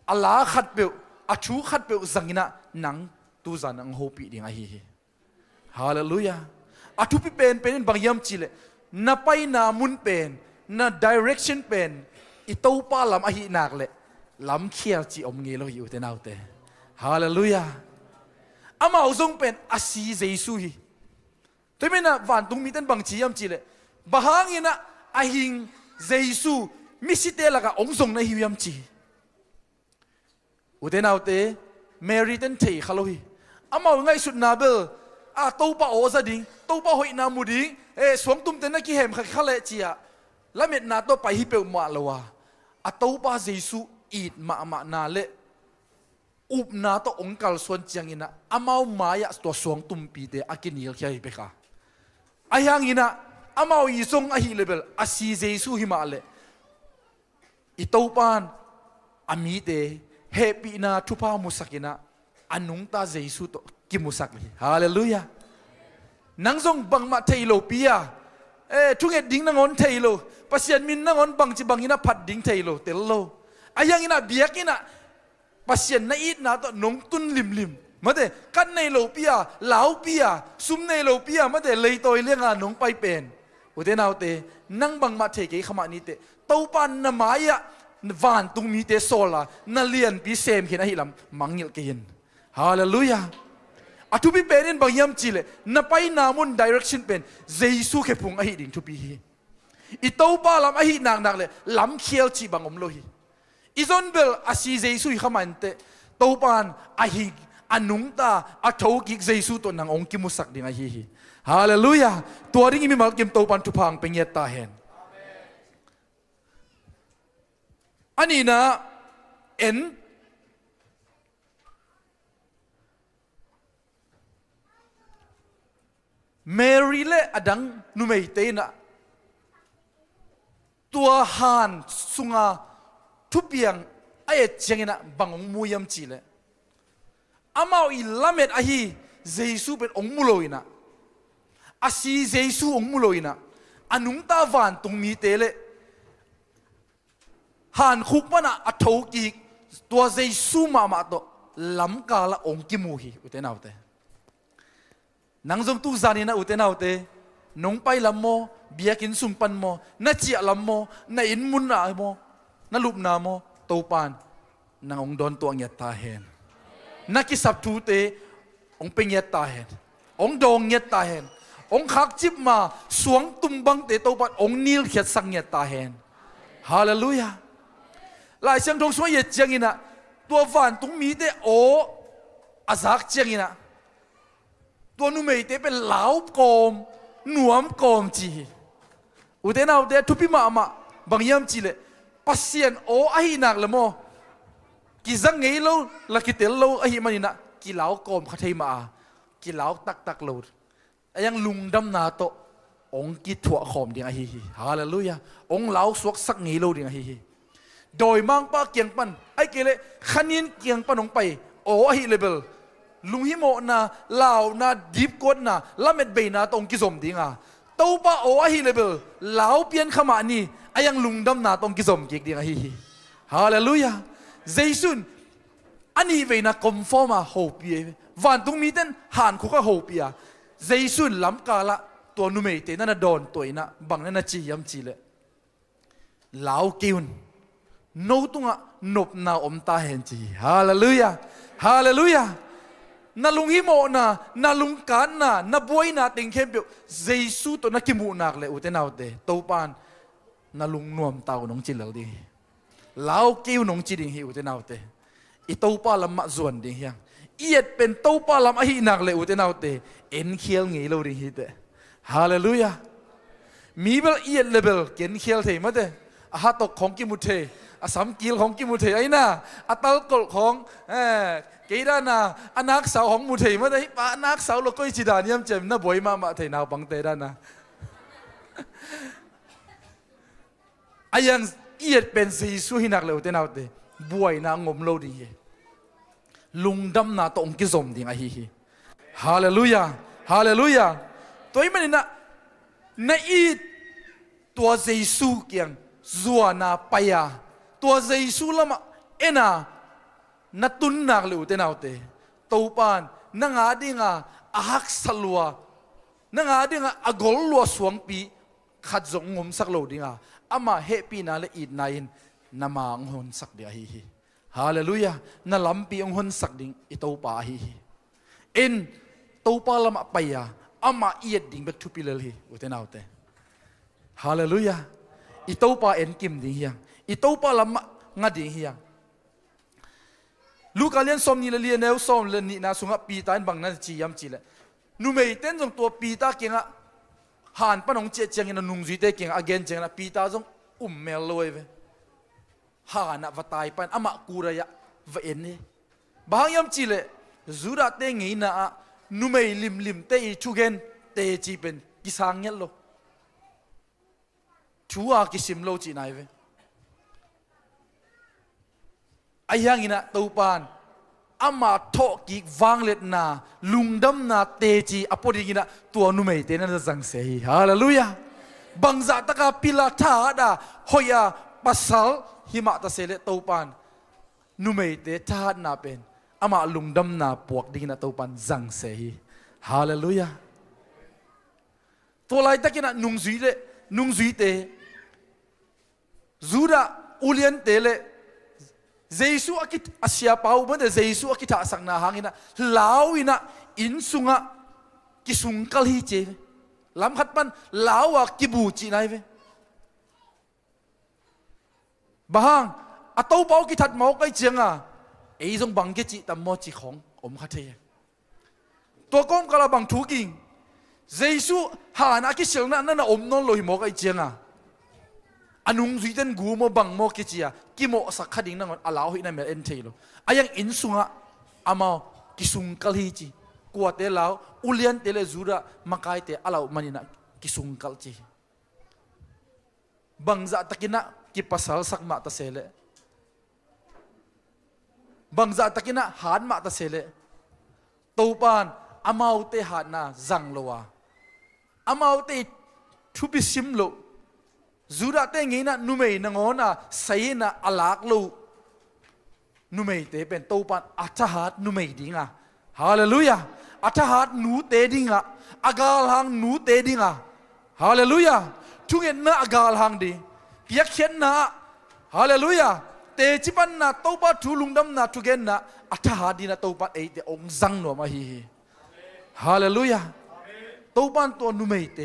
ala khat be a thu khat be zangina nang tu zan ang hopi ding a hi hallelujah a thu pi pen bang yam chile na pai na mun pen na direction pen ito pa lam ahi nak le lam khial chi om nge lo yu te nau te hallelujah ama uzong pen asi jesu hi to mena van tung mi ten bang chi yam chi le bahang ina ahing jesu mi si te la ka ong song na hi yam chi u te nau te mary ten thei khalo hi ama ngai sut na bel a to pa o za ding to pa hoi na mu ding e swang tum te na ki hem kha khale chia la met na to pai hi pe ma lawa a to pa jesu it ma na le up na to ongkal son chiang ina amau maya to song tum pi te akinil khai pe kha ayang ina amau yi song a hi level a si jesu hi ma le i to pan ami te happy na thupa musakina anung ta jesu to ki musak li hallelujah nang song bang ma thailo pia thunget ding na ngon thailo pasien min na ngon bang chi bangina phat ding thailo tello ayang ina biakina pasien na it na to nong tun lim mate kan nei lo pia lau pia sum nei lo pia mate lei toi lenga nong pai pen ute naute nang bang ma the ke khama ni te to pan na maya van tung mi te sola na lian pi sem khin a hi lam mangil ke hin hallelujah atu pi penin bang yam chile na pai na mun direction pen jesu ke phung a hi ding thu pi hi i to pa lam a hi nak le lam khiel chi bang om lo hi izon bel asi jesu hi khamante to pan a hi anung ta a tho ki jesu to nang ong ki musak ding a hi hallelujah to ring mi mal kim to pan thu phang penget ta hen ani na en Mary le adang numei te na tua han sunga thupiang ai chengena bangong muyam chile amao i lamet ahi jesu bet ong muloina asi jesu ong muloina anung ta van tung mi te le han khuk mana atho ki tua jesu ma to lam kala ong ki mu hi uten autte nang zong tu zani na uten autte nong pai lam mo biakin sumpan mo na chia lam mo na in mun na mo na lup na mo to pan nang ong don tuang yat ta hen na ki sap tu te ong peng yat ta hen ong dong yat ta hen ong khak chip ma suang tum bang te to pan ong nil khiat sang yat ta hen hallelujah lai sang thong so yet chang ina tua van tung mi te o azak chang ina tua nu mei te pe lau kom nuam kom chi ute nau te thupi ma bang yam chi le pasien o ahi nak le mo ki zang ngei lo la ki tel lo ahi manina ki lau kom khathei ma ki lau tak lo ayang lungdam na to ong ki thua khom ding ahi hallelujah ong lau suak sak ngei lo ding ahi doi mang pa kiang pan ai kele khanin kiang pan ong pai o ahi level lunghi mo na lao na deep kot na lamet be na tong ki zom dinga to pa o ahi level lao pian khama ni ayang lungdam na tong ki zom ki ding ahi hallelujah jaisun ani ve na conforma hope van tung mi ten han khu ka hope ya jaisun lam kala to nu mei te na don toina bang na chi yam chi le lao kiun no tunga nop na om ta hen chi hallelujah hallelujah na lung hi mo na lung kan na boy na ting khem pe jesu to na kimu nak le uten autte to pan นาลุงนวมเตาหนงจิเหลดิลาวกิ้วหนงจิดิงหิวเตนาวเตอีเต้าป้าลำมะส่วนดิงเฮียงเอียดเป็นเต้าป้าลำอหินักเลยอุเตนาวเตเอ็นเคียลงี้เราดิงฮิเตฮาเลลูยามีเบลเอียดเลเบลเกนเคียลเทมาเตอาหาตกของกิมุเทอาสามกิลของกิมุเทไอ้น่าอาตัลกลของเกดานาอนักสาวของมุเทมาเตปาอนักสาวเราก็อิจิดานิยมเจมน่าบ่อยมาเทนาวบังเตดานาไอ้ยังเอียดเป็นสีสุหินักเลยอุเตนาวเตบวยนางงมโลดีลุงดำนาตองกิสมดิงไอฮีฮาเลลูยาฮาเลลูยาตัวนี้มันนะในอีตัวเยซูเกียงจัวนาปยาตัวเยซูละมาเอ็นะนัตุนนักเลยอุเตนาวเตตัวปานนังอาดิงาอักษลัวนังอาดิงาอากอลลัวสวงปีขัดจงงมสักโลดิงาอามาเฮปีนาเลอีดนายนนามางหนสักเดียฮีฮาเลลูยานั่นลำปีองหนสักดิ่งอิตูปาฮีอินตูปาลมาไปยาอามาเอียดดิ่งเบกทุปิเลลีอุเทนาวเตฮาเลลูยาอิตูปาเอ็นกิมดิ่งเฮียงอิตูปาลมางาดิ่งเฮียงลูกเลียนสมนี่เลียนเอวสมเลนี่นาสุงปีตาอินบังนั่นจียมจีเลนูเมย์เต้นจงตัวปีตาเก่งอะหานปนองเจเจงอินนุงจีเตเก่งอเกนเจงนะปีตาจงเมลลอยเวหานะวัตายปันอามากูระยะวเอ็นนี่บางยามจีเลจูระเตงอินะนุเมย์ลิมเตอีชูเกนเตจีเป็นกิสังเงลโลชัวกิสิมโลจีนายเวไอ้ยังอินะตูปานอามาทอกิกวางเล็ดนาลุงดำนาเตจีอปอดีกินะตัวนุเมย์เตนันจะสังเสยฮาเลลูยาบังจัตตะกาพิลาธาดาฮอยาปัสสัลหิมะตะเสเลตูปานนุเมย์เตธาดนาเป็นอามาลุงดำนาปวกดีนะตูปานสังเสยฮาเลลูยาตัวไรตะกินะนุงซุยเตจูดาอุเลียนเตเลเยซูอากิตอาเซียเปาเมื่อเยซูอากิตาสังนาหางินะลาวินะอินสุงะกิสุงกัลฮิเจลำขัดปันลาวะกิบูจีนายเวบางอัตโตเปากิทัดเมาไกเจียงอ่ะไอ้จงบังเกจิตามมอจิของอมขัดเทตัวก้มกระบังทุกิงเยซูหานากิเชลนั่นอมนนลอยมอไกเจียงอ่ะอนุงจุยเต้นกูโมบังโมกิจิอ่ะกิโมสักขัดิงนั่งอาลาวหินันเมลเอ็นเทโลอายังอินสุงะอามากิสุงกัลฮิจิกัวเตลาวอุเลียนเตเลจูระมาไกเตอาลาวมันนะกิสุงกัลจิบังจะตะกินะกิปัสสาวสักมาตะเสเลบังจะตะกินะหานมาตะเสเลตูปานอามาวเตหานาจังโลวาอามาวเตทุบิซิมโลจูระเตงี้นะนุเมย์นงอนะใส่นะอลากโลนุเมย์เตเป็นตูปานอัจฉริยะนุเมย์ดิ้งอ่ะฮาเลลูยาอัจฉริยะนูเตดิ้งอ่ะอากาลหังนูเตดิ้งอ่ะฮาเลลูยาทุกเงินนะอากาลหังดีเปียกเขียนนะฮาเลลูยาเตจิปันนะตูปาทุลุงดำนะทุกเงินนะอัจฉริยะดีนะตูปาเอเตองจังโนมาฮีฮาเลลูยาตูปานตัวนุเมย์เต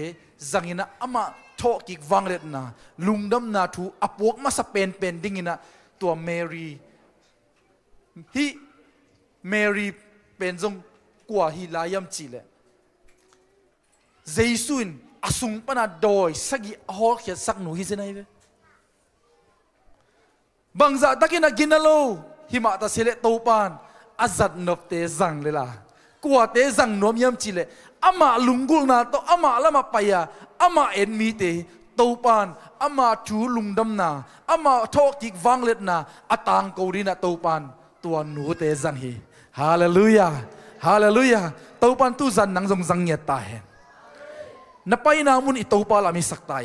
จังอินะอามาทอกิกวังเล็ดนะลุงดำนาทูอปวกมาสเปนเป็นดิ้งนะตัวเมรีฮีเมรีเป็นจงกว่าฮีลายมจีเลเยซูนอสุงปนาดอยสักฮอลเขียสักหนูฮิเซนัยเวบังจะตะกินะกินโลหิมะตะเสเลตูปานอาจัดนบเตจังเลยล่ะกว่าเตจังนวมยมจีเลอามาลุงกุลนาโตอามาละมาไปยาอามาเอ็นมีเตตูปานอามาชูลุงดำนาอามาทอกิกวังเล็ดนาอตางกูดีนะตูปานตัวหนูเตจังฮีฮาเลลูยาฮาเลลูยาตูปานตุจันนังจงจังเงียตาเห็นนับไปนามุนอิตูปาลามิสักตาย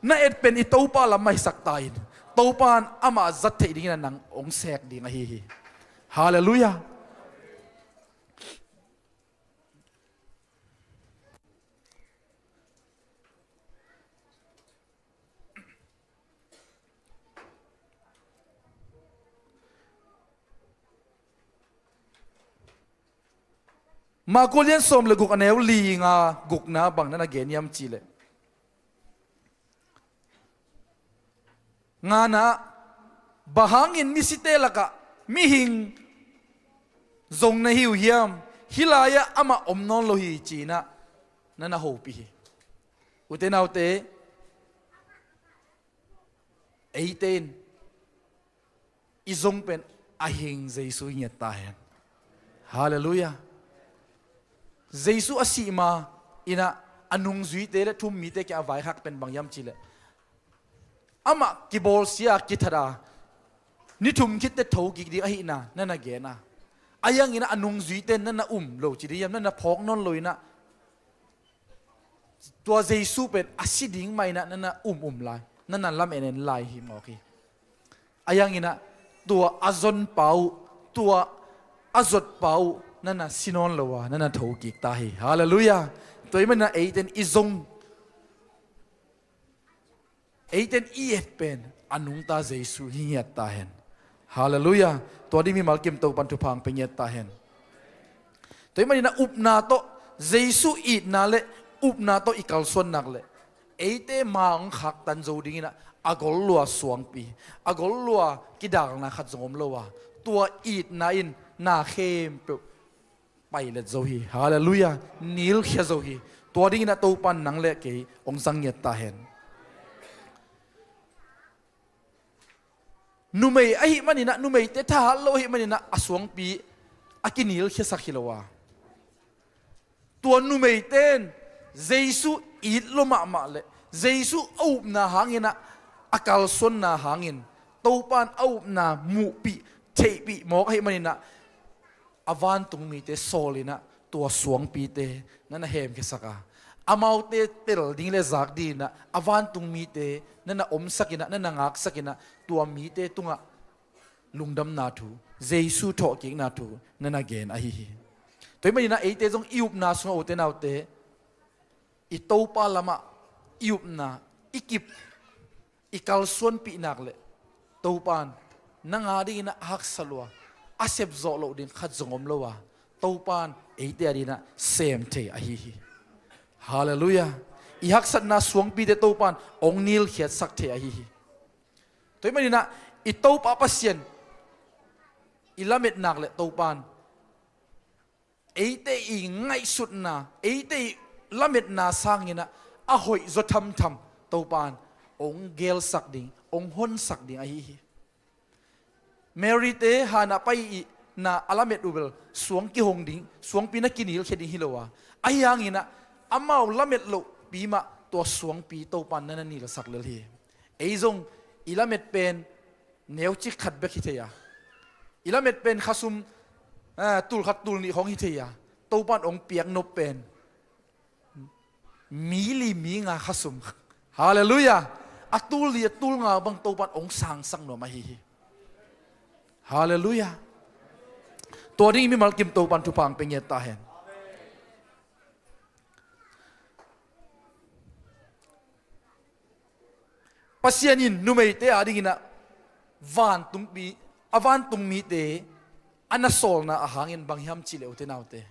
นัเอ็ดเป็นอิตูปาลาไม่สักตายตูปานอามาจัดเทดิ้งนังองเสกดิ้งฮีฮาเลลูยามากุเลียนสมเลยกุกอันเอวลีงากุกนะบังนั่นเกณยามจีเล nga na bahangin mi site laka mi hing zong na hiu hiam hilaya ama omnon lo hi china na ho pi uten autte eiten izong pen ahing jesu nya ta hen hallelujah jesu asima ina anung zui te le thum mi te kya vai hak pen bangyam chile ama kibol sia kithara ni thum khit te tho ki di a hi na na ge na ayang ina anung zui te na lo chi di yam na phok non loina tua jesu pen asiding mai na lai na lam enen lai hi mo ki ayang ina tua azon pau tua azot pau na sinon lowa na tho ki ta hi hallelujah toy man na eiten izong eiten iet pen anung ta jesu hi ta hen hallelujah to di mi malkim to pan tu phang pe nyet ta hen toy man na upna to jesu it na le upna to ikal son nak le eite mang khak tan zo ding na agol lua suang pi agol lua kidang na khat zongom lowa tua it na in na khem pe pai le zo hi hallelujah nil khia zo hi to ding na to pan nang le ke ong sang nyet ta hen numei ahi manina numei te tha lo hi manina aswang pi akinil khia sakhilowa tua numei ten jesu it lo ma le jesu au na hangina akal son na hangin topan au na mu pi thei pi mo hi manina avan tung mi te solina tua suang pi te na hem ke saka amau te tel ding le zak di na avan tung mi te na om sakina na ngak sakina tua mi te tunga lungdam na thu jesu tho ki na thu na gen a hi toy manina eite jong iup na sunga ute na ute I topa lama iup na ikip ikal suan pi nak le topan nangadi na hak salwa asep zo lo din khat zongom lowa topan eite ari na sem the a hi hallelujah I hak sat na suang pi te topan ong nil khiat sak the a hi toy manina I topa pasien ilamet nak le topan eite I ngai sut na eite lamet na sangina a hoi zo tham topan ong gel sak ding ong hon sak ding a hi Mary te hana pai na alamet ubel suang ki hong ding suang pi na kinil khedi hilowa ayang ina amau lamet lo pi ma to suang pi topan na ni la sak le hi eizong ilamet pen neu chi khat be khitheya ilamet pen khasum tul khat tul ni hong hi theya topan ong piak no pen mili mi nga khasum hallelujah atul li atul nga bang topan ong sang no ma hi hallelujah to ding mi malkim topan tu pang pengye ta hen pasianin numei te adingina van tung pi avan tung mi te anasol na ahangin bangham chile ute naute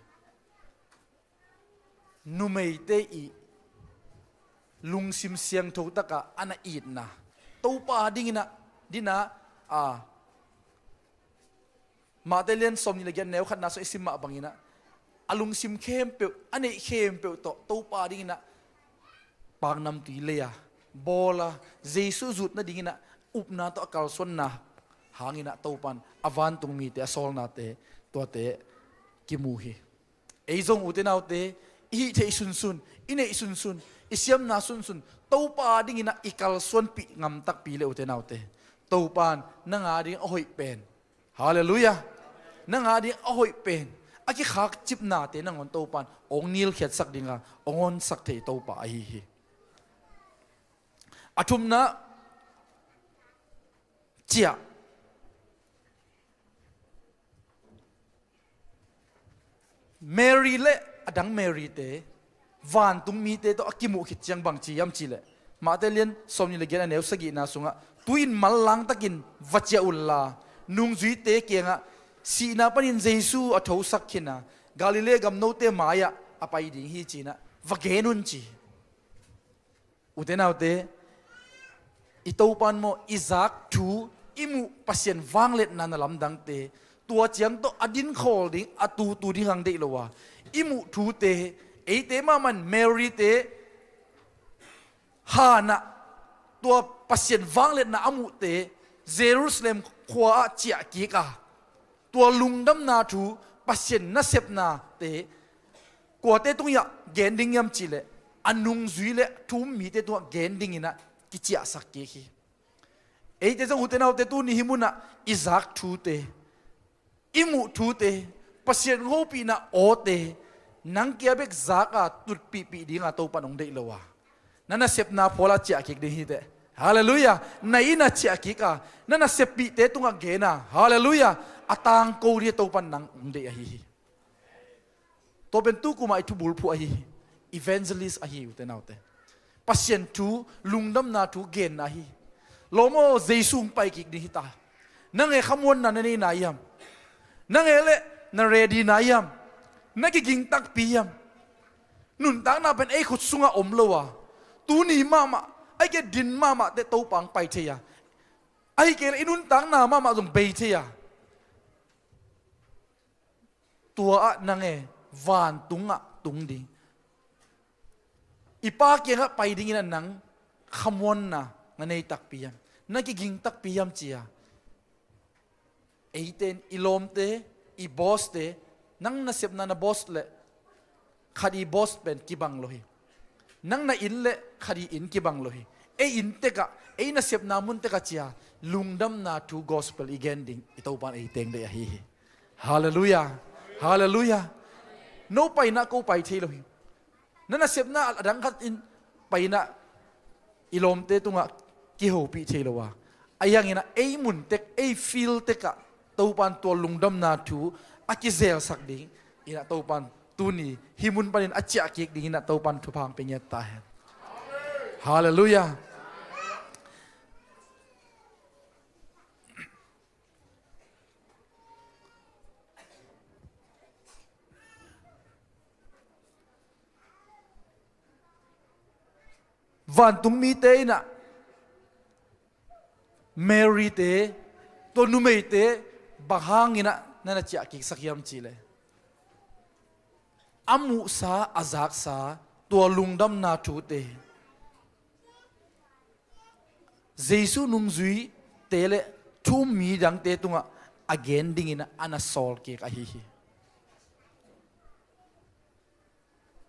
numei te I lungsim siang tho taka ana it na topa dingina dina Madeleine somni le gen neu khat na so isimma bangina alung sim khem pe ane khem pe to pa dingina pangnam ti leya bola jesu zut na dingina upna to akal son na hangina topan avan tung mi te asol na te to te kimuhi eizong utenaute I the sun ine sun isiam na sun topa dingina ikal son pi ngam tak pi le utenaute topan nanga ding ahoi pen hallelujah nanga ding ahoi pen aki khak chip na te nangon topan ong nil khet sak dinga ongon sak the topa a hi athum na chia Mary le adang Mary te van tung mi te to akimu khit chiang bang chi yam chi le Madeleine somni le gen aneu sagi na sunga tuin malang takin vachia ulla nung zui te kenga si na panin jesu atho sakhina galile gamno te maya apai ding hi china vagenun chi utenaute อิโตปันโมอิซักทูอิมุปัสเซนวังเล็ดนันลำดังเตตัวเจียงโตอดินคอลดิ้งอตูดิ้งหังเดลวะอิมุทูเตเอเตมามันเมรีเตฮานะตัวปัสเซนวังเล็ดนะอมุเตเยรูซาเล็มขวาเจียกีกาตัวลุงดำนาทูปัสเซนนัเซบนาเตกว่าเตตุงยะเกนดิ้งยำจิเลอันนุงซุยเลทุ่มมีเตตัวเกนดิ้งนะกิจยาสักเกฮีเอเตจงอุเตนาอุเตตุนิฮิมุนะอิซักทูเตอิมุทูเตปัสเซนโฮปีนะโอเตนังเกียเบกซักาตุดปีดิ้งอาตัวปนองเดลวะนั่นน่ะเซบนาพอลาเจียกิกดิ้งฮีเตฮาเลลูยาในน่ะเจียกิกานั่นน่ะเซบปีเตตุงเกนะฮาเลลูยาอาตังโกเรียตัวปนนังองเดยฮีตัวเป็นตู้กุมาอิทุบุลพูอฮีevangelist อฮีอุเตนาอุเตปัสเซนทูลุงดำนาทูเกนอฮีโลโมเจซุงไปกิกดิ้งฮีตานั่งเอขมวนนั่นนี่นายามนั่งเอเลนั่งเรดีนายามนั่งกิงตักปียามนุนตังน่าเป็นไอ้ขุดสุงอมเลวะตูนี่มาไอ้แกดินมาเตโตปังไปเทียไอ้แกไอ้นุนตังน่ามาจงไปเทียตัวนั่งเอวานตุงตุงดิงอีป้าเกียงไปดิ้งนั่นนังขมวนนะงั้นในตักปียามนั่งกิงตักปียามเจียไอ้เตนอีลมเตอีบอสเตนั่งน่ะเสพนั่นน่ะบอสเละคดีบอสเป็นกิบังโลหินั่งน่ะอินเละคดีอินกิบังโลหิไอ้อินเตกะไอ้น่ะเสพนามุนเตกะเจียลุงดำนาทูกอสเปลอีเกนดิ้งอิตาปันไอ้เตงเดียฮีฮาเลลูยาฮาเลลูยาโนไปนะกูไปทีโลหินั่นน่ะเสพนาดังขัดอินไปนะอีลมเตตุงะกิโฮปีทีโลวะไอ้ยังงี้นะไอ้มุนเตกไอ้ฟิลเตกะตัวปันตัวลุงดำนาทูอากิเซลสักดิ้งอินะตัวปันตัวนี้ฮิมุนปันอาเจียกิกดิ้งอินะตัวปันทุพังเป็นยัตตาเห็นฮาเลลูยาวันตุงมีเตนะเมรีเตตัวนุเมเตบางหางอินะนั่นจะกิกสักยามจีเลยอามุสาอาซักสาตัวลุงดำนาทูเตเจสุนุงซุยเตเลทุ่มมีดังเตตุงะอเกนดิ้งอินะอานาซอลเกกะฮี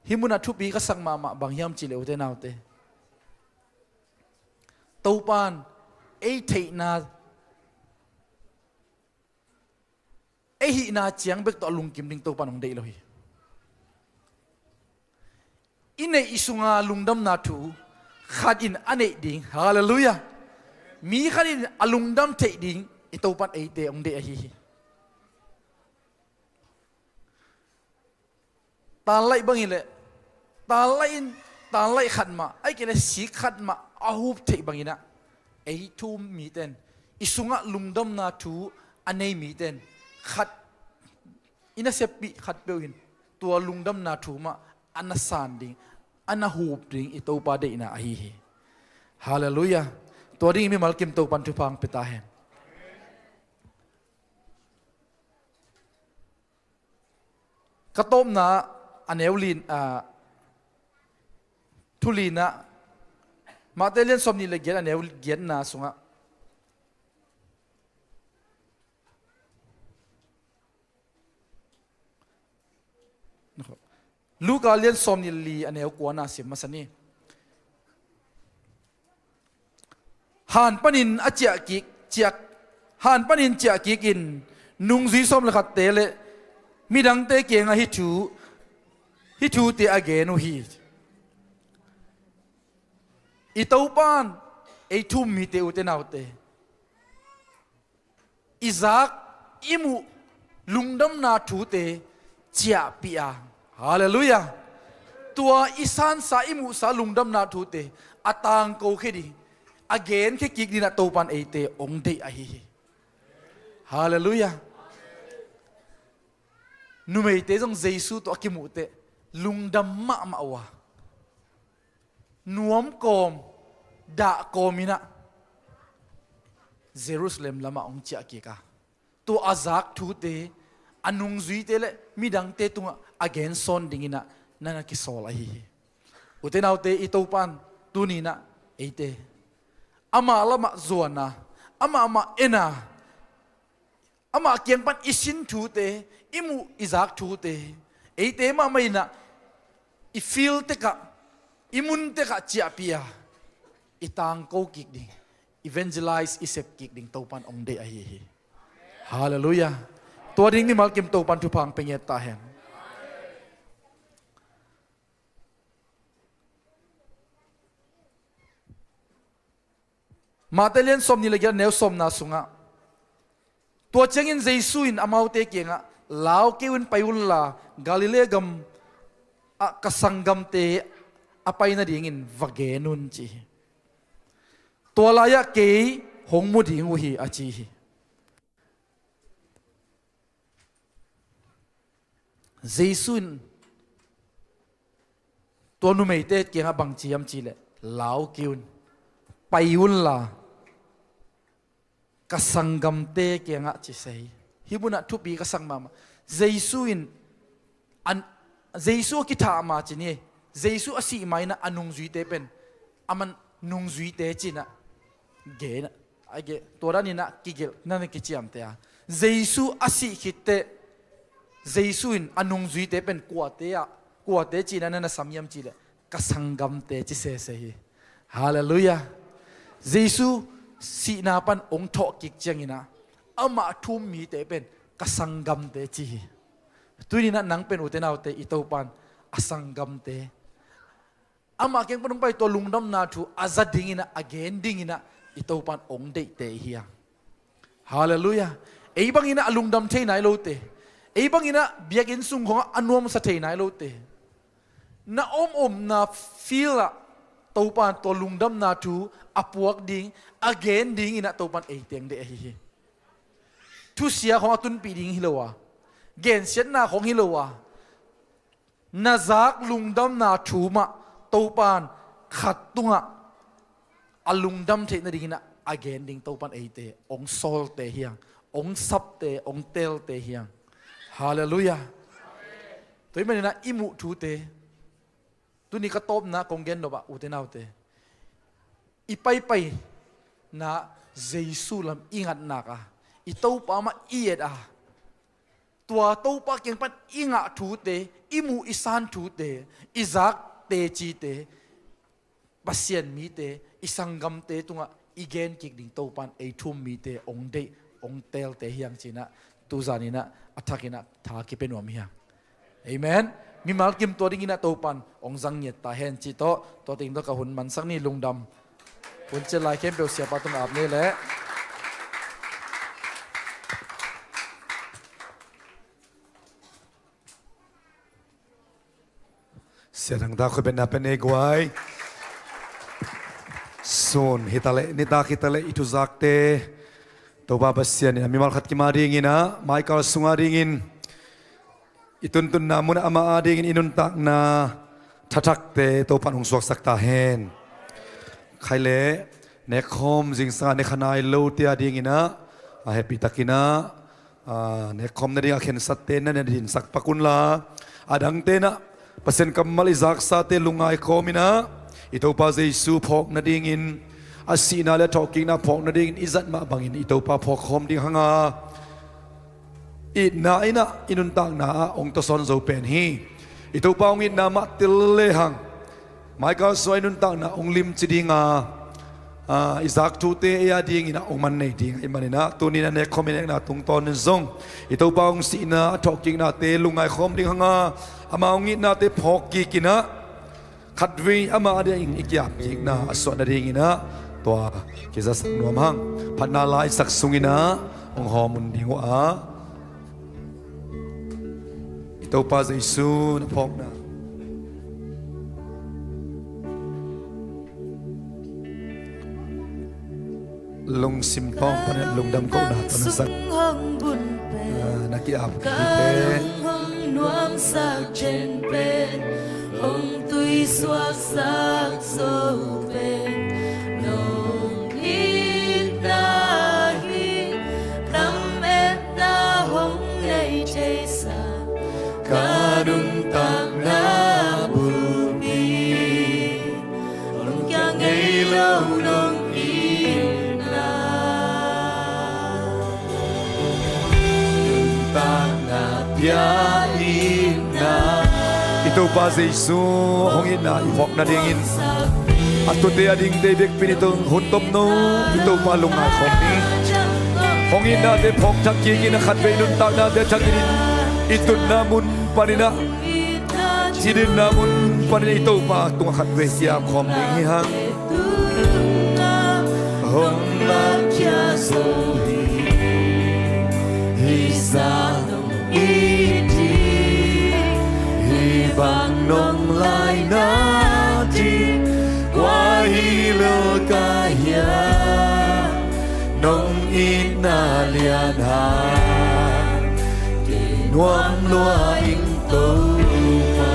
ฮิมุนาทุปีก็สังมาบางยามจีเลยอุเตนาวเตตัวปานไอ้เทนาไอ้หินาเจียงเบกตัวลุงกิมดิ้งตัวปานของเดลอยอินในอิสุงาลุงดำนาทูขัดอินอันเอดิ้งฮาเลลูยามีขัดอินอลุงดำเทดิ้งไอ้ตัวปานไอ้เตองเดฮีตาไล่บังอิเลตาไล่ขัดมาไอ้เกลสีขัดมาอาหูเทบังอินะไอ้ทุ่มมีเต็นอิสุงะลุงดำนาทูอันนี้มีเต็นขัดอินะเสปีขัดเปวินตัวลุงดำนาทูมาอันนั้นสานดิ้งอันนั้นหูดิ้งอิตัวปาเดอินะอฮีฮาเลลูยาตัวดิ้งมีมัลกิมตัวปันทุพังเปตาเห็นกระต้มนะอันเอวลินทุลีนะมาเตเลียนสมนิเลเกียนอันเอวเกียนนะสุงะลูกาเลียนสมนิลีอันเอวกวนนาสิมาสนีหานปนินอาเจียกิกเจียกหานปนินเจียกิกินนุงซีสมเลขัดเตเลมีดังเตเกียงฮิทูเตอเกนุฮีอิตาปานไอทุ่มมีเตอุเตนาวเตอิซักอิมุลุงดำนาทูเตเจียปีอาฮาเลลูยาตัวอิสานสาอิมุสาลุงดำนาทูเตอาตังโกเคดีอเกนเคกิกดีนาตัวปันไอเตองเดอฮีฮาเลลูยานุเมเตจงเจสุตัวกิมุเตลุงดำมะมะวะนวมกอมด่ากอมินะ เยรูซาเล็มละมาองเจียกีกาตัวอาซักทูเตอันนุงจุยเตเลมีดังเตตุงagain son dingina nana ki sol ahi utenaw te itopan tunina eite ama lama zuana ama ena ama kyang pan isin thu te imu izak thu te eite ma maina I feel te ka imun te ka chia pia itang ko kik ding evangelize isep kik ding topan ong de ahi hallelujahตัวดิ้งนี่มาเก็บตัวปันทุพังเป็นเงตาเห็นมาเตเลียนสมนี่เลยกันแนวสมนาสุงะตัวเจงินเจสุอินอามาวเตเกียงะลาวเกวินไปอุลลากาลิเลกัมกสังกัมเตอไปนาดิ่งินวเกนุนจีตัวลายะเกยหงมุดิงอุฮีอาจีเจสุนตัวนุ่มเตเกียงบังจียมจีเลลาวกิวนไปอุลลากสังกัมเตเกียงจีเซฮิบุนัทุบีกสังมาเจสุนอันเจสุกิธามาจีนี่เจสุอสีไม่นะอนุงจุยเตเป็นอามันนุงจุยเตจีนะเกนะไอเกตัวนั้นนี่นะกิเกลนั่นกิจยามเตะเจสุอสีคิดเตเจสุนอนุงจุยเตเป็นกัวเตะกัวเตจีนั่นน่ะสามียมจีเลยกสังกัมเตจีเซเซฮีฮาเลลูยาเจสุสีนาปันองค์ทอกิกจังอินะอามาทุ่มมีเตเป็นกสังกัมเตจีตัวนี้นะนังเป็นอุตนาวเตอิโตปันอสังกัมเตอามาเก่งปนไปตัวลุงดำนาทูอาซัดดิ้งอินะอเกนดิ้งอินะอิโตปันองค์เดเตเฮียฮาเลลูยาไอ้บางอินะลุงดำเทไหนโลเตไอ้บางอินะเบียกินสุงของอนุมสเทไหนโลเตน่าอมน่าฟีลอะตัวปันตัวลุงดำนาทูอปวกดิ้งอเกนดิ้งอินะตัวปันเอเตียงเดเฮีทุเสียของตุนปีดิ้งฮิโลวะเกณฑ์เสียนาของฮิโลวะนาซักลุงดำนาทูมาตัวปานขัดตุงะอลุงดำเทนดิ่งนะอเกนดิ่งตัวปานเอเตองโซลเตเฮียงองซับเตองเตลเตเฮียงฮาเลลูยาตัวมันนะอิมุทูเตตัวนี้ก็ตบนะกงเกนโนบะอุเตนาวเตอีไปนะเจสุลำอิงัดนักอ่ะอีตัวปามาเอียดอ่ะตัวตัวปาเก่งปันอิงะทูเตอิมูอิสานทูเตอิซักเตจีเตปัสเซียนมีเตอิสังกัมเตตุงะอีเกนกิกดิ่งตัวปันไอทุ่มมีเตองเดองเตลเตเฮียงจีนะตูจานินะอัฐกินะทากิเป็นวามียงเอเมนมีมาลกิมตัวดิ่งนะตัวปันองจังเงียตาเห็นจีโตตัวติงตัวกะหุนมันสักนี่ลุงดำคุณจะไล่เข้มเปลวเสียปาตุงอาบนี่แหละเสียงตาคุยเป็นนับเป็นเอกไว้ส่วนฮิตาเลนิตาฮิตาเลอิทุซักเตตัวบาบัสเซียนมีมาลขัดกิมาดิ่งินะไมเคิลสุงาดิ่งินอิตุนตุนนามุนอามาดิ่งินอินุนตักนาทักเตตัวปันหงสวกสักตาเฮนใครเล่เนคอมจิงสาเนขนายโลเตียดิ่งินะเฮปิตักินะเนคอมนั่นเองเข็นสัตเตนั่นเองสักปะกุนลาอดังเตนะpasen kamal izak sate lungai komina ito pa Jesu phok na dingin asina le talking na phok na dingin izat ma bangin ito pa phok khom ding hanga it na ina inun tang na ong to son zo pen hi ito pa ong in na ma til le hang mai ka so inun tang na ong lim chidinga izak tu te ya ding ina ong man nei ding imanina tunina ne khomin na tung ton zong ito pa ong sina talking na te lungai khom ding hanga ama ongit na te phoki kina khadwi ama ade ing ikyap ikna aswa na ringina to kiza saknuam hang phanna lai sak sungina ong homun dingwa ito pa Jesu na phok na lung sim pong panet lung dam ko na to na sak nakiap te nuông sắc trên bên ông tuy xoa sắc dấu bên nồng ít ta nung tak na bubi Nung kya ngay lâu nung in na Nung tak na piyain na Ito pa sa Isu hongin na ivok na dingin At today ading debek pinitong huntop no Ito pa lunga kong hongin na de pok takiki na katbay nun tak na de takinin Ito namun panina Sidin namun panina ito pa tunga katbay siya kong hihang Hong lakya sohi Hisa iti Hibang nong lai nati Qua hilo kaya Nong ina lian ha Nuam lua ing tâu pa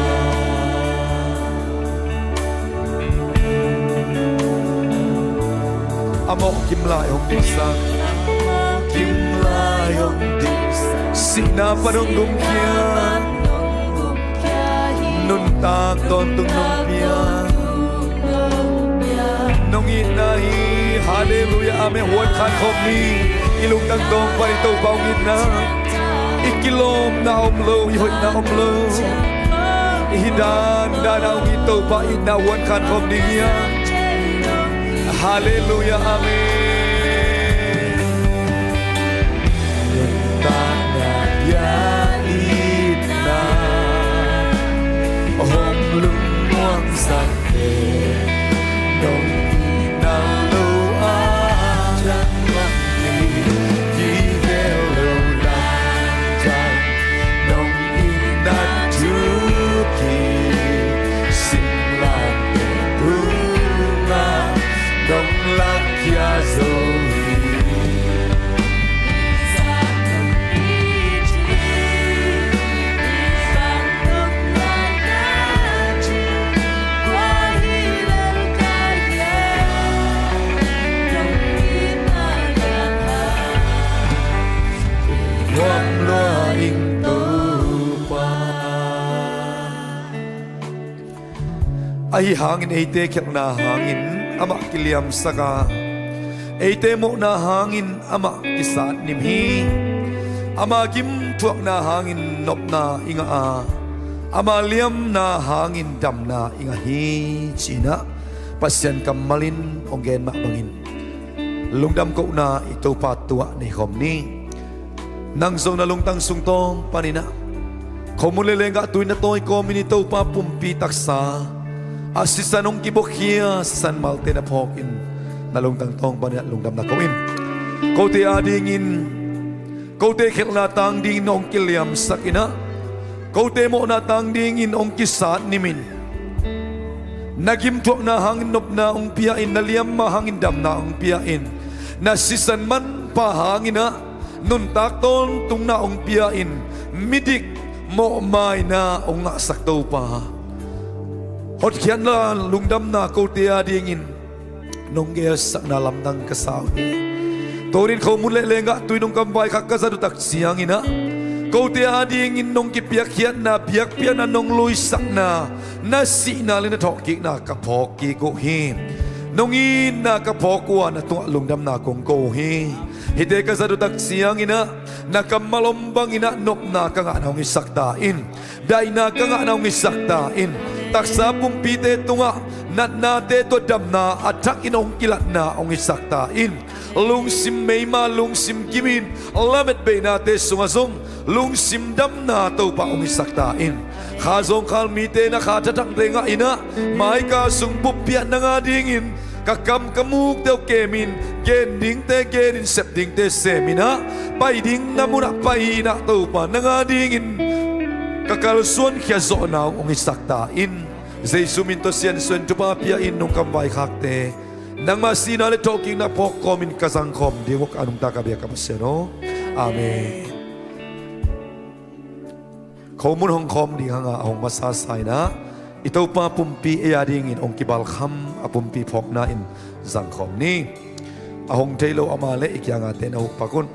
Amo kim lai hong đi sang Kim lai hong đi sang Sina pa nong gum kia Nun ta ton tung nong pia Nong ina hi Hallelujah amen huwag kan khom ni Ilung tang tong pa ito paungin na Ikilom na omlo Ihoy na omlo Ihidan na naung ito pa ina huwag kan khom ni Hallelujah amen Yuntang na yain na Hong lung muang sakte Nong Ay hangin ite kyak na hangin ama kiliam saka ite mo na hangin ama kisat nimhi ama kim tuak na hangin nop na inga a ama liam na hangin dam na inga hi china pasyan kamalin onggen ma bangin lungdam ko na ito patua ni khom ni nang zong na lungtang sungtong panina komulelenga tuin na toy kominito pa pumpi taksa Asisanong kibokhiya san malte na pokin nalung tang pa niya lungdam na kawin kau te adingin kau te khel na tang ding nong kiliam sakina kau te mo na tang dingin ong kisat nimin nagim tuak na hangin nop na ong piyain naliam mahangin dam na ong piyain nasisan man pahangin na nun takton tung na ong piyain midik mo may na ong nasakto pa Hot kian la lungdam na kau tia dingin nong ges na lamdang kasawi torin kau mun lenga tuinong kambay kakasadu tak siang ina kau tia dingin nong kipiak kian na piak pian na nong luisak na nasi na lina toki na kapoki ko hi nong in na kapokwa na tung lungdam na kong ko hi hide kasadu tak siang ina nakamalombang ina nop na kanga nong isaktain dai na kanga nong isaktain taksa pumpite tunga nat nate to damna atak inong kilat na ong isaktain lungsim meima lungsim kimin lamet be nate sungazong lungsim damna to pa ong isaktain khazong kalmite na khatatak renga ina mai ka sung pupian na nga dingin kakam kamuk teo kemin gending te genin sepding te semina paiding namuna paina to pa na nga dingin kakalsuan kya zonaw ong isaktain zay suminto siyan suan tupapiain nung kambay kakte nang masina le talking na pokomin kasangkom di wak anong takabya kapasyano amen komun hong kom di nga ahong masasay na ito pa pumpi iyadingin ong kibalkham apumpi pok na in zangkom ni ahong taylo amale ikya nga tenahuk pakun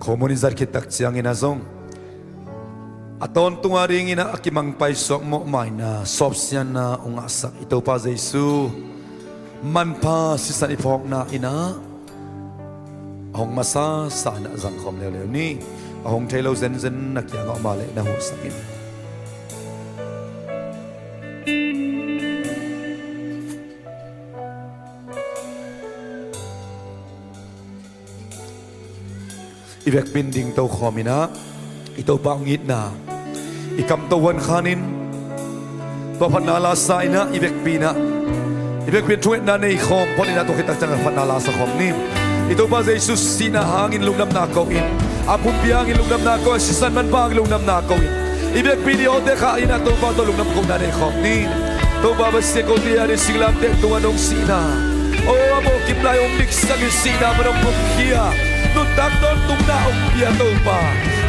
komunizar kitak siang inazong aton tungaring ina akimang paisok mo may na sopsyan na ungasak ito pa Jesu man pa sisan ipok na ina ahong masa sana zangkom leo ni ahong telo zen zen nakyang amale na husakin Ibek binding tau khomina ito bangit na ikam tawan khanin papanala sa ina ibek pina ibek bin tuwet na nei khom ponina to kita jangan panala sa khom ni ito ba Jesus sina hangin lungnam na ko in apun biang lungnam na ko sisan man bang lungnam na ko in ibek pini o de kha ina to ba to lungnam ko na nei khom ni to ba ba se ko dia de singlam te to anong sina o amo kiplay om mix sa sina manong bukia Nuntak don tungna ang piyatopa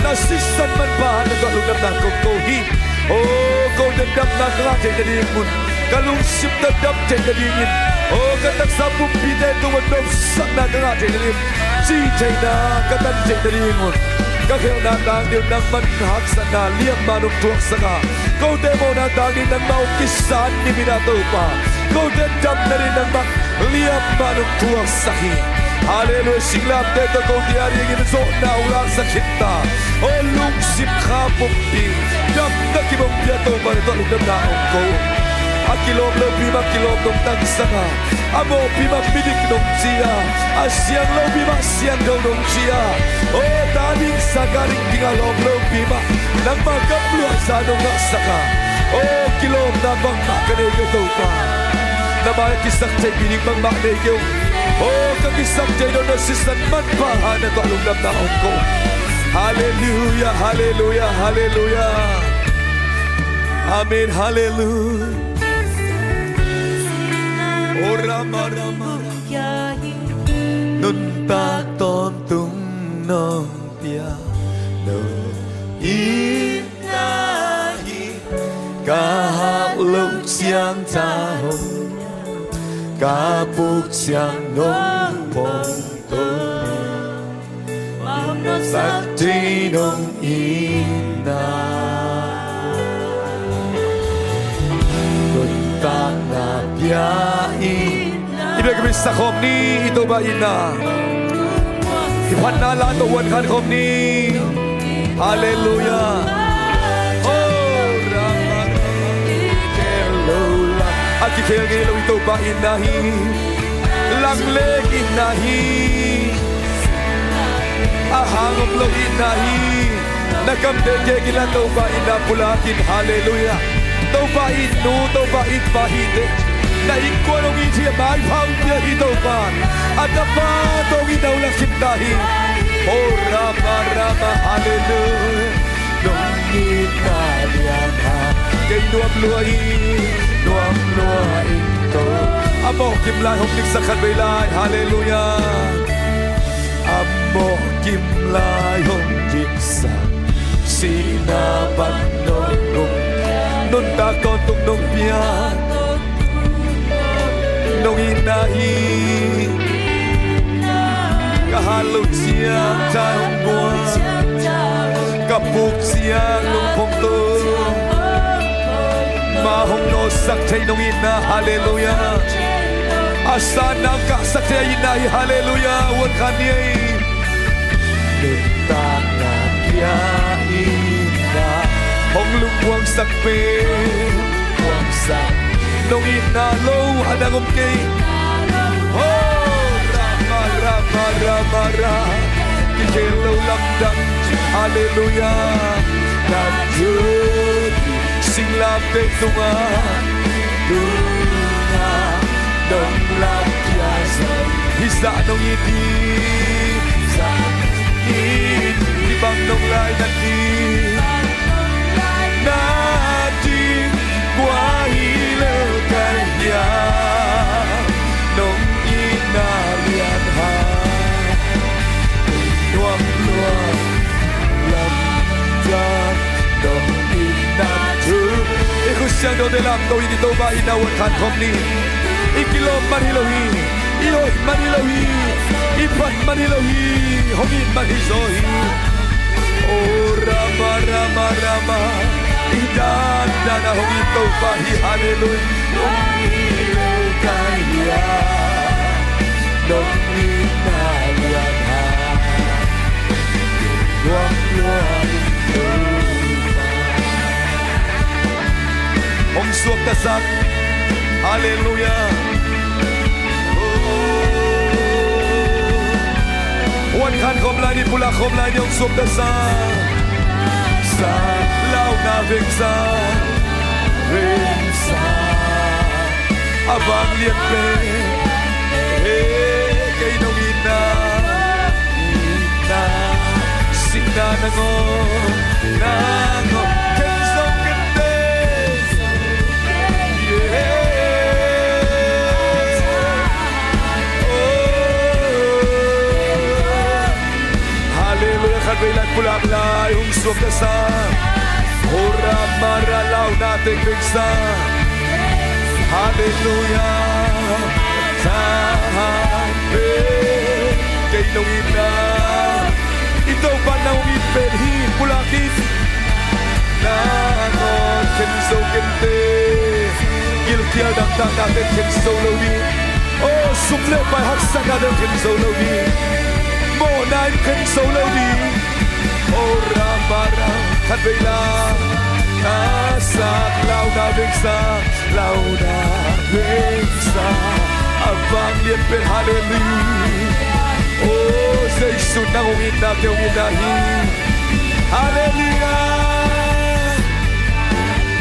Nasisan man ba Nagalunam na kong kohi Oh, kau dendam na kratay na diingun Kalungsip na damtay na diingin Oh, katag sa pupide Tumanong sak na kratay na diingin Sitay na katantay na diingun Kakil na tangil ng manhag sa naliyang manong tuwak sa ka Kau demo na tangil ng maukisan ni Minatopa Kau dendam na rin ng liyang manong tuwak sa ki Hallelujah, singlam dito kung diari ang inasok na ulang sa kita. O lungsip ka pumpi, dam na kibang piyato ba nito alugam na ang ko. At kilom lo bima kilom nung tangsanga, amo bima bidik nung siya, asyang lo bima siyang daw nung siya. O daming sagaring tingalom lo bima, nang magkapluan sa nung nasaka. O kilom na bang makanegyo daw pa, na makisak sa'y binig bang makanegyo. Oh, kagisang tayo na sisan man pa na to alungdam na ko. Hallelujah, hallelujah, hallelujah. Amen, hallelujah. Oh, rama, rama, nun ta tom tung nong pia no inahi kahap lung siang tahong Kapuk siang nong pongto Sakti nong ina Kuntak na piyain Ibig sa kom ni ito ba ina Ipan na lang tuwan kan kom ni Hallelujah Akikel ito ba inahi Langleg inahi Ahangom lo inahi Nakamdege gila ito ba inapulakin Hallelujah Ito ba inu, ito ba itpahite Naingkwanong iti may pangpya ito ba At apa itong inaw lang kintahi Oh Rama Rama Hallelujah Nung inalian ha Kay nuam luhain Nuam luhain to Amo kimlay humlik sa kanbaylay Hallelujah Amo kimlay humlik sa Sinapan nung Nun takon tung nung piyan Nung inahi Kahalot siya Tayong buwan Kapuk siya Lumpong to Mahong no saktay nung ina Hallelujah Asanam ka saktay ina Hallelujah Wan kanyay Nintang na kya ina Hong lungwang sakpe Wang sak Nung ina low Hadangom kay Oh Rama Rama Rama Rama Kikelaw lamdang Hallelujah Nanjud Singlam de tunga Tunga Nong lapyas Hisa nong iti Hisa iti Ibang nong lay nati Natin Kuahile kaya Nong inalian ha Nuam-nuam Lamdan Nong inatu Ikusyan do de lam do inito ba inawan kan kom ni Ikilom man hilohi Ioi manilohi Ipan manilohi Hongin manizohi Oh Rama Rama Rama Idan dana hongin taubahi Hallelujah Kaya Nongin naliana Luang luang Hong suok tasak Hallelujah Wan kan khom lai ni pula khom lai ni Hong suok tasak Sa lao na veng sa Veng sa Abang liat pe Kay nong ina Ina Sina nangon Nangon Ken song kente Hallelujah Kadwilan pulang lai Hong suok na sa Ora maralaw nating bigsa Hallelujah Sabi Kay nung ina Ito ba na umipelhin Pulakit Nangon Kenso kente Giltial dangdang natin Kenso lawin Oh sumle pa haksa natin Kenso lawin Mo na Kenso lawin Oh ramarang Kadwila Nasak lau na bigsa Lau na bigsa Abang liat pen hallelujah Oh Jesus na ungin na keunginahi Hallelujah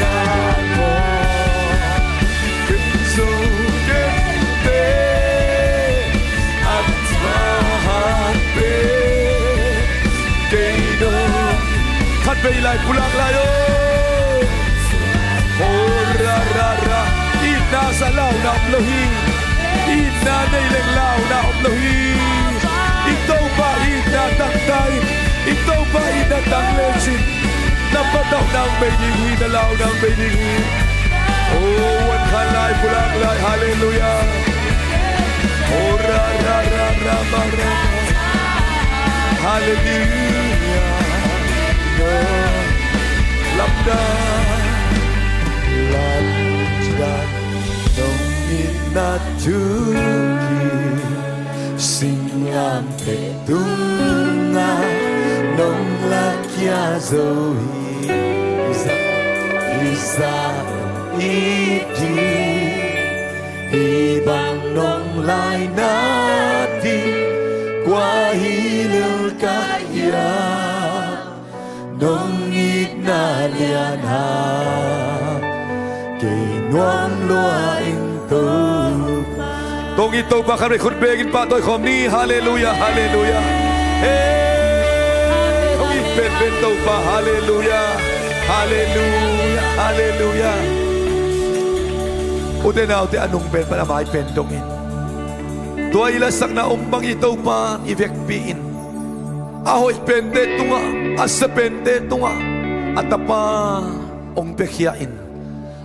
Nako Kenso kente At mahape Kaido Kadwailay pulang layo Oh ra ra ra Ina sa lao na omlohi Ina naileng lao na omlohi Ito ba ina tangtay Ito ba ina tanglesin Napataw ng beningi na lao ng beningi Oh wan kalay pulang lay Hallelujah Oh ra ra ra ra ra ra Hallelujah Lamda Lamda Nong inatuki Singlam petunga Nong lakya zohi Isa iti Ibang nong lai nati Kwa hilul kaya Nong ignalian ha Kay nuang luaing to Tong ito ba kami kurbegin patoy komni Hallelujah, Hallelujah Hey Tong ipinpinto pa Hallelujah, Hallelujah, Hallelujah Ute na ute anong pen para maipendongin Tua ilasak na umbang ito pa ivekpiin Ahoy pende tunga Asa pende tunga At apa Ong pekyain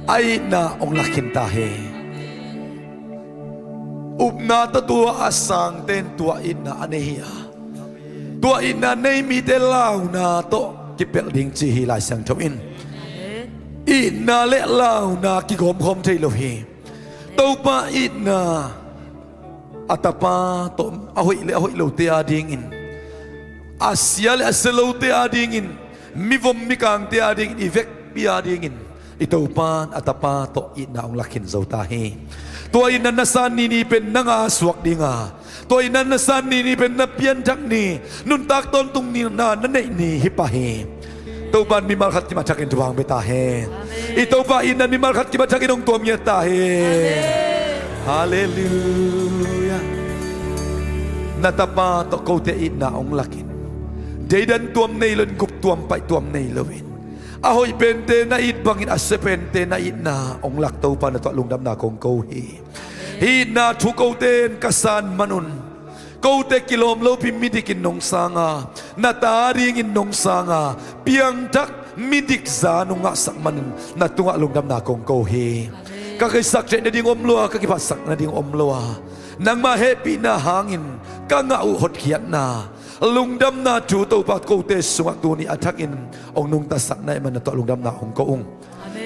Ay na ong lakintahe Upna ta tua asang ten tua ina anehiya Tua ina nei mi te lau na to Kipel ding chihilay sang chawin Ina le lau na kigom kom chay lohi Tau pa ina At apa to Ahoy le ahoy lo te adingin Asya le asalaw te adingin Mivom mikang te adingin Ivek pi adingin Ito pan at apa to ina ang lakin zautahi To ay nanasan ninipen na nga aswak di nga To ay nanasan ninipen na piyanjak ni Nun takton tung ni na nanay ni hipahi Ito pan mimalkat kimachakin tuwang betahe Ito pa ina mimalkat kimachakin ang tuwam yatahe Hallelujah Natapa to kote ina ang lakin Daydan tuam nailon gup tuam pa'y tuam nailowin Ahoy pente na itbangin asa pente na itna Ong laktaw pa na to alungdam na kong kauhi Hina tukaw ten kasan manun Kaute kilom lo pimidikin nong sanga Nataringin nong sanga Piang tak midik za nung nga sakmanin Na tunga alungdam na kong kauhi Kakaisak siya na ding omloa Kakipasak na ding omloa nang mahepi na hangin kanga uhot kiat na lungdam na chu to pa ko te sunga tu ni athakin ong nung ta sak na man to lungdam na ong ko ung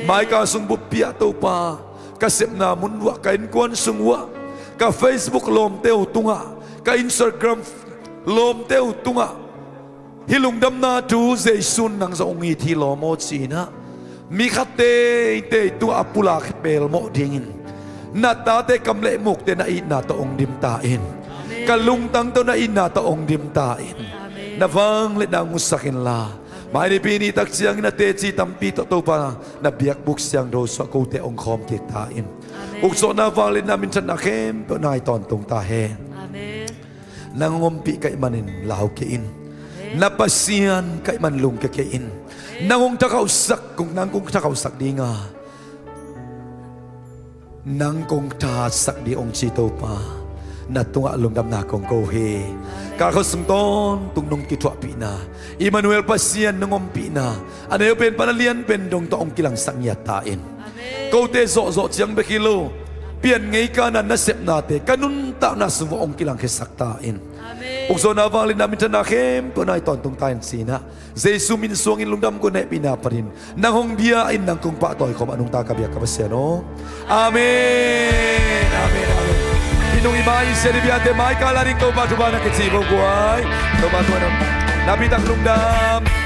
mai ka sung bu pia to pa ka sep na mun wa ka in kwan sung wa ka Facebook lom teu tunga ka Instagram lom teu tunga hilung dam na tu Jaisun nang zong i thi lo mo chi na mi khate te tu apula khpel mo dingin na ta te kam le muk te na i na to ong dim ta in kalung tang to na i na to ong dim ta in na wang le dang usakin la mai ni pini tak chiang na te chi tampi to to pa na biak buk siang do so ko te ong khom ke ta in uk so na wang le na min chan na khem to nai ton tung ta he Amen. nangompi kay manin law ke in napasian kay man lung ke in nangong takausak kung nangkong takausak di nga nangkong tasak di ong chito pa na tunga lungdam na kong kohe kakosung ton tungnong kitwa pina Emmanuel pasian nangompi na anayo pen panalian pen dong toong kilang sangyatain kau te zo zo chiang bekilo pian ngay ka na nasip nate kanun ta na sumuong kilang kisaktain ukso na valin namin sa nakim punay tontong tayo sina Jesu minsuangin lungdam ko na pinaparin nang hong biyain ng kung patoy ko anong takabiyak kapasyano Amen Amen Amen Inong imayin siya ni biyate may kalaring ko ba na kitsibo ko ay ito ba napitang lungdam